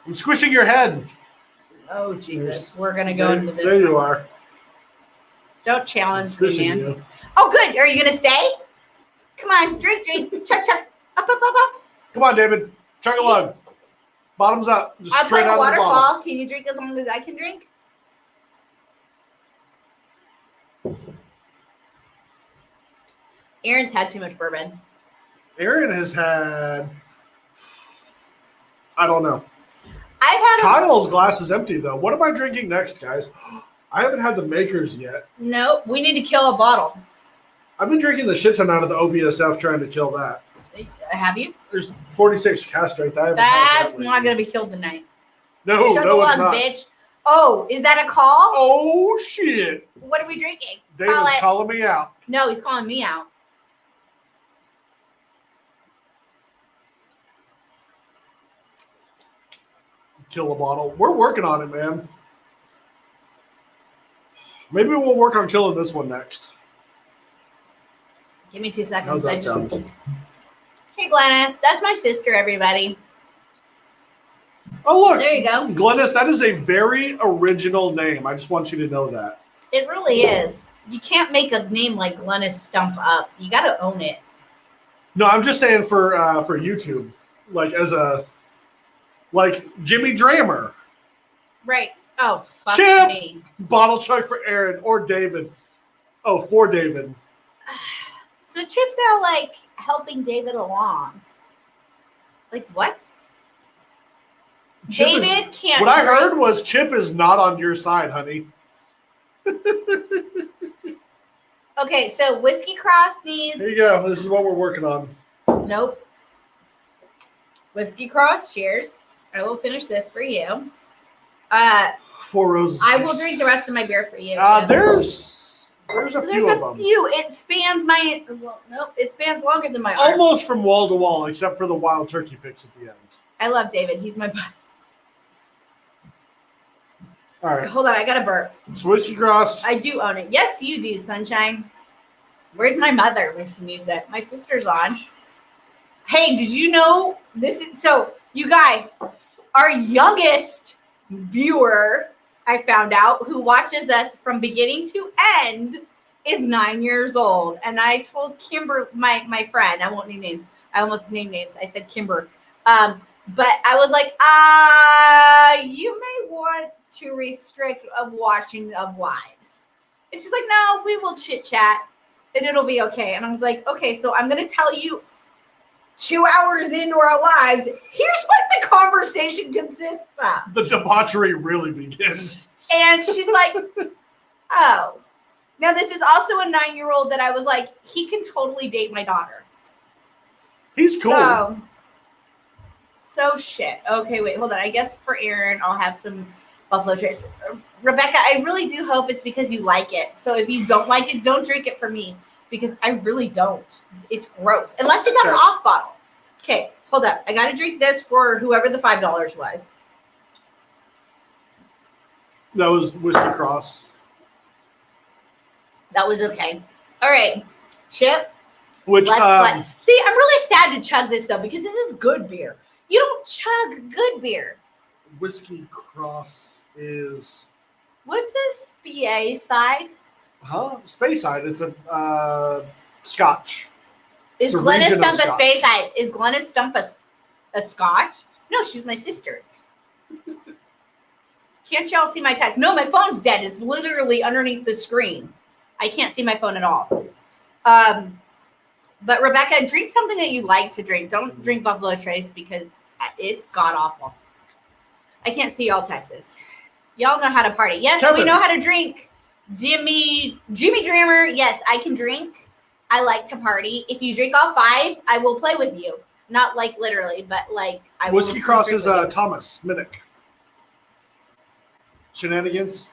I'm squishing your head. Oh Jesus, we're gonna go into this. There you one. are. Don't I'm challenge me, squishing man. you. Oh, good. Are you gonna stay? Come on, drink, chuck, chuck, up. Come on, David. Chug a lug. Bottoms up. Just I'd straight like a out of the bottle. waterfall. Can you drink as long as I can drink? Aaron's had too much bourbon. Aaron has had. I don't know. I've had Kyle's glass is empty though. What am I drinking next, guys? I haven't had the makers yet. no. We need to kill a bottle. I've been drinking the shit ton out of the OBSF trying to kill that. Have you? There's 46 cast strength. I haven't had That's that not lately. gonna be killed tonight. No, Chug a no, it's lug, not. bitch. Oh, is that a call? Oh shit! What are we drinking? David's Call it. calling me out. No, he's calling me out. Kill a bottle. We're working on it, man. Maybe we'll work on killing this one next. Give me 2 seconds. How's that sound? Hey, Glennis. That's my sister, everybody. Oh look, There you go. Glennis, that is a very original name. I just want you to know that. It really is. You can't make a name like Glennis stump up. You got to own it. No, I'm just saying for YouTube, like as a like Jimmy Drammer, Right. Oh, fuck Chip! me. bottle chug for Aaron or David. Oh, for David. So Chip's now like helping David along. Like what? Chip is- David can't. What I drink- heard was Chip is not on your side, honey. Okay, so Whiskey Cross needs. Here you go. This is what we're working on. Nope. Whiskey Cross, cheers. I will finish this for you. Four Roses. I will drink the rest of my beer for you. Chip. There's a There's few of a them. few. It spans my. Well, nope. It spans longer than my arm. Almost from wall to wall, except for the wild turkey picks at the end. I love David. He's my bud. All right. Hold on, I got to burp. It's Whiskey Cross. I do own it. Yes, you do, Sunshine. Where's my mother when she needs it? My sister's on. Hey, did you know this is so? You guys, our youngest viewer, I found out, who watches us from beginning to end, is 9 years old. And I told Kimber, my friend, I won't name names. I almost named names. I said Kimber. But I was like, you may want to restrict of watching of wives. And she's like, no, we will chit chat and it'll be okay. And I was like, okay, so I'm going to tell you 2 hours into our lives, here's what the conversation consists of. The debauchery really begins. And she's like, oh. Now, this is also a 9-year-old that I was like, he can totally date my daughter. He's cool. So shit. Okay, wait, hold on. I guess for Aaron, I'll have some Buffalo Trace. Rebecca, I really do hope it's because you like it. So if you don't like it, don't drink it for me because I really don't. It's gross. Unless you got an off bottle. Okay, hold up. I got to drink this for whoever the $5 was. That was Whiskey Cross. That was okay. All right, Chip. Which, Let's play. See, I'm really sad to chug this though because this is good beer. You don't chug good beer. Whiskey Cross is What's this BA side? Space Side. It's a Scotch. Is It's a Glennis region of Stump a Scotch. space side? Is Glennis Stump a Scotch? No, she's my sister. Can't y'all see my text? No, my phone's dead. It's literally underneath the screen. I can't see my phone at all. But Rebecca, drink something that you like to drink. Don't drink Buffalo Trace because it's god awful. I can't see y'all Texas. Y'all know how to party. Yes, we Kevin. know how to drink. Jimmy Dreamer. Yes, I can drink. I like to party. If you drink all 5, I will play with you. Not like literally, but like I will. Whiskey Cross drink is with you. Thomas Minnick. Shenanigans.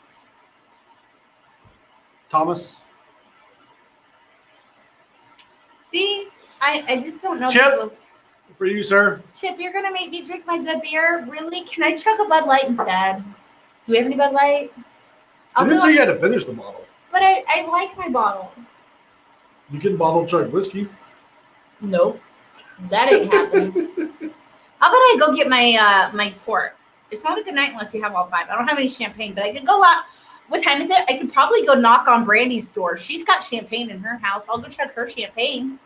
Thomas. See, I just don't know. Chip. people's- For you, sir. Chip, you're gonna make me drink my good beer? Really? Can I chug a Bud Light instead? Do we have any Bud Light? I didn't say you had to finish the bottle. But I like my bottle. You can bottle chug whiskey. Nope, that ain't happening. How about I go get my my port? It's not a good night unless you have all 5. I don't have any champagne, but I could go out. What time is it? I could probably go knock on Brandy's door. She's got champagne in her house. I'll go chug her champagne.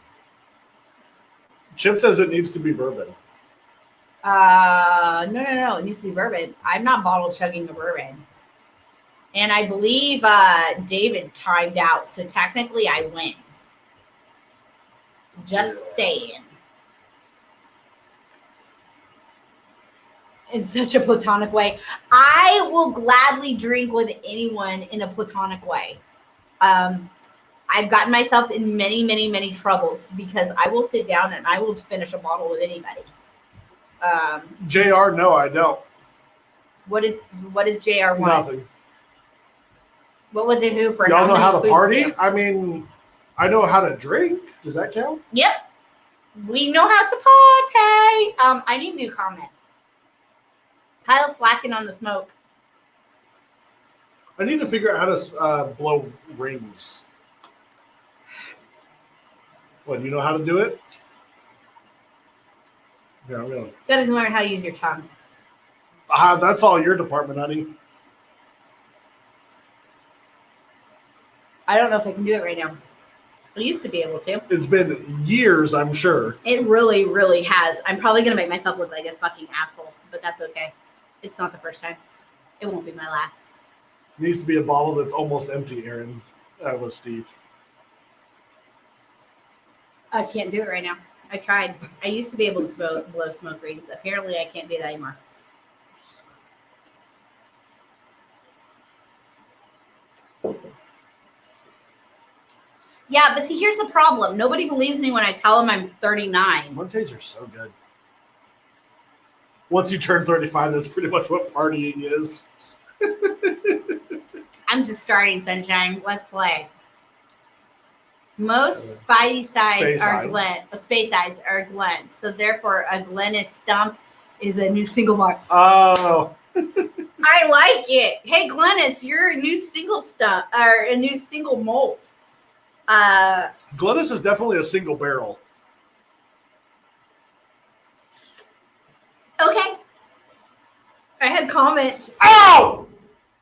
Chip says it needs to be bourbon. No. It needs to be bourbon. I'm not bottle chugging a bourbon. And I believe David timed out, so technically I win. Just saying. In such a platonic way. I will gladly drink with anyone in a platonic way. I've gotten myself in many, many, many troubles because I will sit down and I will finish a bottle with anybody. JR, no, I don't. What is JR want? Nothing. What would they do for Y'all how know many how to food party? stamps? I mean, I know how to drink. Does that count? Yep. We know how to party. I need new comments. Kyle's slacking on the smoke. I need to figure out how to blow rings. What, you know how to do it? Yeah, I'm gonna. Gotta learn how to use your tongue. That's all your department, honey. I don't know if I can do it right now. I used to be able to. It's been years, I'm sure. It really, really has. I'm probably gonna make myself look like a fucking asshole, but that's okay. It's not the first time. It won't be my last. Needs to be a bottle that's almost empty, Aaron. That was Steve. I can't do it right now. I tried. I used to be able to blow smoke rings. Apparently, I can't do that anymore. Yeah, but see, here's the problem. Nobody believes me when I tell them I'm 39. Montes are so good. Once you turn 35, that's pretty much what partying is. I'm just starting, Sunshine. Let's play. Most Spidey sides Space are sides. Glenn. Space sides are Glenn. So therefore, a Glennis Stump is a new single mark. Oh, I like it. Hey, Glennis, you're a new single stump or a new single molt. Glennis is definitely a single barrel. Okay. I had comments. Ow!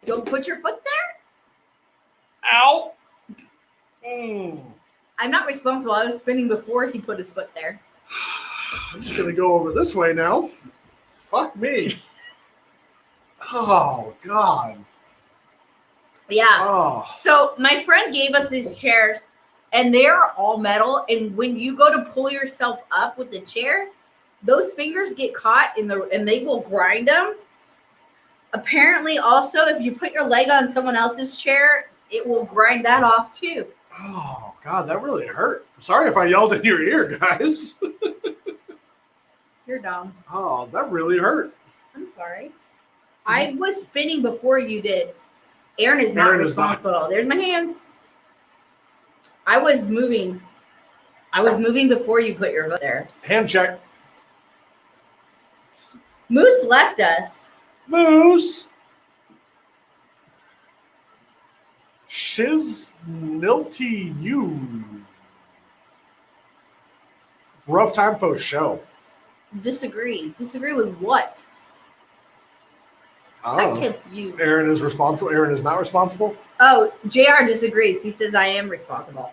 Don't put your foot there. Ow! Mm. I'm not responsible. I was spinning before he put his foot there. I'm just going to go over this way now. Fuck me. Oh, God. Yeah. Oh. So my friend gave us these chairs, and they're all metal. And when you go to pull yourself up with the chair, those fingers get caught and they will grind them. Apparently, also, if you put your leg on someone else's chair, it will grind that off too. Oh, God, that really hurt. Sorry if I yelled in your ear, guys. You're dumb. Oh, that really hurt. I'm sorry. I was spinning before you did. Aaron is not Aaron is not. responsible. There's my hands. I was moving. Before you put your foot there. Hand check. Moose left us. Moose. Shiz Nilty you. Rough time for show. Disagree. Disagree with what? I'm Oh, confused. Aaron is responsible. Aaron is not responsible. Oh, JR disagrees. He says I am responsible.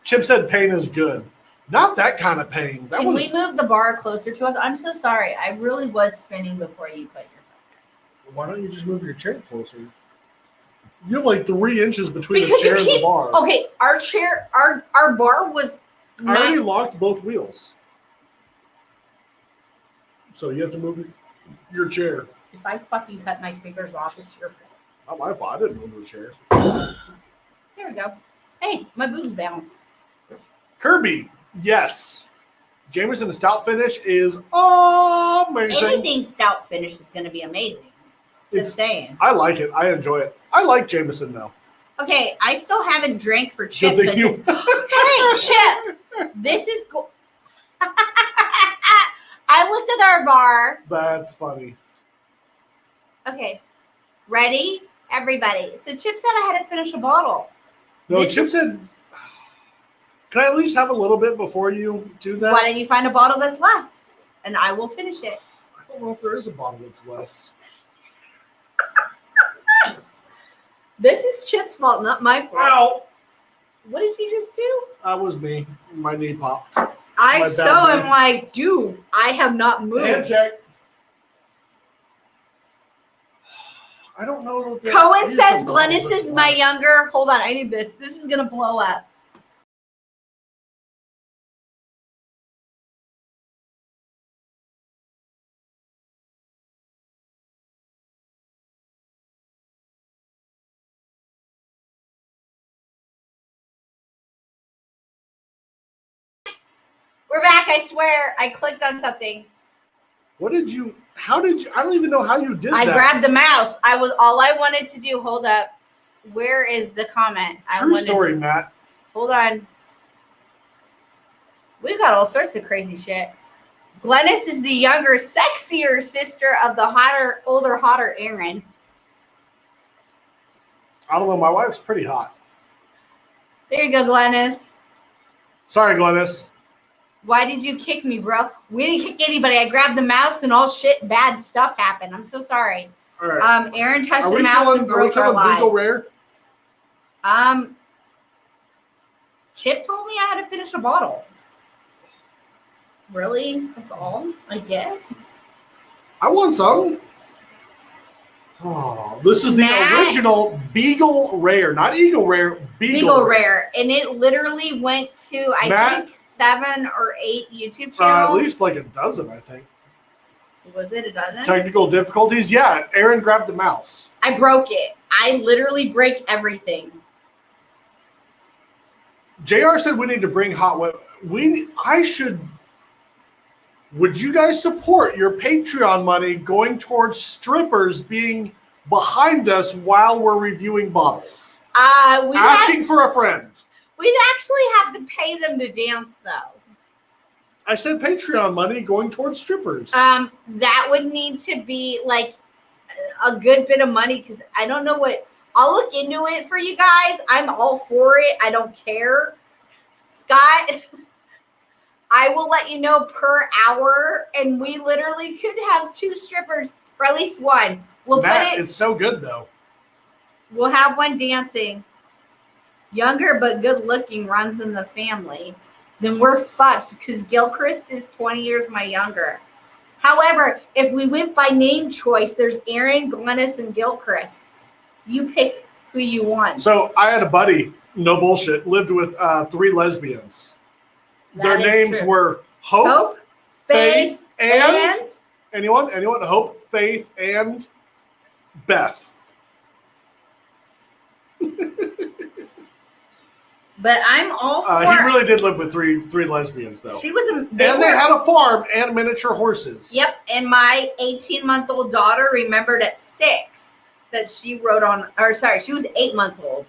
Chip said pain is good. Not that kind of pain. That Can was. we move the bar closer to us? I'm so sorry. I really was spinning before you put your phone Why don't you just move your chair closer? You have like 3 inches between Because the you chair and the keep- bar. Okay, our chair, our bar was I already not. locked both wheels. So you have to move your chair. If I fucking cut my fingers off, it's your fault. Not my fault. I didn't move the chair. There we go. Hey, my boobs bounce. Kirby, yes. Jameson stout finish is amazing. Anything stout finish is going to be amazing. Just It's- saying. I like it. I enjoy it. I like Jameson though. Okay, I still haven't drank for Chip. Good But thing you. hey, Chip, this is cool. I looked at our bar. That's funny. Okay, ready, everybody. So Chip said I had to finish a bottle. No, This Chip is- said, "Can I at least have a little bit before you do that?" Why don't you find a bottle that's less, and I will finish it. I don't know if there is a bottle that's less. This is Chip's fault, not my fault. Ow! What did you just do? That was me. My knee popped. I My so bad, am like, dude, I have not Hand moved. check. I don't know. If there Cohen is says a bottle Glennis that's is my less. younger. Hold on, I need this. This is gonna blow up. We're back, I swear. I clicked on something. What did you? How did you? I don't even know how you did I that. grabbed the mouse. I was all I wanted to do. Hold up. Where is the comment? I True wanted- story, Matt. Hold on. We've got all sorts of crazy shit. Glennis is the younger, sexier sister of the older, hotter Aaron. I don't know. My wife's pretty hot. There you go, Glennis. Sorry, Glennis. Why did you kick me, bro? We didn't kick anybody. I grabbed the mouse and all shit, bad stuff happened. I'm so sorry. All right. Aaron touched Are the we mouse killing? and Are we broke our killing Beagle lives. Rare? Chip told me I had to finish a bottle. Really? That's all I get? I want some. Oh, this is the Matt. original Beagle Rare, not Eagle Rare. Beagle Rare. And it literally went to, I Matt. think, 7 or 8 YouTube At channels. least like a dozen, I think. Was it a dozen? Technical difficulties. Yeah, Aaron grabbed the mouse. I broke it. I literally break everything. JR said we need to bring hot wet. I should. Would you guys support your Patreon money going towards strippers being behind us while we're reviewing bottles? Asking for a friend. We'd actually have to pay them to dance, though. I said Patreon money going towards strippers. That would need to be like a good bit of money because I don't know what. I'll look into it for you guys. I'm all for it. I don't care. Scott, I will let you know per hour, and we literally could have 2 strippers, or at least one. We'll Matt, put it. it's so good though. We'll have one dancing. Younger but good looking runs in the family. Then we're fucked because Gilchrist is 20 years my younger. However, if we went by name choice, there's Aaron, Glennis, and Gilchrist. You pick who you want. So I had a buddy, no bullshit, lived with 3 lesbians. Their That is names true. were Hope, Hope, Faith, and and anyone? Hope, Faith, and Beth. but I'm all for. He really did live with three lesbians though. She was a. And they had a farm and miniature horses. Yep, and my 18-month-old daughter remembered at 6 that she rode on. Or sorry, she was 8 months old.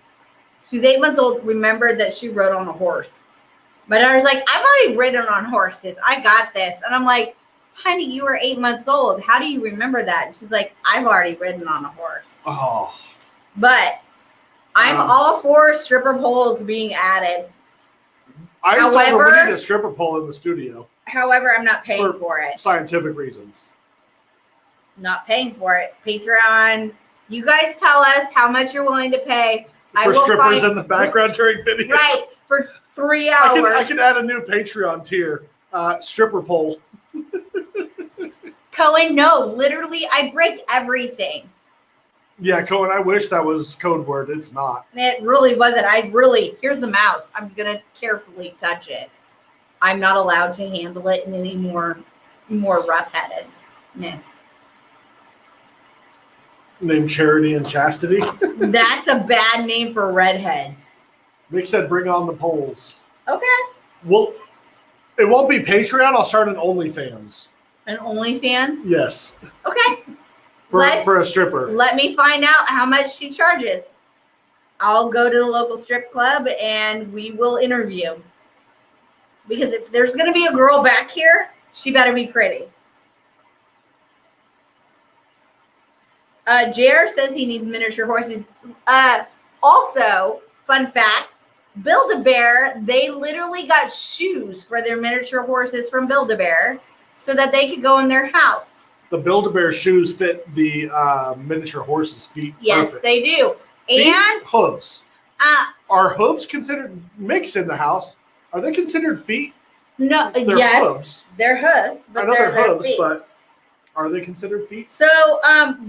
She was 8 months old. Remembered that she rode on a horse. My daughter's like, I've already ridden on horses. I got this, and I'm like, honey, you were 8 months old. How do you remember that? And she's like, I've already ridden on a horse. Oh, But I'm all for stripper poles being added. I just told her we However- need a stripper pole in the studio However, I'm not paying For- for it. scientific reasons. Not paying for it. Patreon. You guys tell us how much you're willing to pay. For strippers in the background during video. Right, for 3 hours. I can add a new Patreon tier. Stripper pole. Cohen, no, literally, I break everything. Yeah, Cohen, I wish that was code word. It's not. It really wasn't. Here's the mouse. I'm going to carefully touch it. I'm not allowed to handle it in any more rough-headedness. Named Charity and Chastity. That's a bad name for redheads. Mick said bring on the polls. Okay. Well, it won't be Patreon. I'll start an OnlyFans. An OnlyFans? Yes. Okay. For a stripper. Let me find out how much she charges. I'll go to the local strip club and we will interview. Because if there's going to be a girl back here, she better be pretty. JR says he needs miniature horses. Also, fun fact, Build-A-Bear, they literally got shoes for their miniature horses from Build-A-Bear so that they could go in their house. The Build-A-Bear shoes fit the miniature horse's feet. Yes, perfect. they do. Feet, And hooves. Are hooves considered mix in the house? Are they considered feet? no, They're yes, hooves. they're hooves, I but know they're they're hooves, feet. but are they considered feet? So,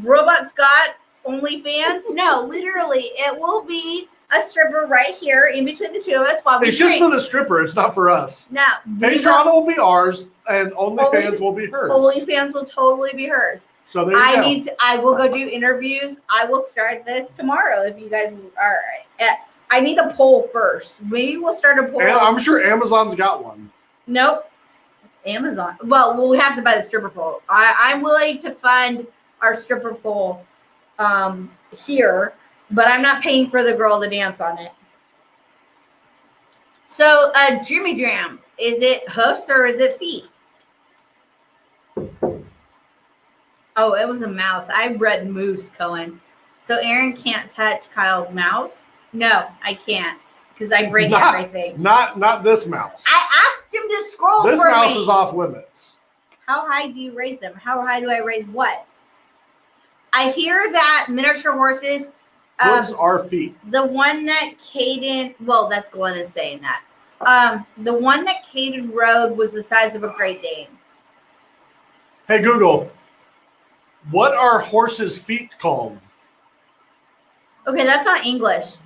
Robot Scott, OnlyFans? No, literally, it will be a stripper right here in between the two of us while we It's drink. just for the stripper. It's not for us. No, Patreon will be ours, and OnlyFans will be hers. OnlyFans will totally be hers. So there you go. I will go do interviews. I will start this tomorrow if you guys are. I need a poll first. Maybe we'll start a poll. And I'm sure Amazon's got one. Nope. Amazon. Well, we have to buy the stripper pole. I'm willing to fund our stripper pole here, but I'm not paying for the girl to dance on it. So, Jimmy Jam, is it hoofs or is it feet? Oh, it was a mouse. I read moose, Cohen. So Aaron can't touch Kyle's mouse? No, I can't because I break everything. Not this mouse. I asked him to scroll This for mouse me. is off limits. How high do you raise them? How high do I raise what? I hear that miniature horses, Hooves are feet. the one that Caden, well, that's Glenn is saying that. The one that Caden rode was the size of a Great Dane. Hey, Google, what are horses' feet called? Okay, that's not English.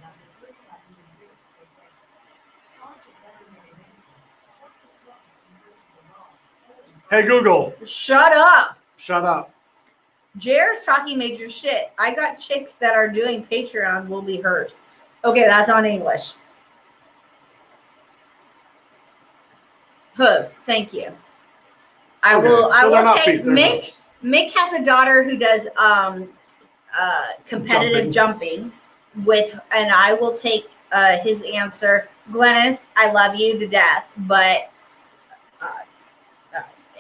Hey, Google, Shut up. shut up. Jared's talking major shit. I got chicks that are doing Patreon will be hers. Okay, that's on English. Hooves, thank you. I Okay, will so they're not take feet, they're Mick. hooves. Mick has a daughter who does competitive jumping with, and I will take his answer. Glennis, I love you to death, but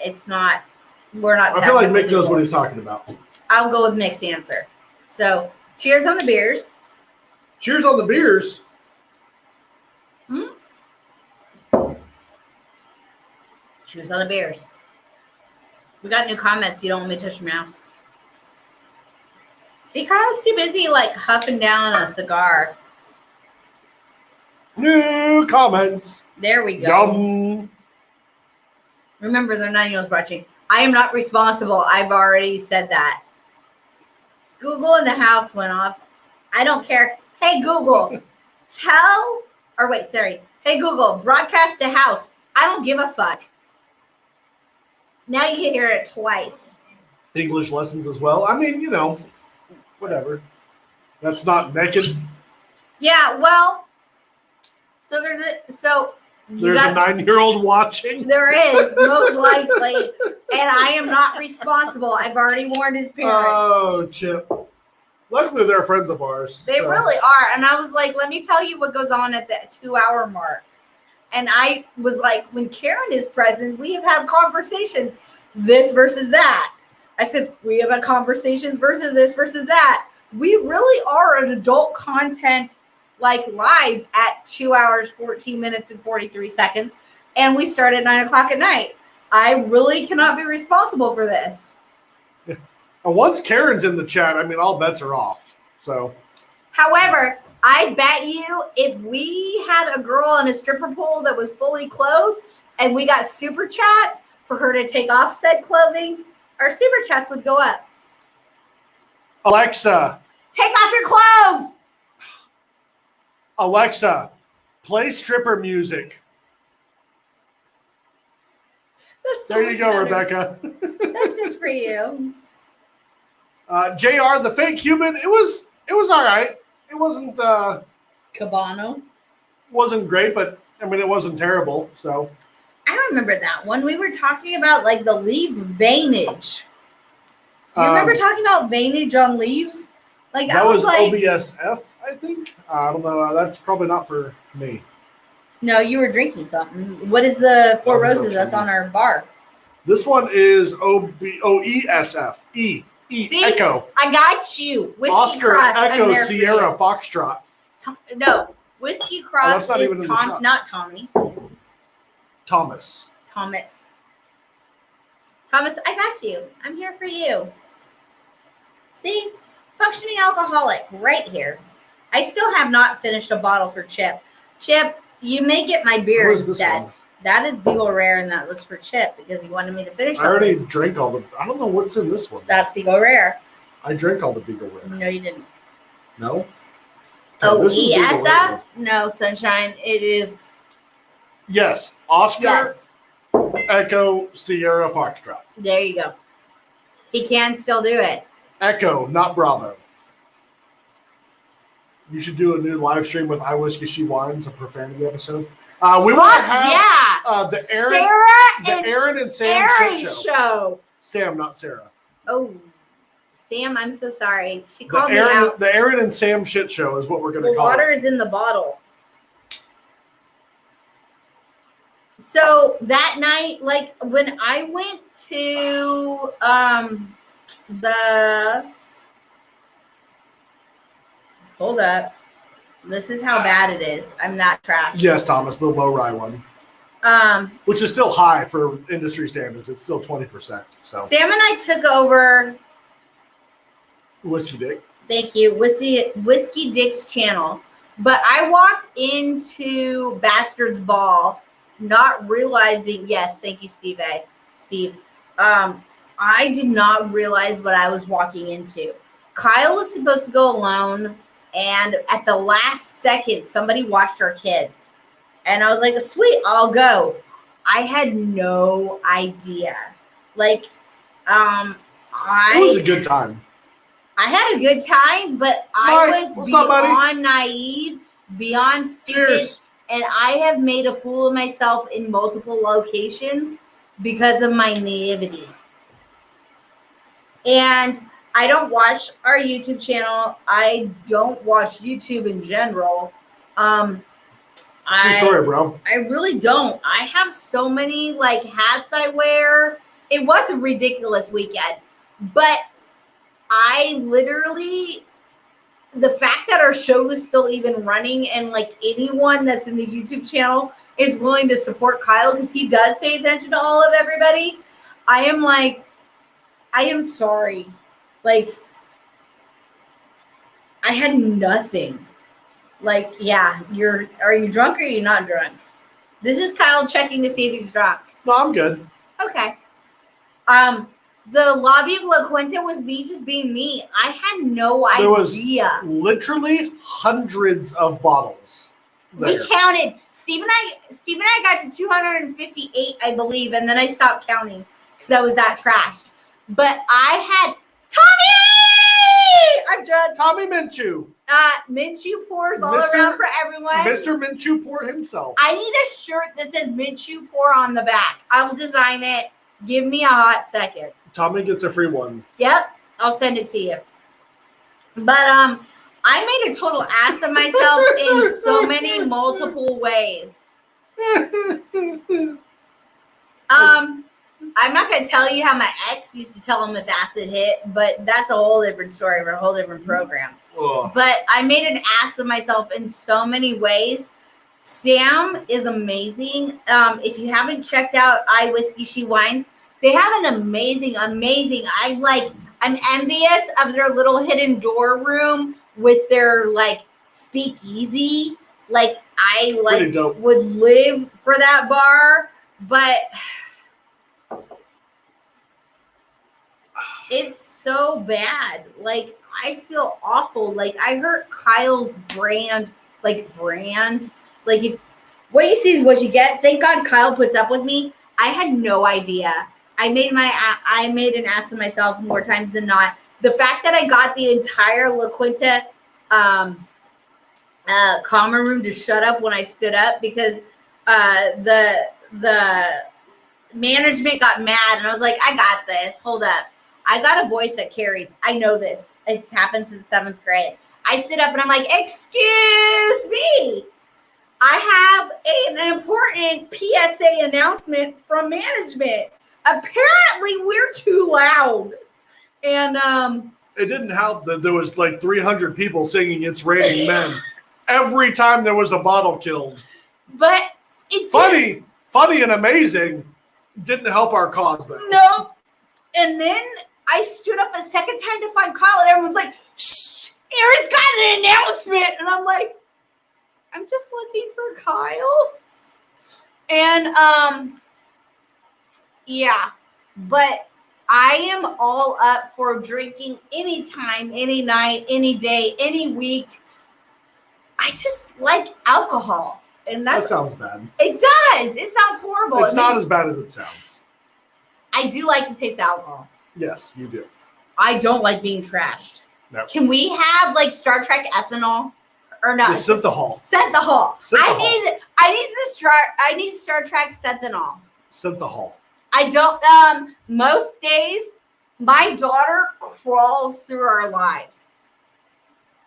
it's not. We're not. I feel like technically Mick knows what divorced. he's talking about. I'll go with Mick's answer. So, cheers on the beers. Cheers on the beers. Cheers on the beers. We got new comments. You don't want me to touch your mouse. See, Kyle's too busy like huffing down a cigar. New comments. There we go. Yum. Remember, they're 9-year-olds watching. I am not responsible. I've already said that. Google in the house went off. I don't care. Hey, Google, Hey, Google, broadcast to house. I don't give a fuck. Now you can hear it twice. English lessons as well. I mean, whatever. That's not naked. Yeah, well, there's There's a 9-year-old watching. There is, most likely. And I am not responsible. I've already warned his parents. Oh, Chip. Luckily, they're friends of ours. They so. really are. And I was like, let me tell you what goes on at the 2-hour mark. And I was like, when Karen is present, we have had conversations, this versus that. I said, we have had conversations versus this versus that. We really are an adult content like live at 2 hours, 14 minutes, and 43 seconds. And we start at 9 o'clock at night. I really cannot be responsible for this. And once Karen's in the chat, I mean, all bets are off. So, However, I bet you if we had a girl on a stripper pole that was fully clothed and we got super chats for her to take off said clothing, our super chats would go up. Alexa, Take off your clothes. Alexa, play stripper music. That's so There you go, better. Rebecca. That's just for you. JR, the fake human, it was all right. It Cabano. wasn't great, but I mean, it wasn't terrible. So I remember that one. We were talking about like the leaf veinage. Do you remember talking about veinage on leaves? Like that I was was like, OBSF, I think. I don't know. That's probably not for me. no, you were drinking something. What is the Four Oh, Roses no, that's on our bar? This one is OESF. E See? Echo. I got you. Whiskey Oscar Cross. I'm Echo there for Sierra you. Foxtrot. No, Whiskey Cross that's not even is in the shot. not Tommy. Thomas. Thomas, I got you. I'm here for you. See? Functioning alcoholic right here. I still have not finished a bottle for Chip. Chip, you may get my beer What is this instead. one? That is Beagle Rare, and that was for Chip because he wanted me to finish I already something. drank all the. I don't know what's in this one. That's Beagle Rare. I drank all the Beagle Rare. No, you didn't. No. Oh, this is Beagle Rare. ESF? No, Sunshine. It is. Yes, Oscar Yes. Echo Sierra Foxtrot. There you go. He can still do it. Echo, not Bravo. You should do a new live stream with I Whiskey She Wines, a profanity episode. We want to Fuck have yeah. the Aaron, Sarah and Aaron and Sam Aaron shit show. show. Sam, not Sarah. Oh, Sam, I'm so sorry. She The called me out. The Aaron and Sam shit show is what we're going to The call water it. is in the bottle. So that night, like when I went to hold up. This is how bad it is. I'm not trash. Yes, Thomas, the low rye one, which is still high for industry standards. It's still 20%. So Sam and I took over, Whiskey Dick. thank you, Whiskey Dick's channel. But I walked into Bastard's Ball not realizing, yes, thank you, Steve A. Steve. I did not realize what I was walking into. Kyle was supposed to go alone, and at the last second, somebody watched our kids. And I was like, sweet, I'll go. I had no idea. Like, It was a good time. I had a good time, but Mike, I was what's up, buddy? beyond naive, beyond stupid, Cheers. and I have made a fool of myself in multiple locations because of my naivety. And I don't watch our YouTube channel. I don't watch YouTube in general. True story, bro. I really don't. I have so many like hats I wear. It was a ridiculous weekend, but I literally, the fact that our show is still even running and like anyone that's in the YouTube channel is willing to support Kyle because he does pay attention to all of everybody. I am like, I am sorry. Like, I had nothing. Like, yeah, are you drunk or are you not drunk? This is Kyle checking to see if he's drunk. No, I'm good. Okay. The lobby of La Quinta was me just being me. I had no There was idea. literally hundreds of bottles there. We counted. Steve and I got to 258, I believe, and then I stopped counting because I was that trashed. But I had Tommy! I'm drunk. Tommy Minshew. Minshew pours all Mr. around for everyone. Mr. Minshew Port himself. I need a shirt that says Minshew pour on the back. I will design it. Give me a hot second. Tommy gets a free one. Yep, I'll send it to you. But I made a total ass of myself in so many multiple ways. I'm not gonna tell you how my ex used to tell him if acid hit, but that's a whole different story for a whole different program. Ugh. But I made an ass of myself in so many ways. Sam is amazing. If you haven't checked out I Whiskey She Wines, they have an amazing. I I'm envious of their little hidden door room with their like speakeasy. Like I Pretty like dope. would live for that bar, but it's so bad. Like I feel awful. Like I hurt Kyle's brand. Like if what you see is what you get. Thank God Kyle puts up with me. I had no idea. I made an ass of myself more times than not. The fact that I got the entire La Quinta common room to shut up when I stood up because the management got mad and I was like, I got this. Hold up. I got a voice that carries. I know this. It's happened since 7th grade. I stood up and I'm like, excuse me. I have an important PSA announcement from management. Apparently we're too loud. And It didn't help that there was like 300 people singing "It's Raining Men" every time there was a bottle killed. but it's Funny and amazing. Didn't help our cause though. No. And then I stood up a second time to find Kyle, and everyone's like, shh, Aaron's got an announcement. And I'm like, I'm just looking for Kyle. And yeah, but I am all up for drinking anytime, any night, any day, any week. I just like alcohol. And That that's sounds bad. it does. It sounds horrible. It's not as bad as it sounds. I do like the taste of alcohol. Yes, you do. I don't like being trashed. No. Can we have like Star Trek ethanol or not? The synthahol. Synthahol. Synthahol. I need Star Trek synthahol. Synthahol. I don't. Most days, my daughter crawls through our lives.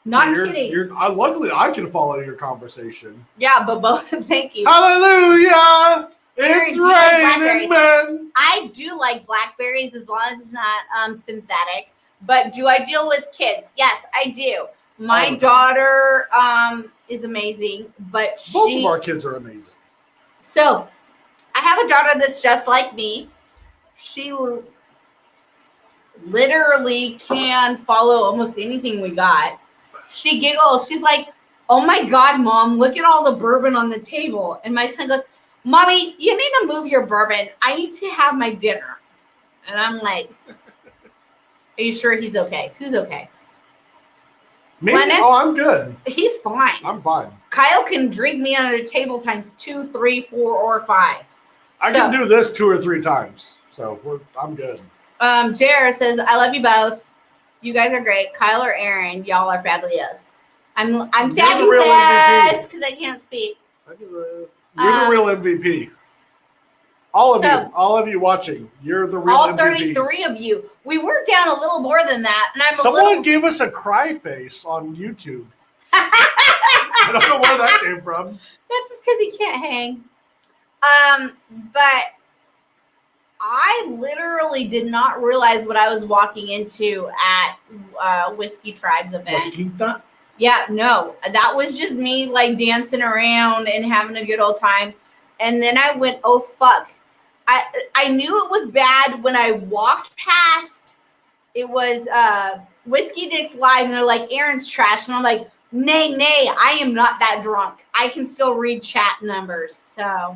Not kidding. Luckily, I can follow your conversation. Yeah, but both. Thank you. Hallelujah! Aaron, It's do you like raining men. I do like blackberries as long as it's not synthetic. But do I deal with kids? Yes, I do. My All the time. daughter is amazing, but Both of our kids are amazing. So I have a daughter that's just like me. She literally can follow almost anything we got. She giggles. She's like, oh my God, Mom, look at all the bourbon on the table. And my son goes, Mommy, you need to move your bourbon. I need to have my dinner. And I'm like, are you sure he's okay? Who's okay? Me? Lennis? Oh, I'm good. He's fine. I'm fine. Kyle can drink me under the table times 2, 3, 4, or 5. I can do this 2 or 3 times. So I'm good. JR says, I love you both. You guys are great. Kyle or Aaron, y'all are fabulous. I'm You're the real fabulous because I can't speak. Fabulous. You're the real MVP. All of you watching, you're the real all MVPs. 33 of you. We were down a little more than that. And Someone gave us a cry face on YouTube. I don't know where that came from. That's just because he can't hang. But I literally did not realize what I was walking into at Whiskey Tribe's event. La Quinta? Yeah, no, that was just me like dancing around and having a good old time. And then I went, oh, fuck. I knew it was bad when I walked past. It was Whiskey Dick's Live, and they're like, Aaron's trash. And I'm like, nay, I am not that drunk. I can still read chat numbers. So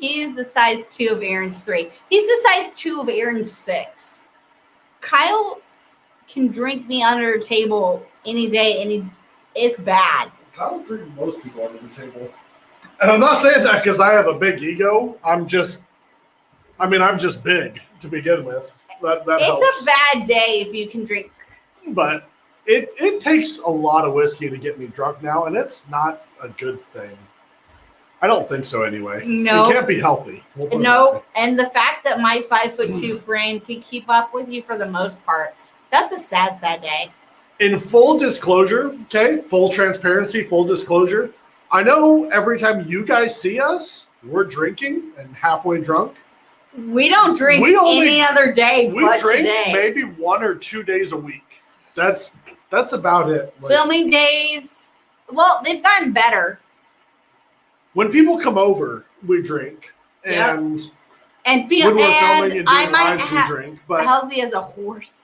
he's the size 2 of Aaron's 3. He's the size 2 of Aaron's 6. Kyle can drink me under a table any day, it's bad. Kyle drinks most people under the table. And I'm not saying that because I have a big ego. I'm just big to begin with. That helps. It's a bad day if you can drink. But it takes a lot of whiskey to get me drunk now, and it's not a good thing. I don't think so anyway. No. It can't be healthy. We'll put it that No, way. and the fact that my 5'2" frame can keep up with you for the most part, that's a sad day. In full disclosure, okay, full transparency, full disclosure, I know every time you guys see us, we're drinking and halfway drunk. We don't drink any other day We but drink today. maybe 1 or 2 days a week. That's about it. Like, Filming days, well, they've gotten better. when people come over, we drink. And And feel when we're and filming and I doing might lives, we drink. But healthy as a horse.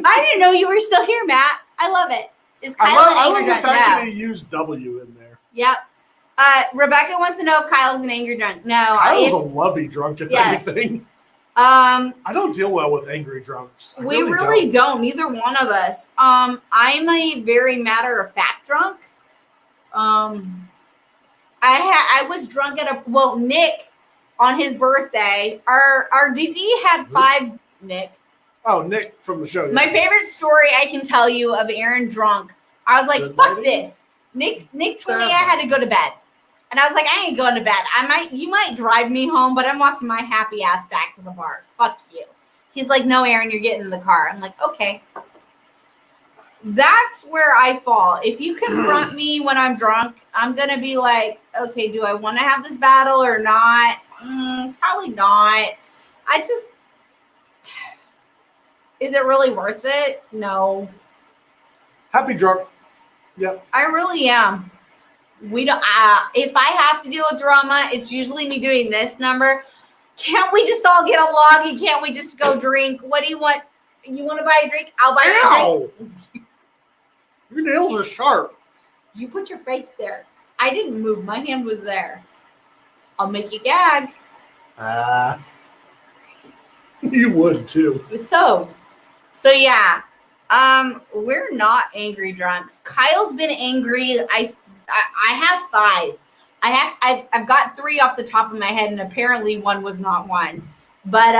I didn't know you were still here, Matt. I love it. Is Kyle I an love angry the drunk? fact that No. he used W in there. Yep. Rebecca wants to know if Kyle's an angry drunk. No. Kyle's a lovey drunk, if Yes. anything. I I don't deal well with angry drunks. I we really don't. Neither one of us. I'm a very matter of fact drunk. I was drunk at Nick on his birthday. Our DD had 5 Nick. Oh, Nick from the show. Yeah. My favorite story I can tell you of Aaron drunk. I was like, Good fuck night. this. Nick told me I had to go to bed. And I was like, I ain't going to bed. You might drive me home, but I'm walking my happy ass back to the bar. Fuck you. He's like, no, Aaron, you're getting in the car. I'm like, okay. That's where I fall. If you confront me when I'm drunk, I'm going to be like, okay, do I want to have this battle or not? Probably not. Is it really worth it? No. Happy drunk. Yep. I really am. We don't. If I have to deal with drama, it's usually me doing this number. Can't we just all get along and can't we just go drink? What do you want? You want to buy a drink? I'll buy you a drink. Ow! Your nails are sharp. You put your face there. I didn't move. My hand was there. I'll make you gag. You would too. So yeah. We're not angry drunks. Kyle's been angry. I have 5. I've got 3 off the top of my head, and apparently one was not one. But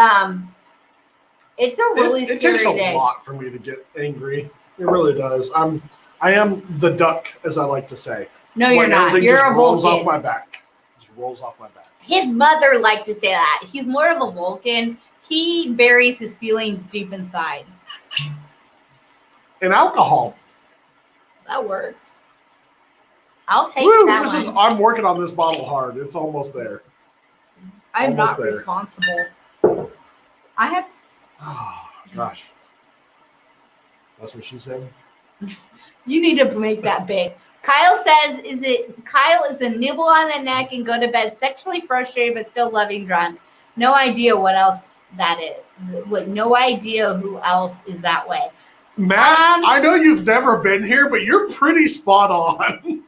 it's a really It scary takes a day. lot for me to get angry. It really does. I am the duck, as I like to say. No, you're When not. everything You're just a rolls off Vulcan. my back. Just rolls off my back. His mother liked to say that. He's more of a Vulcan. He buries his feelings deep inside. And alcohol. That works. I'll take Woo, that one. I'm working on this bottle hard. It's almost there. I'm almost not there. responsible. I have. Oh, gosh. That's what she said. You need to make that big. Kyle says, Kyle is a nibble on the neck and go to bed sexually frustrated but still loving drunk. No idea what else that is. No idea who else is that way. Matt, I know you've never been here, but you're pretty spot on.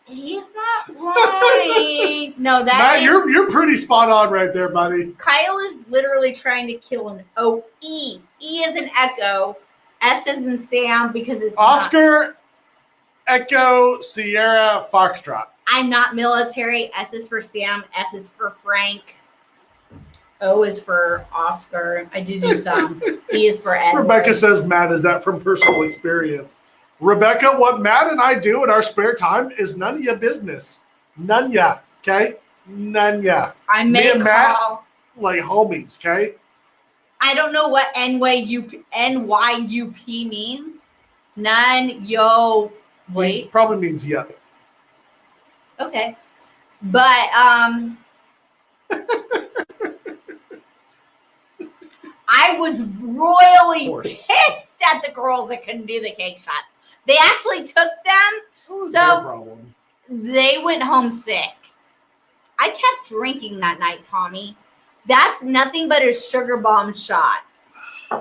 He's not right. No, Matt, you're pretty spot on right there, buddy. Kyle is literally trying to kill an E. E is an echo. S is in Sam because it's Oscar, Echo, Sierra, Foxtrot. I'm not military. S is for Sam. F is for Frank. O is for Oscar. I do some. E is for Edward. Rebecca says, Matt, is that from personal experience? Rebecca, what Matt and I do in our spare time is none of your business. None ya, okay? None ya. I Me may and Matt, call. like homies, okay? I don't know what NYUP means. None, yo, wait. It probably means yep. Okay. But I was royally pissed at the girls that couldn't do the cake shots. They actually took them, What was So- their problem? they went home sick. I kept drinking that night, Tommy. That's nothing but a sugar bomb shot.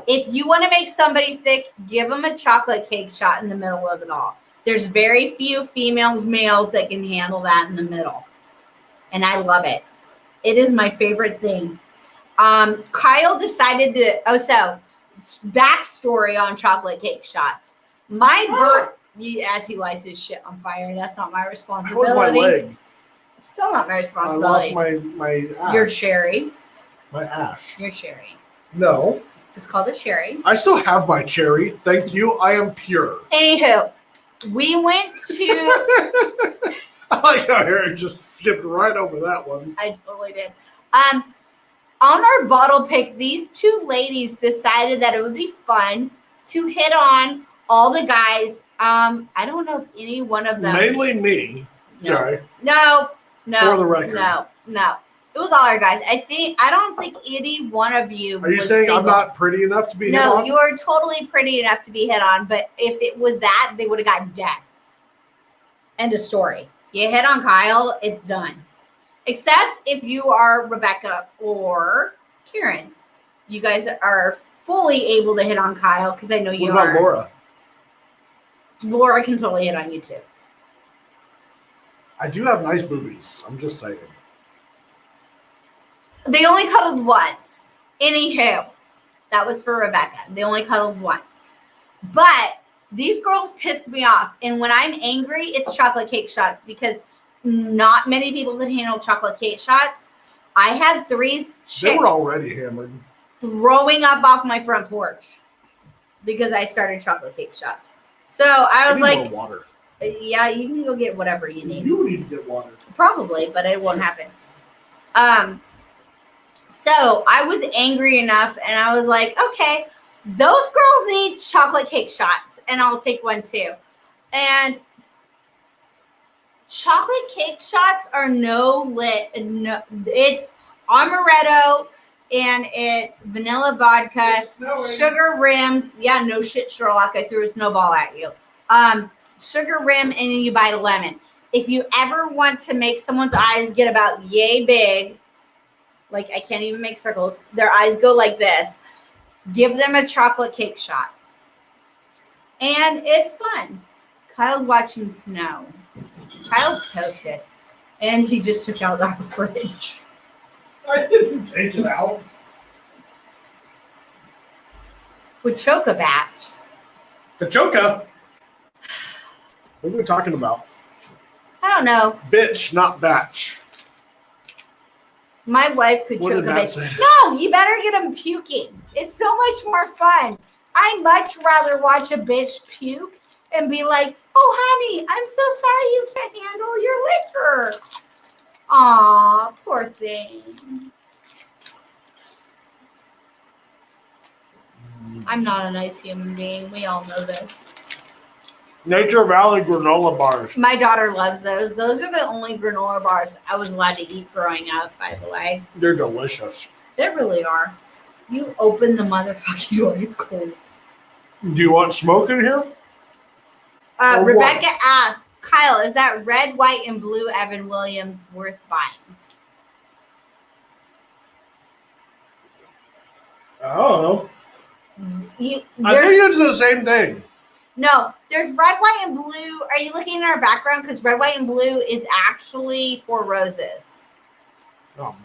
If you want to make somebody sick, give them a chocolate cake shot in the middle of it all. There's very few males that can handle that in the middle. And I love it. It is my favorite thing. Kyle decided to, backstory on chocolate cake shots. As he lights his shit on fire, that's not my How was responsibility. my leg? It's still not my I responsibility. lost my ash. Your cherry. My ash. Your cherry. No. It's called a cherry. I still have my cherry. Thank you. I am pure. Anywho, we went to. I like how Eric just skipped right over that one. I totally did. On our bottle pick, these 2 ladies decided that it would be fun to hit on all the guys. I don't know if any one of them. Mainly me. No. Okay. No. For the record. No. It was all our guys. I don't think any one of you. Are you was saying single. I'm not pretty enough to be hit No, on? you are totally pretty enough to be hit on. But if it was that, they would have gotten decked. End of story. You hit on Kyle, it's done. Except if you are Rebecca or Kieran. You guys are fully able to hit on Kyle because I know you What are. about Laura? Laura can totally hit on you too. I do have nice boobies. I'm just saying. They only cuddled once. Anywho, that was for Rebecca. They only cuddled once. But these girls pissed me off. And when I'm angry, it's chocolate cake shots because not many people can handle chocolate cake shots. I had 3 chicks They were already hammered. throwing up off my front porch because I started chocolate cake shots. So I was need like, more water. yeah, you can go get whatever you need. You need to get water. Probably, but it won't happen. So I was angry enough and I was like, okay, those girls need chocolate cake shots and I'll take one too. And chocolate cake shots are no, it's amaretto and it's vanilla vodka, It's snowing. sugar rim. Yeah, no shit, Sherlock. I threw a snowball at you. Sugar rim, and then you bite a lemon. If you ever want to make someone's eyes get about yay big, like I can't even make circles, their eyes go like this, give them a chocolate cake shot. And it's fun. Kyle's watching snow. Kyle's toasted. And he just took out our fridge. I didn't take it out. With Choca Batch. Kachoka. What are we talking about? I don't know. Bitch, not batch. My wife could What choke did a Matt bitch. say? No, you better get him puking. It's so much more fun. I'd much rather watch a bitch puke and be like, oh, honey, I'm so sorry you can't handle your liquor. Aw, poor thing. I'm not a nice human being. We all know this. Nature Valley granola bars. My daughter loves those. Those are the only granola bars I was allowed to eat growing up, by the way. They're delicious. They really are. You open the motherfucking door. It's cold. Do you want smoke in here? Or Rebecca what? asked, Kyle, is that red, white, and blue Evan Williams worth buying? I don't know. I There's, think it's the same thing. no, there's red, white, and blue. Are you looking at our background? Because red, white, and blue is actually 4 roses. Oh,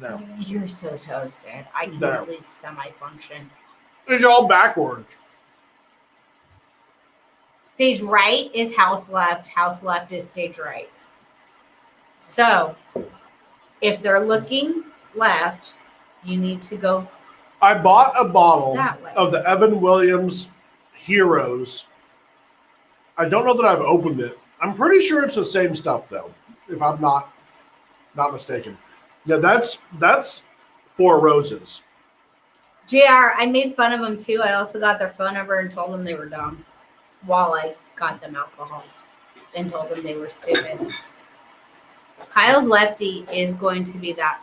no. You're so toasted. I can No. at least semi-function. It's all backwards. Stage right is house left. House left is stage right. So, if they're looking left, you need to go I bought a bottle that way. of the Evan Williams Heroes. I don't know that I've opened it. I'm pretty sure it's the same stuff though, if I'm not mistaken. Yeah, that's 4 roses. JR, I made fun of them too. I also got their phone number and told them they were dumb while I got them alcohol and told them they were stupid. Kyle's lefty is going to be that.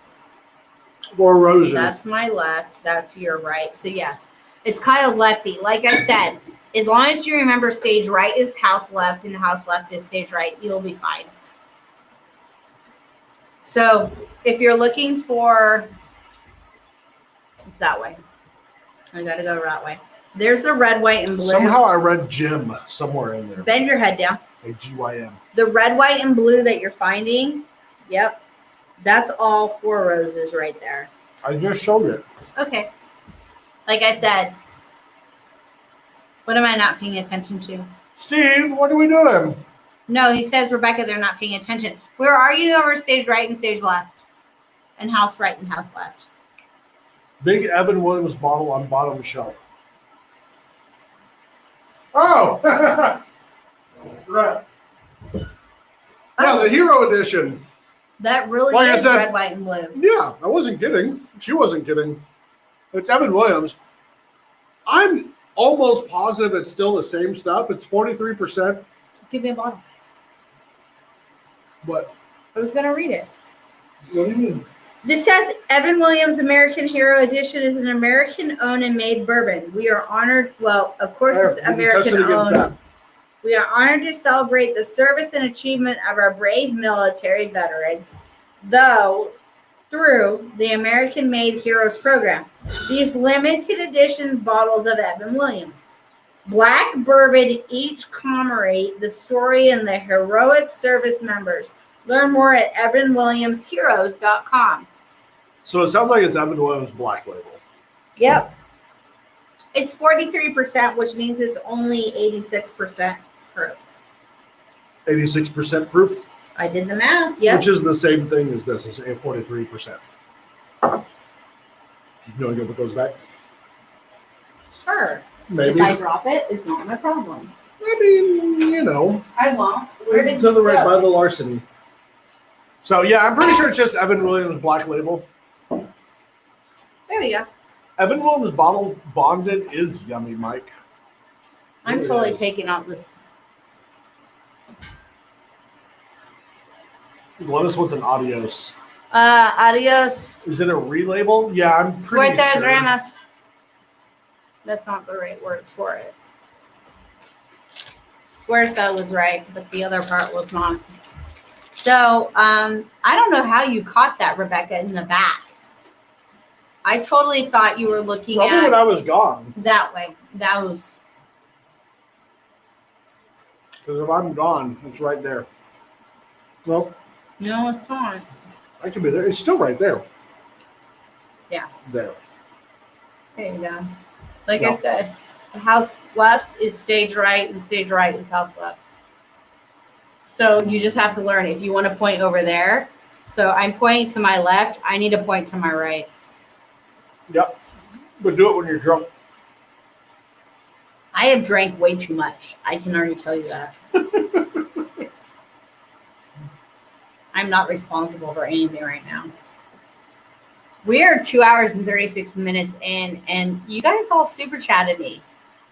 4 roses. That's my left. That's your right. So yes, it's Kyle's lefty. Like I said, as long as you remember stage right is house left and house left is stage right, you'll be fine. So if you're looking for, it's that way. I gotta go that way. There's the red, white, and blue. Somehow I read Jim somewhere in there. Bend your head down. A GYM. The red, white, and blue that you're finding, yep, that's all 4 roses right there. I just showed it. Okay. Like I said, what am I not paying attention to? Steve, what are we doing? No, he says, Rebecca, they're not paying attention. We're arguing over stage right and stage left, and house right and house left. Big Evan Williams bottle on bottom shelf. Oh! Right. Yeah, the Hero Edition. That really Like I is said- red, white, and blue. Yeah, I wasn't kidding. She wasn't kidding. It's Evan Williams. I'm almost positive it's still the same stuff. It's 43%. Give me a bottle. What? I was going to read it. What do you mean? This says Evan Williams American Hero Edition is an American-owned and made bourbon. We are honored. Well, of course, it's We can test it against American-owned. that. We are honored to celebrate the service and achievement of our brave military veterans. Though through the American-made Heroes program. These limited edition bottles of Evan Williams Black Bourbon each commemorate the story and the heroic service members. Learn more at evanwilliamsheroes.com. So it sounds like it's Evan Williams Black Label. Yep. It's 43%, which means it's only 86% proof. 86% proof, I did the math, yes. which is the same thing as this. It's 43%. You want to go put those back? Sure. Maybe. If I drop it, it's not my problem. I mean, you know. I won't. Where did To the this right go? by the larceny. So yeah, I'm pretty sure it's just Evan Williams Black Label. There we go. Evan Williams bottle bonded is yummy, Mike. I'm It totally is. taking out this. Glennis wants an adios. Adios. Is it a relabel? Yeah, I'm pretty Right there, sure. Ramus. That's not the right word for it. Swear that was right, but the other part was not. So, I don't know how you caught that, Rebecca, in the back. I totally thought you were looking Probably at when I was gone. that way. That was Because if I'm gone, it's right there. No, no, it's not. I can be there. It's still right there. Yeah. There. There you go. Like No. I said, the house left is stage right, and stage right is house left. So you just have to learn if you want to point over there. So I'm pointing to my left. I need to point to my right. Yep. But do it when you're drunk. I have drank way too much. I can already tell you that. I'm not responsible for anything right now. We are 2 hours and 36 minutes in, and you guys all super chatted me.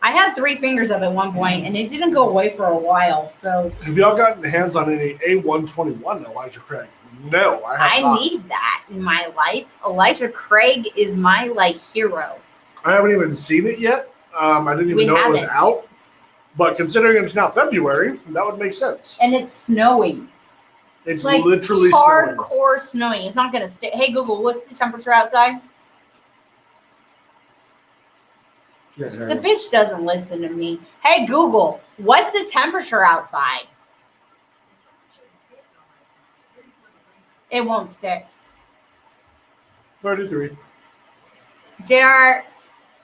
I had 3 fingers up at one point, and it didn't go away for a while. So Have y'all gotten hands on any A121 Elijah Craig? No, I have not. need that in my life. Elijah Craig is my hero. I haven't even seen it yet. I didn't even We know it was haven't. out. But considering it's now February, that would make sense. And it's snowing. It's Like literally snowing. hardcore snowing. It's not gonna stay. Hey Google, what's the temperature outside? Yeah, The bitch doesn't listen to me. Hey Google, what's the temperature outside? It won't stick. 33. JR,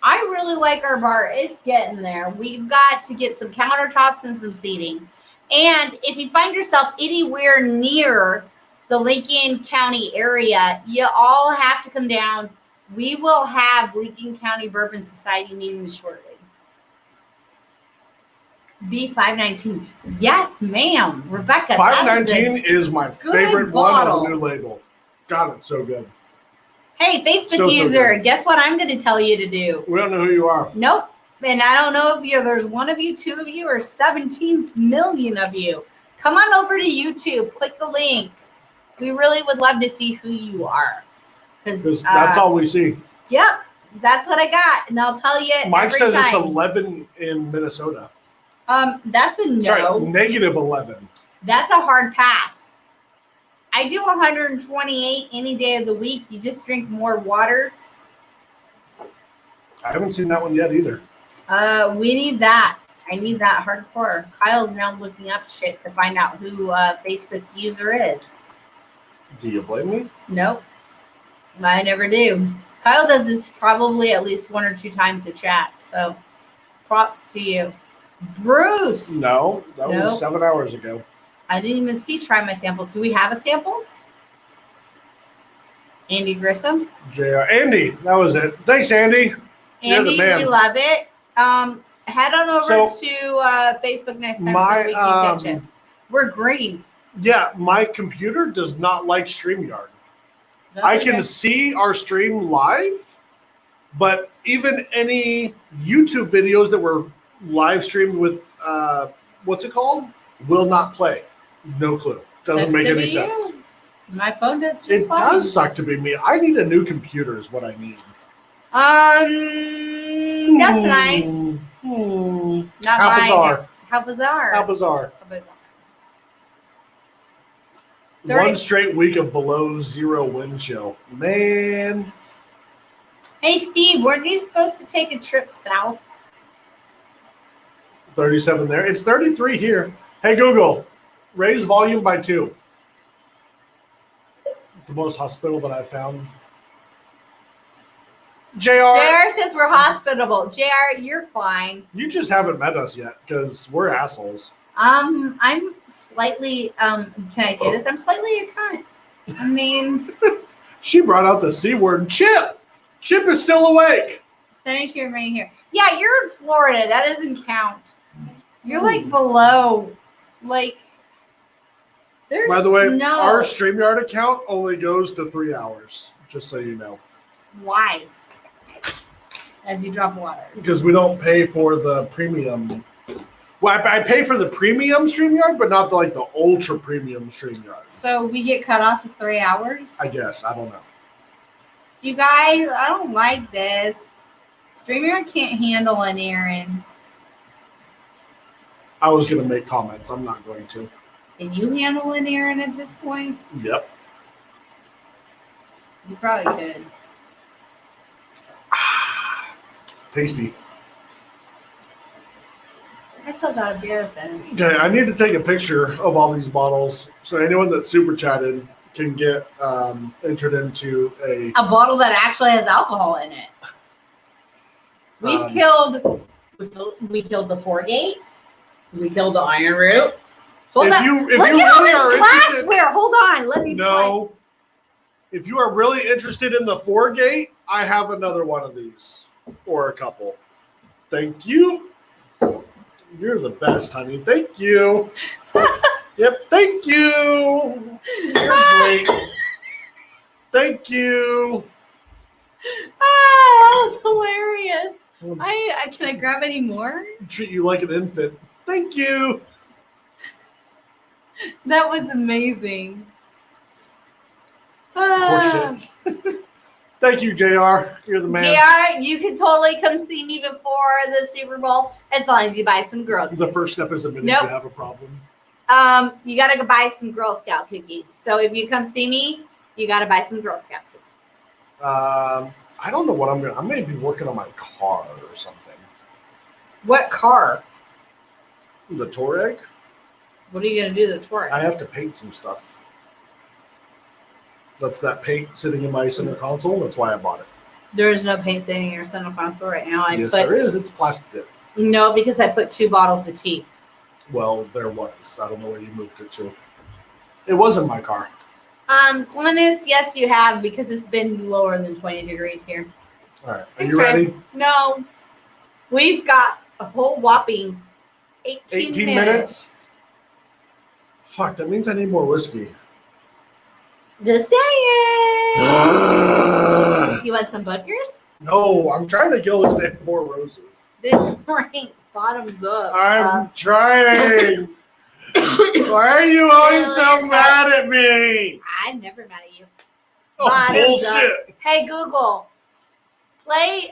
I really like our bar. It's getting there. We've got to get some countertops and some seating. And if you find yourself anywhere near the Lincoln County area, you all have to come down. We will have Lincoln County Bourbon Society meetings shortly. B519. Yes, ma'am. Rebecca. that is a- 519 is my good favorite one bottle. on the new label. God, it's so good. Hey, Facebook So user, good. guess what I'm going to tell you to do? We don't know who you are. Nope. And I don't know if there's one of you, 2 of you, or 17 million of you. Come on over to YouTube. Click the link. We really would love to see who you are. Because that's all we see. Yep. That's what I got. And I'll tell you Mike every says time. it's 11 in Minnesota. That's a no. Sorry, negative 11. That's a hard pass. I do 128 any day of the week. You just drink more water. I haven't seen that one yet either. We need that. I need that hardcore. Kyle's now looking up shit to find out who Facebook user is. Do you blame me? Nope. I never do. Kyle does this probably at least 1 or 2 times a chat. So props to you. Bruce. No, that Nope. was 7 hours ago. I didn't even see try my samples. Do we have a samples? Andy Grissom. JR. Andy, that was it. Thanks, Andy. You're the Andy, man. we love it. Head on over So, to Facebook next time my, so we can get you. We're green. Yeah, my computer does not like StreamYard. I can see our stream live, but even any YouTube videos that were live streamed with, what's it called? Will not play. No clue. Doesn't Sucks make to any be sense. you. My phone does just It fine. does suck to be me. I need a new computer is what I need. That's nice. Not How buying bizarre. it. How bizarre. How bizarre. How bizarre. 1 straight week of below 0 wind chill. Man. Hey, Steve, weren't you supposed to take a trip south? 37 there. It's 33 here. Hey, Google, raise volume by 2. The most hospitable that I've found. JR. JR says we're hospitable. JR, you're fine. You just haven't met us yet because we're assholes. I'm slightly, can I say this? I'm slightly a cunt. I mean, She brought out the C word. Chip! Chip is still awake. sending to your main here. Yeah, you're in Florida. That doesn't count. You're like below, like, there's By the way, snow. our StreamYard account only goes to 3 hours, just so you know. Why? As you drop water. Because we don't pay for the premium. Well, I pay for the premium StreamYard, but not the ultra premium StreamYard. So we get cut off at 3 hours? I guess. I don't know. You guys, I don't like this. StreamYard can't handle an errand. I was going to make comments. I'm not going to. Can you handle an errand at this point? Yep. You probably could. Tasty. I still got a beer to finish. Okay, I need to take a picture of all these bottles so anyone that super chatted can get entered into a. A bottle that actually has alcohol in it. We've Um, killed. We killed the Four Gate. We killed the Iron Root. Hold If on. you Look really at all are this interested- glassware. Hold on. Let me. No. If you are really interested in the 4-gate, I have another one of these. Or a couple. Thank you. You're the best, honey. Thank you. Yep. Thank you. You're great. Thank you. Ah, that was hilarious. I can I grab any more? Treat you like an infant. Thank you. That was amazing. Horseshit. Thank you, JR. You're the man. JR, you can totally come see me before the Super Bowl as long as you buy some Girl. The first step is admitting Nope. you have a problem. You gotta go buy some Girl Scout cookies. So if you come see me, you gotta buy some Girl Scout cookies. I don't know what I'm going to. I may be working on my car or something. What car? The Touareg? What are you gonna do to the tour? I have to paint some stuff. That's that paint sitting in my center console. That's why I bought it. There is no paint sitting in your center console right now. Yes, there is. It's plastic tip. No, because I put 2 bottles of tea. Well, there was. I don't know where you moved it to. It was in my car. Glennis, yes, you have because it's been lower than 20 degrees here. All right. Are Thanks, you Trey. ready? No, we've got a whole whopping 18 minutes? Fuck, that means I need more whiskey. Just saying. You want some Booker's? No, I'm trying to kill this damn 4 roses. Then drink bottoms up. I'm trying. Why are you always so mad at me? I'm never mad at you. Oh, Bottoms bullshit. Hey Google, play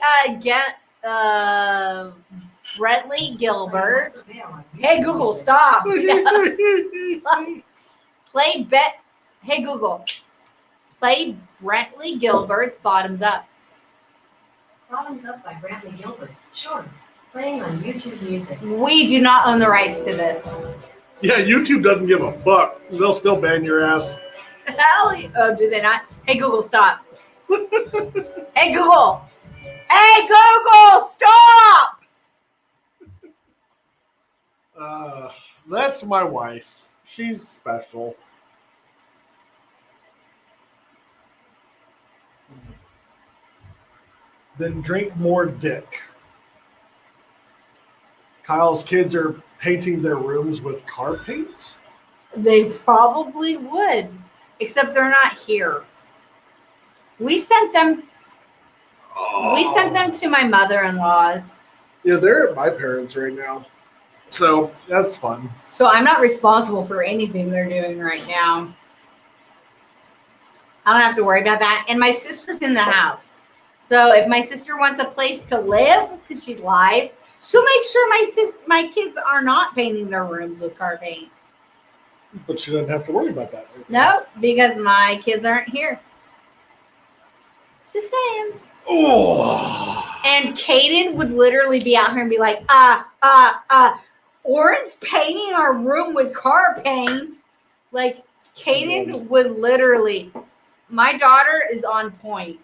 Brentley Gilbert. Hey Google, stop. Play Bet. Hey Google, play Brentley Gilbert's Bottoms Up. Bottoms Up by Brantley Gilbert. Sure. Playing on YouTube Music. We do not own the rights to this. Yeah, YouTube doesn't give a fuck. They'll still ban your ass. Hell, oh, do they not? Hey Google, stop. Hey Google. Hey Google, stop. That's my wife. She's special. Then drink more dick. Kyle's kids are painting their rooms with car paint. They probably would, except they're not here. We sent them. We sent them to my mother-in-law's, Yeah, they're at my parents right now. So that's fun. so I'm not responsible for anything they're doing right now. I don't have to worry about that. And my sister's in the house, so if my sister wants a place to live because she's live, she'll make sure my kids are not painting their rooms with car paint. But she doesn't have to worry about that. No, because my kids aren't here. Just saying. Oh. And Caden would literally be out here and be like, Oren's painting our room with car paint. Like, Caden would literally, my daughter is on point.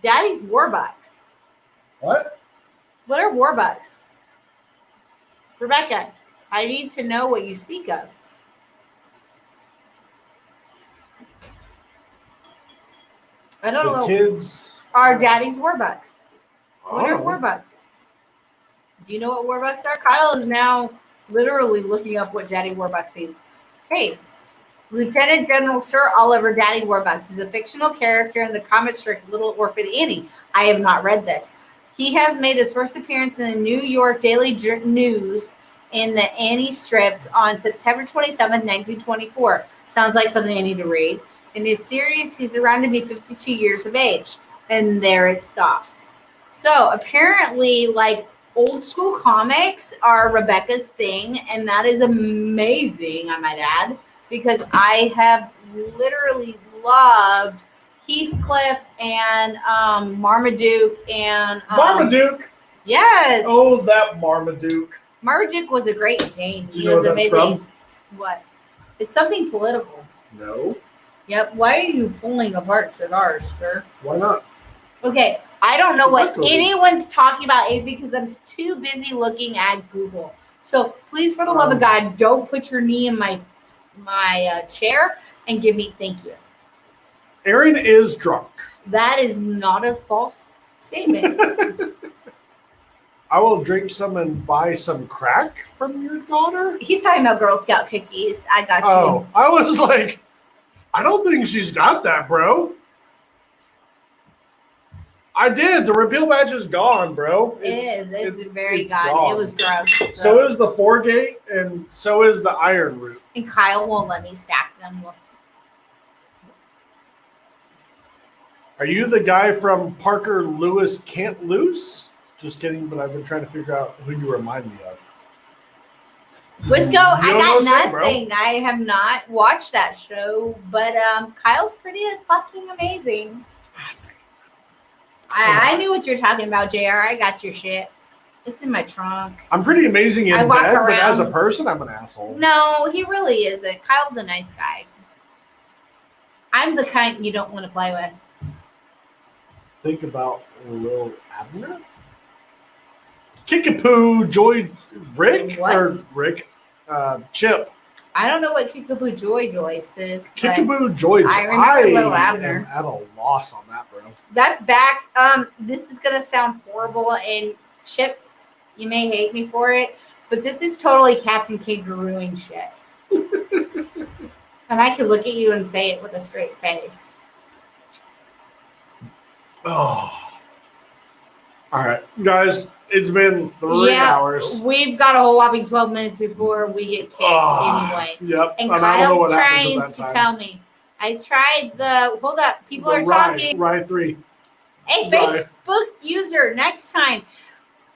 Daddy's Warbucks. What? What are Warbucks? Rebecca, I need to know what you speak of. I don't The know. kids Are Daddy's Warbucks. What are Oh. Warbucks? Do you know what Warbucks are? Kyle is now literally looking up what Daddy Warbucks means. Hey, Lieutenant General Sir Oliver Daddy Warbucks is a fictional character in the comic strip Little Orphan Annie. I have not read this. He has made his first appearance in the New York Daily News in the Annie strips on September 27, 1924. Sounds like something I need to read. In his series, he's around to be 52 years of age. And there it stops. So apparently, like, old school comics are Rebecca's thing, and that is amazing, I might add, because I have literally loved Heathcliff and Marmaduke and Marmaduke. Yes. Oh, that Marmaduke. Marmaduke was a great Dane. Do He you know was what that's amazing. from? What? It's something political. No. Yep. Why are you pulling apart cigars, sir? Why not? Okay, I don't know what Tobacco. anyone's talking about because I'm too busy looking at Google. So please, for the love of God, don't put your knee in my chair and give me thank you. Aaron is drunk. That is not a false statement. I will drink some and buy some crack from your daughter. He's talking about Girl Scout cookies. I got you. Oh, I was like, I don't think she's got that, bro. I did. The repeal badge is gone, bro. It's very it's gone. It was gross. So is the 4-gate, and so is the iron root. And Kyle won't let me stack them. Are you the guy from Parker Lewis Can't Lose? Just kidding, but I've been trying to figure out who you remind me of. Wisco, I You don't got know, say, bro. nothing. I have not watched that show, but Kyle's pretty fucking amazing. I knew what you're talking about, JR. I got your shit. It's in my trunk. I'm pretty amazing in I bed, walk but as a around. person, I'm an asshole. No, he really isn't. Kyle's a nice guy. I'm the kind you don't want to play with. Think about Lil Abner? Kickapoo Joy Rick? What? Or Rick? Chip. I don't know what Kickapoo Joyce is. But Kickapoo Joy. I remember Lil am Abner. at a loss on that, bro. that's back. This is gonna sound horrible, and Chip, you may hate me for it, but this is totally Captain Kangarooing shit. And I could look at you and say it with a straight face. Oh. All right, guys. It's been 3 hours. We've got a whole whopping 12 minutes before we get kicked anyway. Yep. And I don't know Kyle's what happens trying at to that time. tell me. I tried the hold up. People The are talking. Rye 3. Hey, Rye. Facebook user, next time.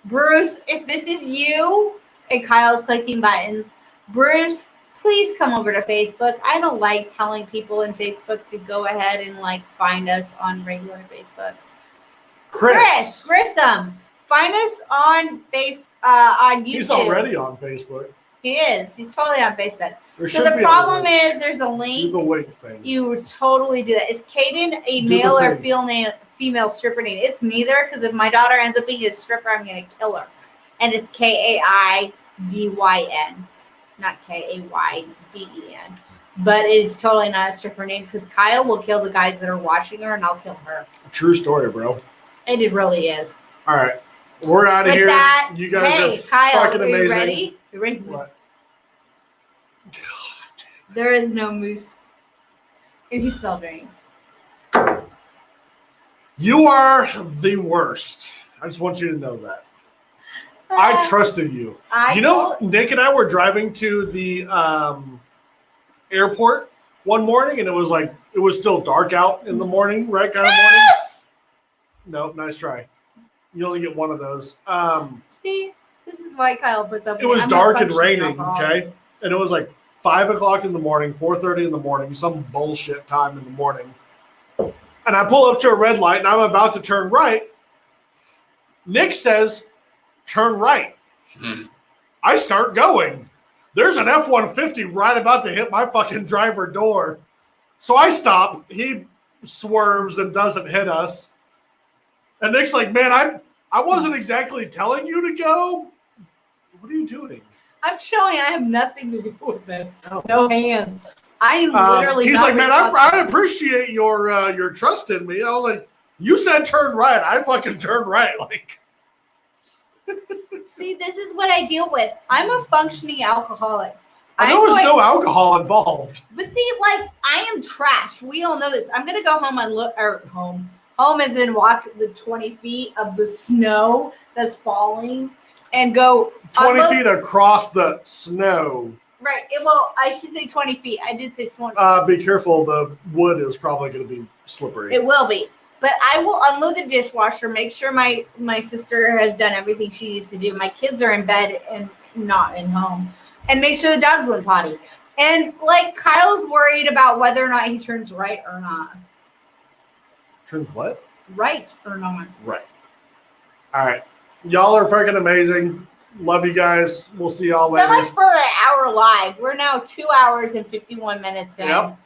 Bruce, if this is you and Kyle's clicking buttons, Bruce, please come over to Facebook. I don't like telling people in Facebook to go ahead and like find us on regular Facebook. Chris Grissom, find us on on YouTube. He's already on Facebook. He is. He's totally on Facebook. There So should the be a problem link. is there's a Do link. the link thing. You totally do that. Is Kaden a Do the male or thing. female stripper name? It's neither, because if my daughter ends up being a stripper, I'm going to kill her. And it's Kaidyn, not Kayden. But it's totally not a stripper name, because Kyle will kill the guys that are watching her, and I'll kill her. True story, bro. It really is. All right. We're out of With here. that, You guys hey, are Kyle, fucking are you amazing. ready? You ready, What? Moose? There is no moose. And he still drinks. You are the worst. I just want you to know that. I trusted you. You know, Nick and I were driving to the airport one morning, and it was still dark out in the morning, right? Kind of morning. Yes! Nope, nice try. You only get one of those. See? This is why Kyle puts up. It was I'm a dark and functioning raining, alcoholic. okay? And it was like 5 o'clock in the morning, 4:30 in the morning, some bullshit time in the morning. And I pull up to a red light and I'm about to turn right. Nick says, turn right. I start going. There's an F-150 right about to hit my fucking driver door. So I stop. He swerves and doesn't hit us. And Nick's like, man, I wasn't exactly telling you to go. What are you doing? I'm showing I have nothing to do with it. No hands. I am literally. He's not like, man, I appreciate your trust in me. I was like, you said turn right. I fucking turned right. Like, See, this is what I deal with. I'm a functioning alcoholic. I know there's no alcohol involved. But see, like, I am trashed. We all know this. I'm gonna go home and look, or home. Home is in walk the 20 feet of the snow that's falling, and go 20 feet across the snow. Right. Well, I should say 20 feet. I did say 20 feet. Be careful. The wood is probably going to be slippery. It will be. But I will unload the dishwasher, make sure my sister has done everything she needs to do. My kids are in bed and not in home. And make sure the dogs went potty. And like Kyle's worried about whether or not he turns right or not. Turns what? Right or not. Right. All right. Y'all are freaking amazing. Love you guys. We'll see y'all later. So much for an hour live. We're now 2 hours and 51 minutes in. Yep.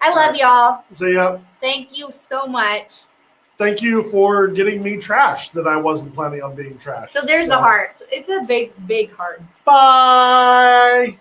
I love y'all. See ya. Thank you so much. Thank you for getting me trashed that I wasn't planning on being trashed. So there's the hearts. It's a big, big hearts. Bye.